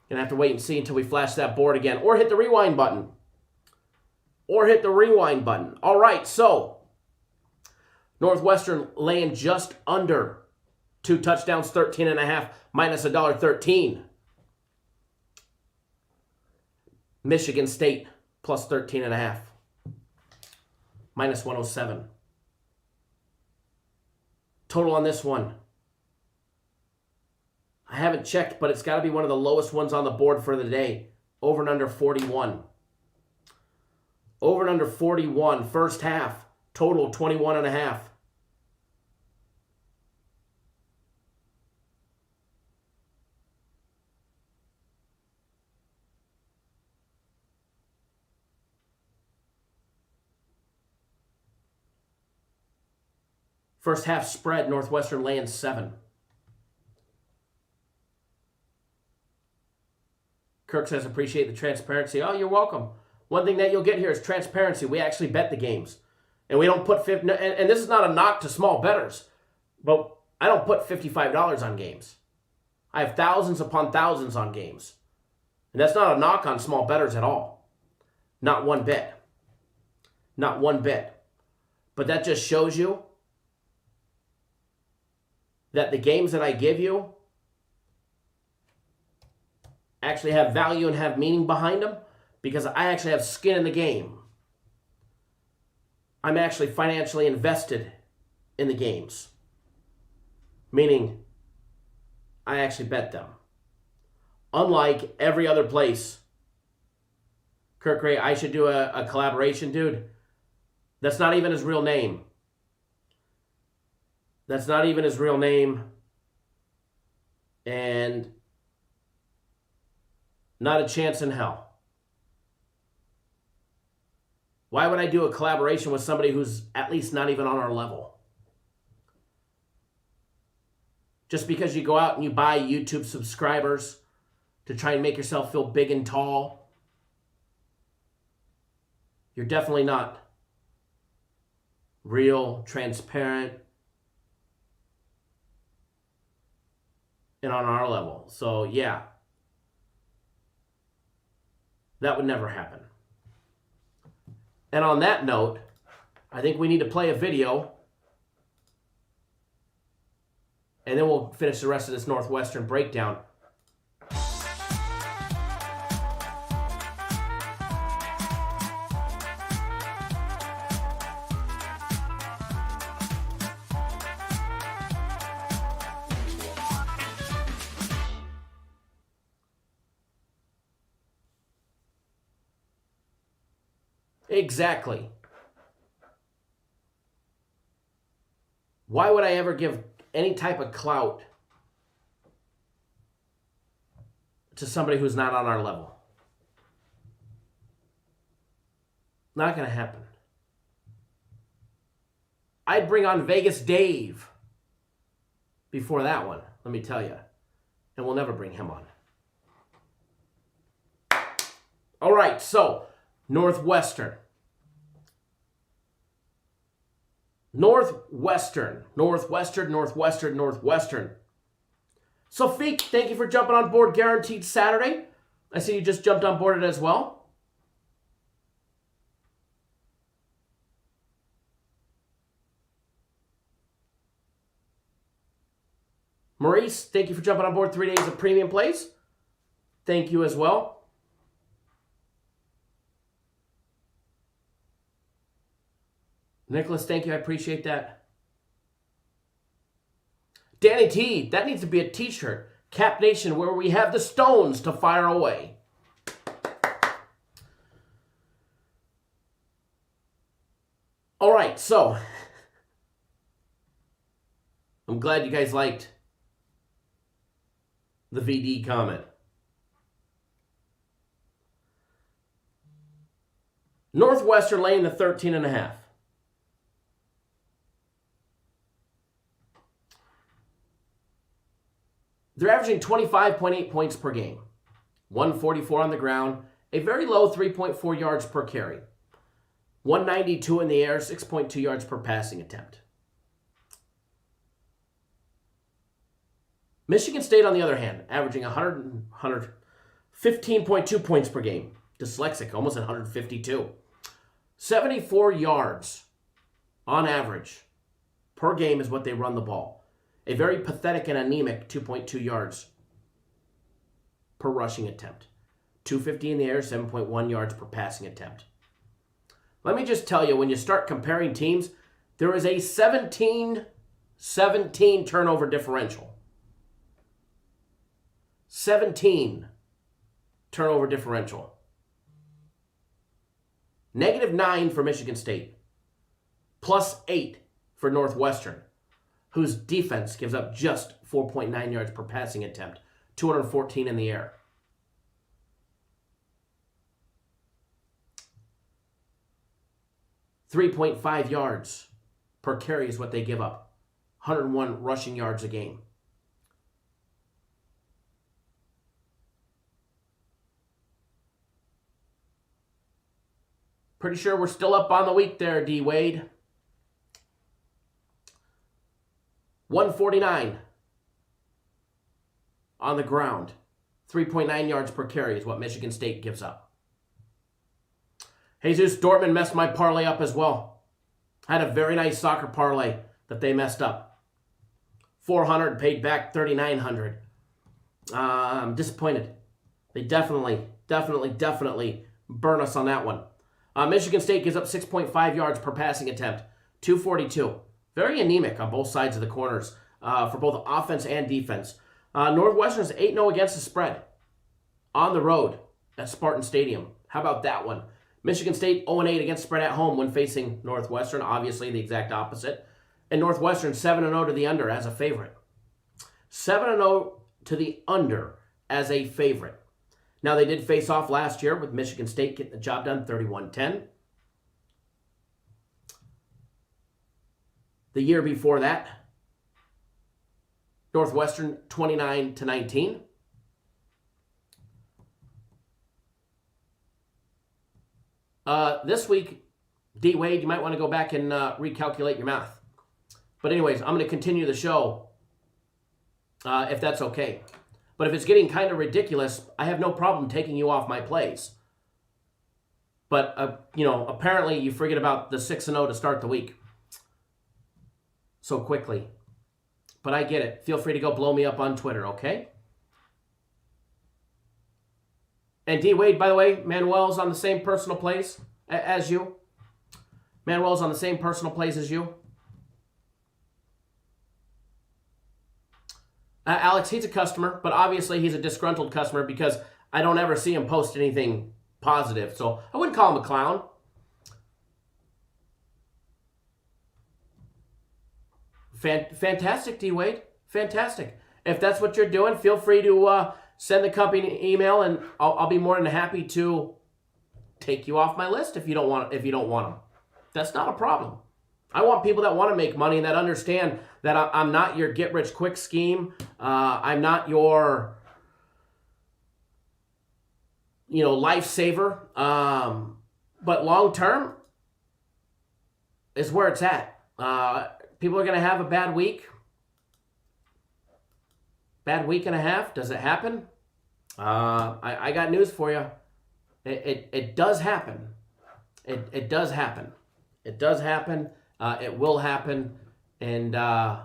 Going to have to wait and see until we flash that board again. Or hit the rewind button. All right, so Northwestern laying just under 2 touchdowns, 13.5, minus $1.13. Michigan State plus 13.5, minus 107. Total on this one, I haven't checked, but it's got to be one of the lowest ones on the board for the day. Over and under 41. Over and under 41. First half, total 21.5. First half spread, Northwestern laying 7. Kirk says, appreciate the transparency. Oh, you're welcome. One thing that you'll get here is transparency. We actually bet the games. And we don't put, and this is not a knock to small bettors, but I don't put $55 on games. I have thousands upon thousands on games. And that's not a knock on small bettors at all. Not one bit. Not one bit. But that just shows you that the games that I give you actually have value and have meaning behind them, because I actually have skin in the game. I'm actually financially invested in the games, meaning I actually bet them. Unlike every other place. Kirk Ray, I should do a collaboration, dude. That's not even his real name. That's not even his real name. And not a chance in hell. Why would I do a collaboration with somebody who's at least not even on our level? Just because you go out and you buy YouTube subscribers to try and make yourself feel big and tall, you're definitely not real, transparent, and on our level. So yeah, that would never happen. And on that note, I think we need to play a video, and then we'll finish the rest of this Northwestern breakdown. Exactly. Why would I ever give any type of clout to somebody who's not on our level? Not going to happen. I'd bring on Vegas Dave before that one, let me tell you. And we'll never bring him on. All right, so Northwestern. Northwestern. Sofik, thank you for jumping on board Guaranteed Saturday. I see you just jumped on board it as well. Maurice, thank you for jumping on board 3 days of premium plays. Thank you as well. Nicholas, thank you. I appreciate that. Danny T, that needs to be a t-shirt. Cap Nation, where we have the stones to fire away. All right, so I'm glad you guys liked the VD comment. Northwestern laying the 13.5. They're averaging 25.8 points per game, 144 on the ground, a very low 3.4 yards per carry, 192 in the air, 6.2 yards per passing attempt. Michigan State, on the other hand, averaging 115.2 points per game, dyslexic, almost 152, 74 yards on average per game is what they run the ball. A very pathetic and anemic 2.2 yards per rushing attempt. 250 in the air, 7.1 yards per passing attempt. Let me just tell you, when you start comparing teams, there is a 17 turnover differential. 17 turnover differential. -9 for Michigan State. +8 for Northwestern, whose defense gives up just 4.9 yards per passing attempt, 214 in the air. .5 yards per carry is what they give up. 101 rushing yards a game. Pretty sure we're still up on the week there, D. Wade. 149 on the ground. 3.9 yards per carry is what Michigan State gives up. Jesus Dortmund messed my parlay up as well. I had a very nice soccer parlay that they messed up. 400, paid back 3,900. I'm disappointed. They definitely burn us on that one. Michigan State gives up 6.5 yards per passing attempt, 242. Very anemic on both sides of the corners for both offense and defense. Northwestern's 8-0 against the spread on the road at Spartan Stadium. How about that one? Michigan State 0-8 against the spread at home when facing Northwestern. Obviously the exact opposite. And Northwestern 7-0 to the under as a favorite. 7-0 to the under as a favorite. Now, they did face off last year with Michigan State getting the job done 31-10. The year before that, Northwestern 29-19. This week, D. Wade, you might want to go back and recalculate your math. But anyways, I'm going to continue the show if that's okay. But if it's getting kind of ridiculous, I have no problem taking you off my plays. But, apparently you forget about the 6-0 to start the week so quickly. But I get it. Feel free to go blow me up on Twitter, okay? And D. Wade, by the way, Manuel's on the same personal plays as you. Manuel's on the same personal plays as you. Alex, he's a customer, but obviously he's a disgruntled customer because I don't ever see him post anything positive. So I wouldn't call him a clown. Fantastic, D-Wade. Fantastic. If that's what you're doing, feel free to send the company an email, and I'll be more than happy to take you off my list if you don't want them. That's not a problem. I want people that want to make money and that understand that I'm not your get-rich-quick scheme. I'm not your, lifesaver. But long-term is where it's at. People are going to have a bad week. Bad week and a half. Does it happen? I got news for you. It does happen. It does happen. It does happen. It will happen. And I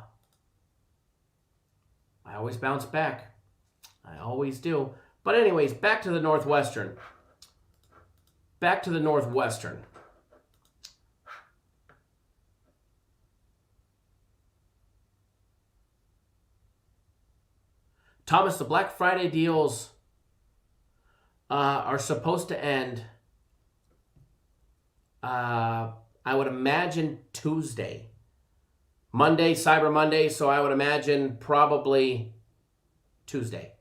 always bounce back. I always do. But anyways, back to the Northwestern. Back to the Northwestern. Thomas, the Black Friday deals are supposed to end, I would imagine, Tuesday. Monday, Cyber Monday, so I would imagine probably Tuesday.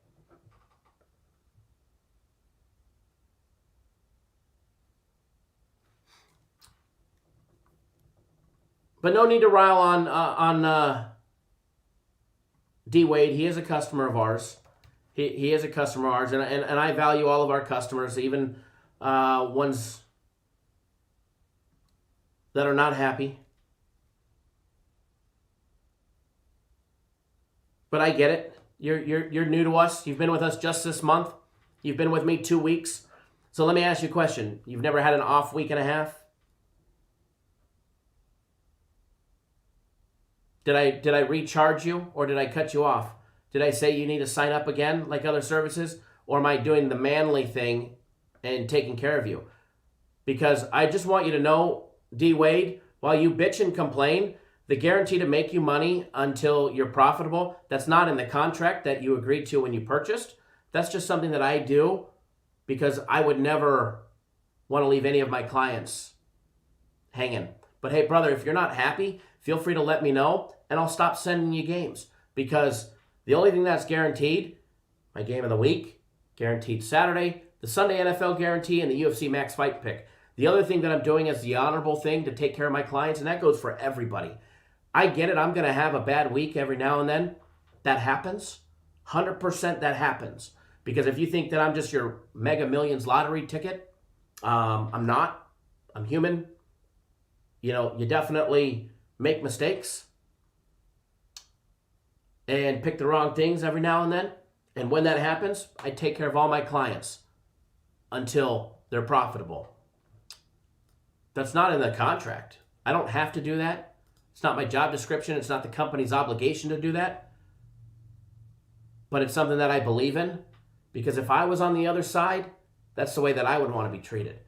But no need to rile on D. Wade. He is a customer of ours. He is a customer of ours, and I value all of our customers, even ones that are not happy. But I get it. You're new to us. You've been with us just this month. You've been with me 2 weeks. So let me ask you a question. You've never had an off week and a half? Did I recharge you, or did I cut you off? Did I say you need to sign up again like other services? Or am I doing the manly thing and taking care of you? Because I just want you to know, D. Wade, while you bitch and complain, the guarantee to make you money until you're profitable, that's not in the contract that you agreed to when you purchased. That's just something that I do because I would never want to leave any of my clients hanging. But hey, brother, if you're not happy, feel free to let me know, and I'll stop sending you games. Because the only thing that's guaranteed, my game of the week, guaranteed Saturday, the Sunday NFL guarantee, and the UFC Max Fight Pick. The other thing that I'm doing is the honorable thing to take care of my clients, and that goes for everybody. I get it. I'm going to have a bad week every now and then. That happens. 100% that happens. Because if you think that I'm just your Mega Millions lottery ticket, I'm not. I'm human. You definitely make mistakes and pick the wrong things every now and then. And when that happens, I take care of all my clients until they're profitable. That's not in the contract. I don't have to do that. It's not my job description. It's not the company's obligation to do that. But it's something that I believe in, because if I was on the other side, that's the way that I would want to be treated.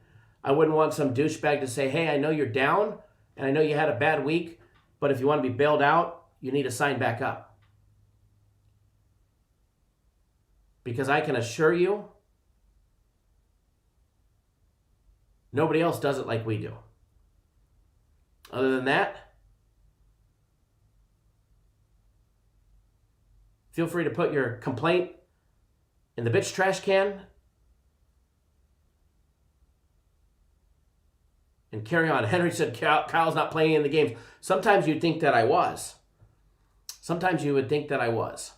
I wouldn't want some douchebag to say, hey, I know you're down and I know you had a bad week, but if you want to be bailed out, you need to sign back up. Because I can assure you, nobody else does it like we do. Other than that, Feel free to put your complaint in the bitch trash can and carry on. Henry said Kyle's not playing in the games. Sometimes you'd think that I was. Sometimes you would think that I was.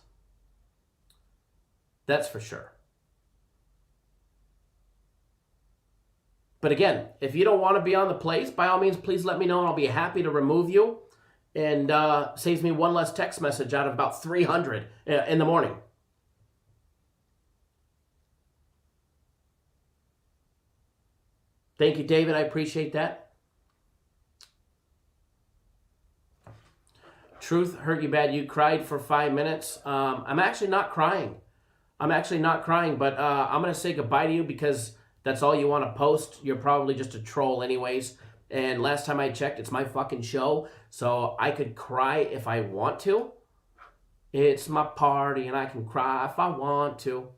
That's for sure. But again, if you don't want to be on the plays, by all means, please let me know and I'll be happy to remove you. And saves me one less text message out of about 300 in the morning. Thank you, David. I appreciate that. Truth hurt you bad. You cried for 5 minutes. I'm actually not crying. But I'm going to say goodbye to you because that's all you want to post. You're probably just a troll anyways. And last time I checked, it's my fucking show. So I could cry if I want to. It's my party and I can cry if I want to.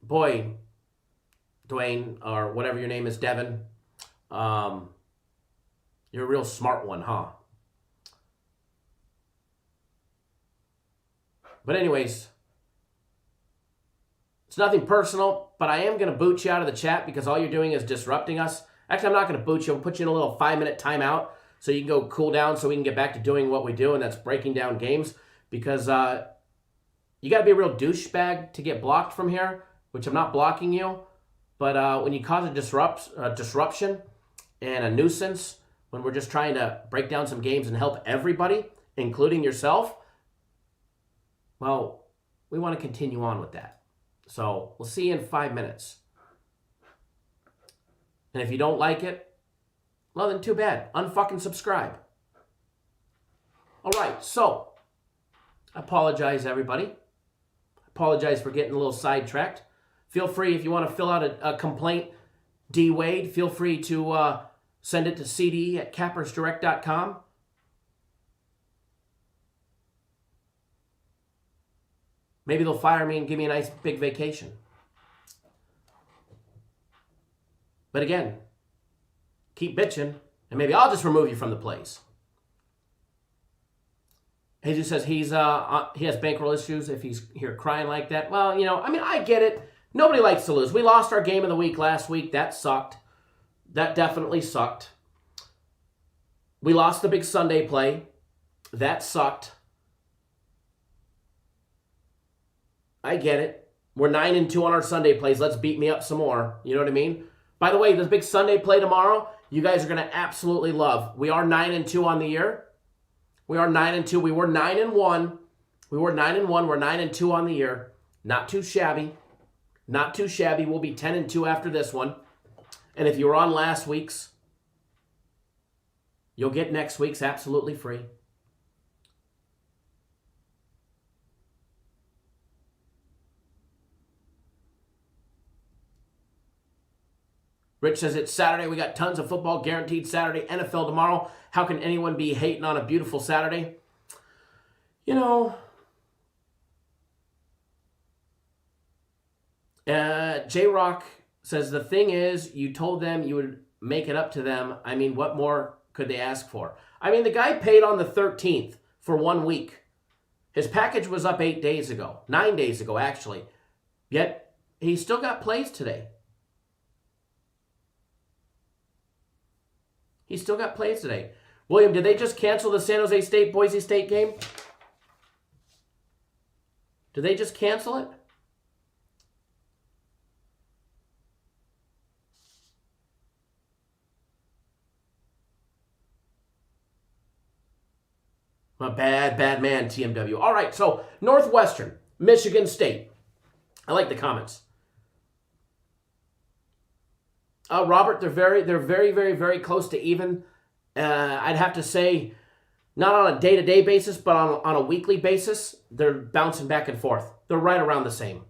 Boy, Dwayne, or whatever your name is, Devin. You're a real smart one, huh? But anyways, it's nothing personal, but I am going to boot you out of the chat because all you're doing is disrupting us. Actually, I'm not going to boot you. I'll put you in a little 5-minute timeout so you can go cool down so we can get back to doing what we do, and that's breaking down games. Because you got to be a real douchebag to get blocked from here, which I'm not blocking you. But when you cause a disruption and a nuisance, when we're just trying to break down some games and help everybody, including yourself, well, we want to continue on with that. So we'll see you in 5 minutes. And if you don't like it, well, then too bad. Unfucking subscribe. All right, so I apologize, everybody. Apologize for getting a little sidetracked. Feel free, if you want to fill out a complaint, D. Wade, feel free to send it to cd@cappersdirect.com. Maybe they'll fire me and give me a nice big vacation. But again, keep bitching, and maybe I'll just remove you from the place. Jesus says he has bankroll issues if he's here crying like that. Well, I get it. Nobody likes to lose. We lost our game of the week last week. That sucked. That definitely sucked. We lost the big Sunday play. That sucked. I get it. We're 9-2 on our Sunday plays. Let's beat me up some more. You know what I mean? By the way, this big Sunday play tomorrow, you guys are going to absolutely love. We are 9-2 on the year. We are 9-2. We were 9-1. We're 9-2 on the year. Not too shabby. Not too shabby. We'll be 10-2 after this one. And if you were on last week's, you'll get next week's absolutely free. Rich says it's Saturday. We got tons of football guaranteed Saturday. NFL tomorrow. How can anyone be hating on a beautiful Saturday? J-Rock says the thing is, you told them you would make it up to them. I mean, what more could they ask for? I mean, the guy paid on the 13th for 1 week. His package was up 9 days ago, actually. Yet, he still got plays today. William, did they just cancel the San Jose State-Boise State game? Did they just cancel it? A bad man, TMW. All right, so Northwestern, Michigan State. I like the comments. Robert, they're very, very close to even. I'd have to say, not on a day-to-day basis, but on a weekly basis, they're bouncing back and forth. They're right around the same.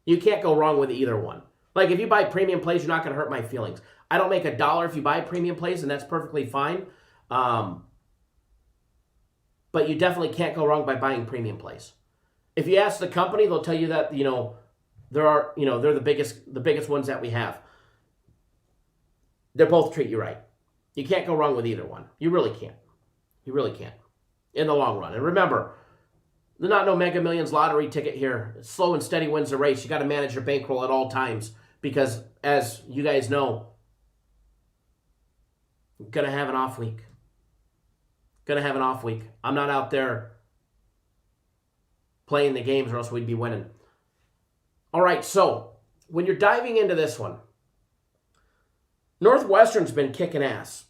You can't go wrong with either one. Like, if you buy premium plays, you're not going to hurt my feelings. I don't make $1 if you buy premium plays, and that's perfectly fine. But you definitely can't go wrong by buying premium plays. If you ask the company, they'll tell you that, they're the biggest ones that we have. They both treat you right. You can't go wrong with either one. You really can't. You really can't in the long run. And remember, there's not no Mega Millions lottery ticket here. Slow and steady wins the race. You got to manage your bankroll at all times because, as you guys know, you're going to have an off week. Going to have an off week. I'm not out there playing the games or else we'd be winning. All right, so when you're diving into this one, Northwestern's been kicking ass.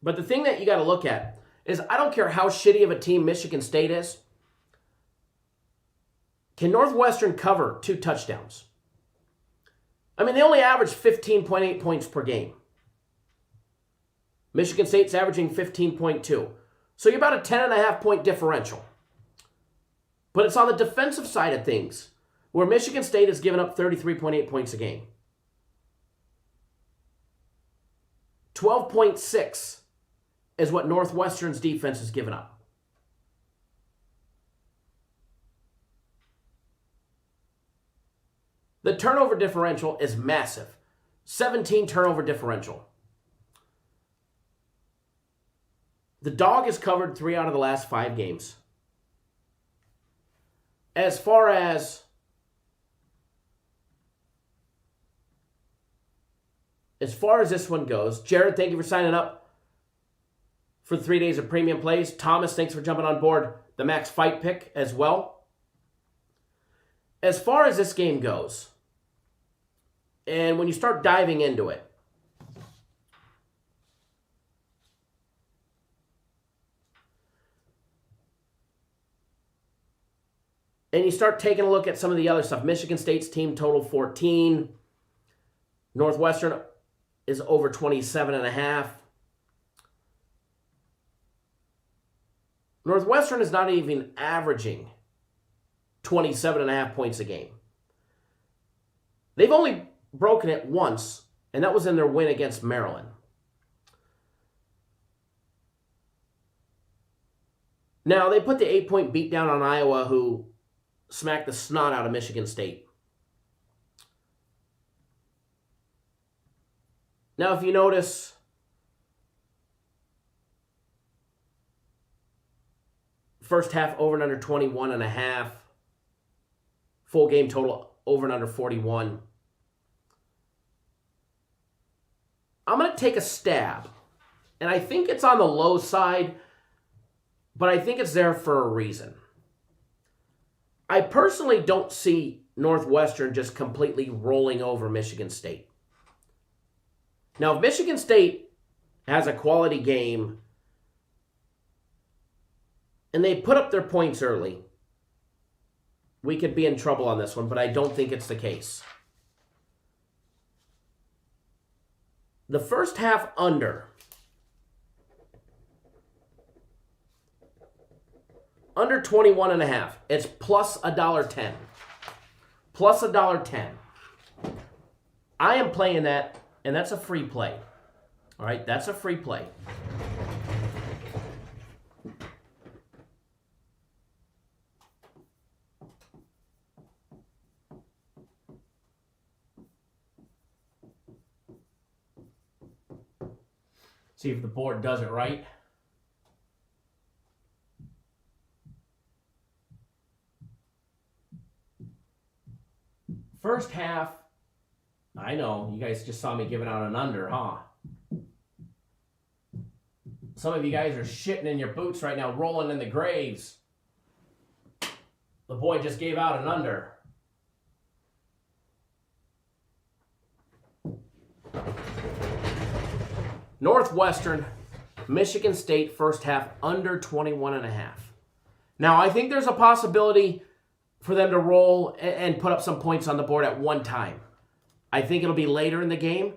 But the thing that you got to look at is I don't care how shitty of a team Michigan State is. Can Northwestern cover 2 touchdowns? I mean, they only average 15.8 points per game. Michigan State's averaging 15.2. So you're about a 10.5 point differential. But it's on the defensive side of things where Michigan State has given up 33.8 points a game. 12.6 is what Northwestern's defense has given up. The turnover differential is massive. 17 turnover differential. The dog has covered 3 out of the last 5 games. As far as this one goes, Jared, thank you for signing up for 3 days of premium plays. Thomas, thanks for jumping on board the Max Fight Pick as well. As far as this game goes, and when you start diving into it, and you start taking a look at some of the other stuff, Michigan State's team total 14. Northwestern is over 27.5. Northwestern is not even averaging 27.5 points a game. They've only broken it once, and that was in their win against Maryland. Now, they put the 8-point beat down on Iowa, who smacked the snot out of Michigan State. Now, if you notice, first half over and under 21.5. Full game total over and under 41. I'm going to take a stab. And I think it's on the low side, but I think it's there for a reason. I personally don't see Northwestern just completely rolling over Michigan State. Now, if Michigan State has a quality game and they put up their points early, we could be in trouble on this one, but I don't think it's the case. The first half under 21.5. It's plus $1.10. Plus $1.10. I am playing that, and that's a free play. All right, that's a free play. See if the board does it right. First half, I know, you guys just saw me giving out an under, huh? Some of you guys are shitting in your boots right now, rolling in the graves. The boy just gave out an under. Northwestern, Michigan State, first half under 21.5. Now, I think there's a possibility for them to roll and put up some points on the board at one time. I think it'll be later in the game.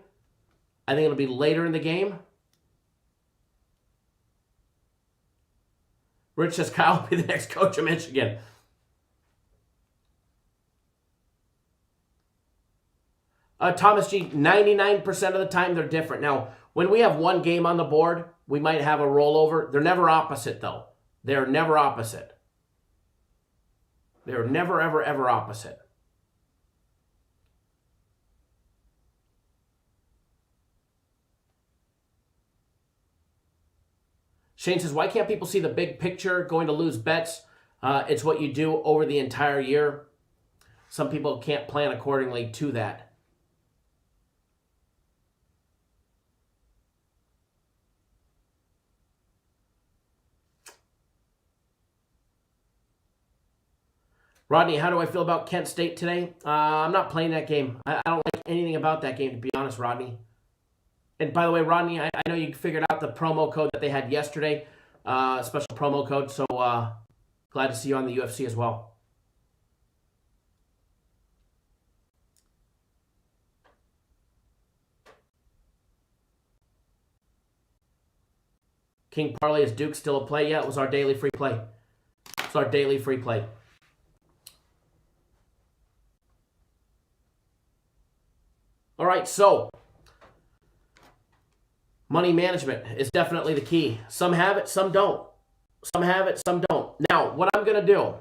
Rich says Kyle will be the next coach of Michigan. Thomas G, 99% of the time they're different. Now, when we have one game on the board, we might have a rollover. They're never opposite, though. They're never opposite. They're never, ever, ever opposite. Shane says, why can't people see the big picture going to lose bets? It's what you do over the entire year. Some people can't plan accordingly to that. Rodney, how do I feel about Kent State today? I'm not playing that game. I don't like anything about that game, to be honest, Rodney. And by the way, Rodney, I know you figured out the promo code that they had yesterday, special promo code, so glad to see you on the UFC as well. King Parlay, is Duke still a play? Yeah, it was our daily free play. It's our daily free play. All right, so money management is definitely the key. Some have it, some don't. Some have it, some don't. Now, what I'm going to do,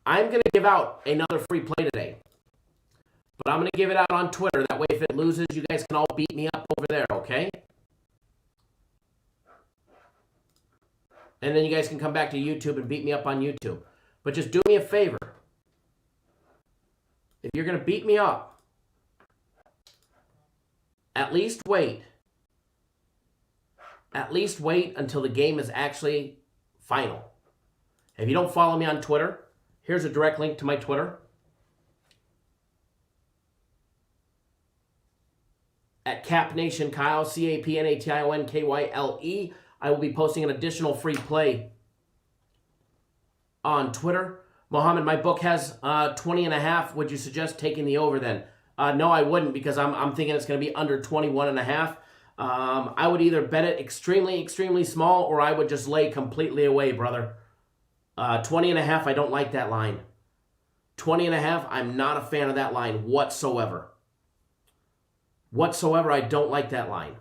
I'm going to give out another free play today. But I'm going to give it out on Twitter. That way, if it loses, you guys can all beat me up over there, okay? And then you guys can come back to YouTube and beat me up on YouTube. But just do me a favor. If you're going to beat me up, at least wait. At least wait until the game is actually final. If you don't follow me on Twitter, here's a direct link to my Twitter. At CapNationKyle, CapNationKyle. I will be posting an additional free play on Twitter. Mohammed, my book has 20.5. Would you suggest taking the over then? No, I wouldn't, because I'm thinking it's going to be under 21.5. I would either bet it extremely, extremely small, or I would just lay completely away, brother. 20.5, I don't like that line. 20.5, I'm not a fan of that line whatsoever. Whatsoever, I don't like that line.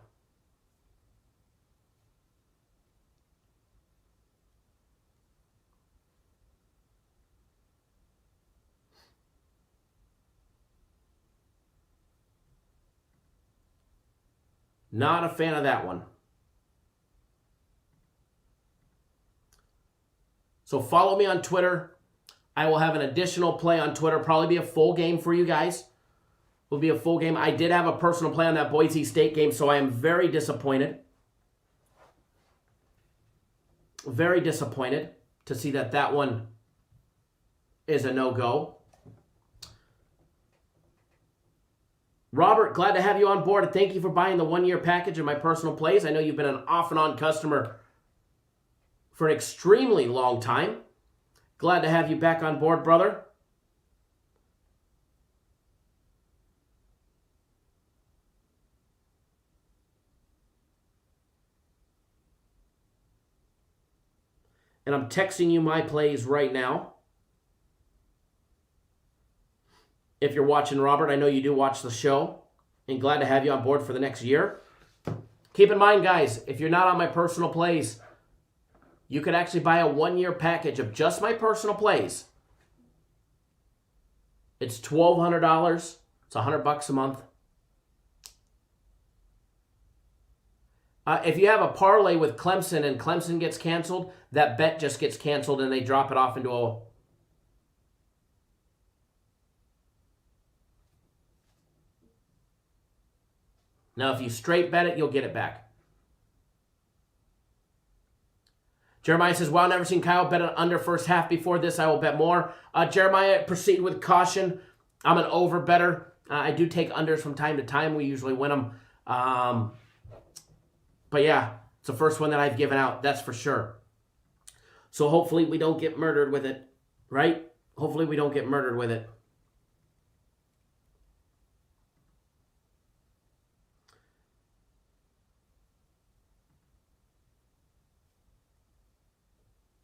Not a fan of that one. So follow me on Twitter. I will have an additional play on Twitter. Probably be a full game for you guys. Will be a full game. I did have a personal play on that Boise State game, so I am very disappointed. Very disappointed to see that one is a no-go. Robert, glad to have you on board. Thank you for buying the 1-year package of my personal plays. I know you've been an off and on customer for an extremely long time. Glad to have you back on board, brother. And I'm texting you my plays right now. If you're watching, Robert, I know you do watch the show, and glad to have you on board for the next year. Keep in mind, guys, if you're not on my personal plays, you could actually buy a 1-year package of just my personal plays. It's $1,200. It's $100 a month. If you have a parlay with Clemson and Clemson gets canceled, that bet just gets canceled and they drop it off into a... Now, if you straight bet it, you'll get it back. Jeremiah says, wow, never seen Kyle bet an under first half before this. I will bet more. Jeremiah, proceed with caution. I'm an over better. I do take unders from time to time. We usually win them. But yeah, it's the first one that I've given out. That's for sure. So hopefully we don't get murdered with it, right? Hopefully we don't get murdered with it.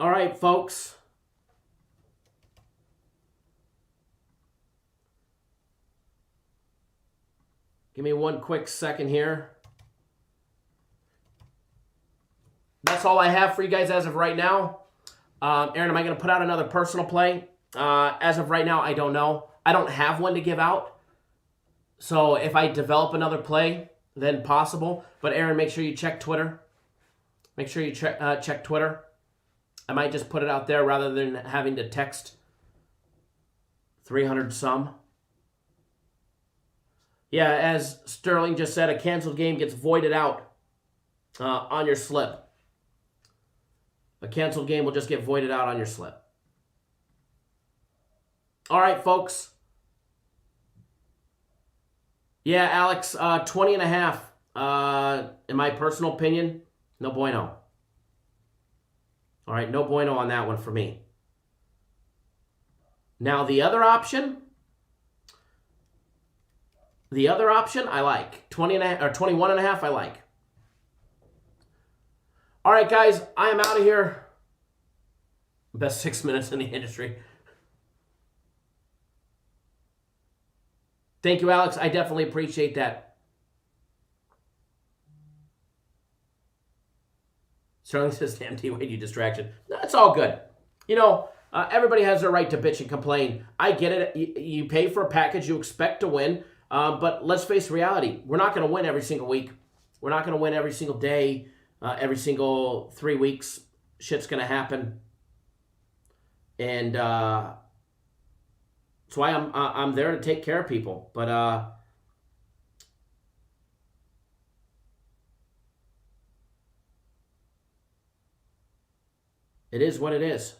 All right, folks. Give me one quick second here. That's all I have for you guys as of right now. Aaron, am I going to put out another personal play? As of right now, I don't know. I don't have one to give out. So if I develop another play, then possible. But Aaron, make sure you check Twitter. Make sure you check Twitter. I might just put it out there rather than having to text 300 some. Yeah, as Sterling just said, a canceled game gets voided out on your slip. A canceled game will just get voided out on your slip. All right, folks. Yeah, Alex, 20 and a half. In my personal opinion, no bueno. All right, no bueno on that one for me. Now, the other option I like. 20 and a half, or 21 and a half, I like. All right, guys, I am out of here. Best 6 minutes in the industry. Thank you, Alex. I definitely appreciate that. Sterling says, damn T-Wade, you distraction. No, it's all good. You know, everybody has their right to bitch and complain. I get it. You pay for a package. You expect to win. But let's face reality. We're not going to win every single week. We're not going to win every single day, every single 3 weeks. Shit's going to happen. And that's why I'm there to take care of people. But it is what it is.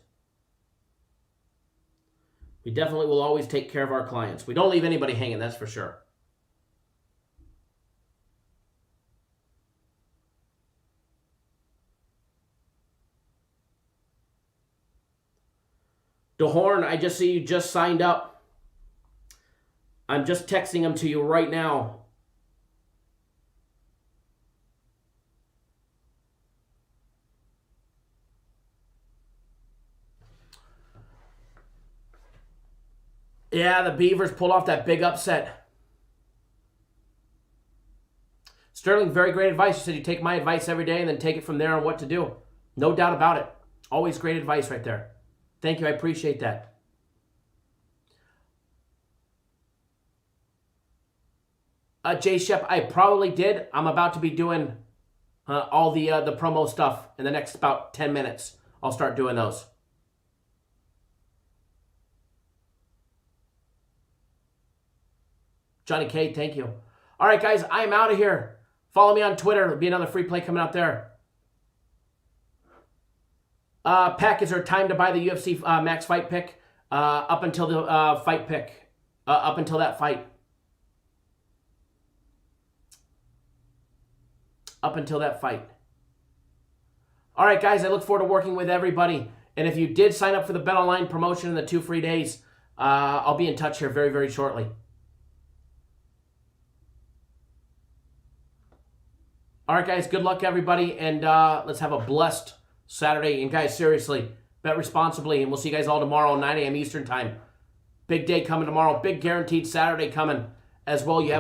We definitely will always take care of our clients. We don't leave anybody hanging, that's for sure. DeHorn, I just see you just signed up. I'm just texting them to you right now. Yeah, the Beavers pulled off that big upset. Sterling, very great advice. You said you take my advice every day and then take it from there on what to do. No doubt about it. Always great advice right there. Thank you. I appreciate that. Jay Shep, I probably did. I'm about to be doing all the promo stuff in the next about 10 minutes. I'll start doing those. Johnny K, thank you. All right, guys, I am out of here. Follow me on Twitter. There'll be another free play coming out there. Pack, is there time to buy the UFC Max fight pick up until the fight pick? Up until that fight. Up until that fight. All right, guys, I look forward to working with everybody. And if you did sign up for the Bet Online promotion in the 2 free days, I'll be in touch here very, very shortly. All right, guys, good luck, everybody, and let's have a blessed Saturday. And, guys, seriously, bet responsibly, and we'll see you guys all tomorrow, 9 a.m. Eastern Time. Big day coming tomorrow. Big guaranteed Saturday coming as well. You haven't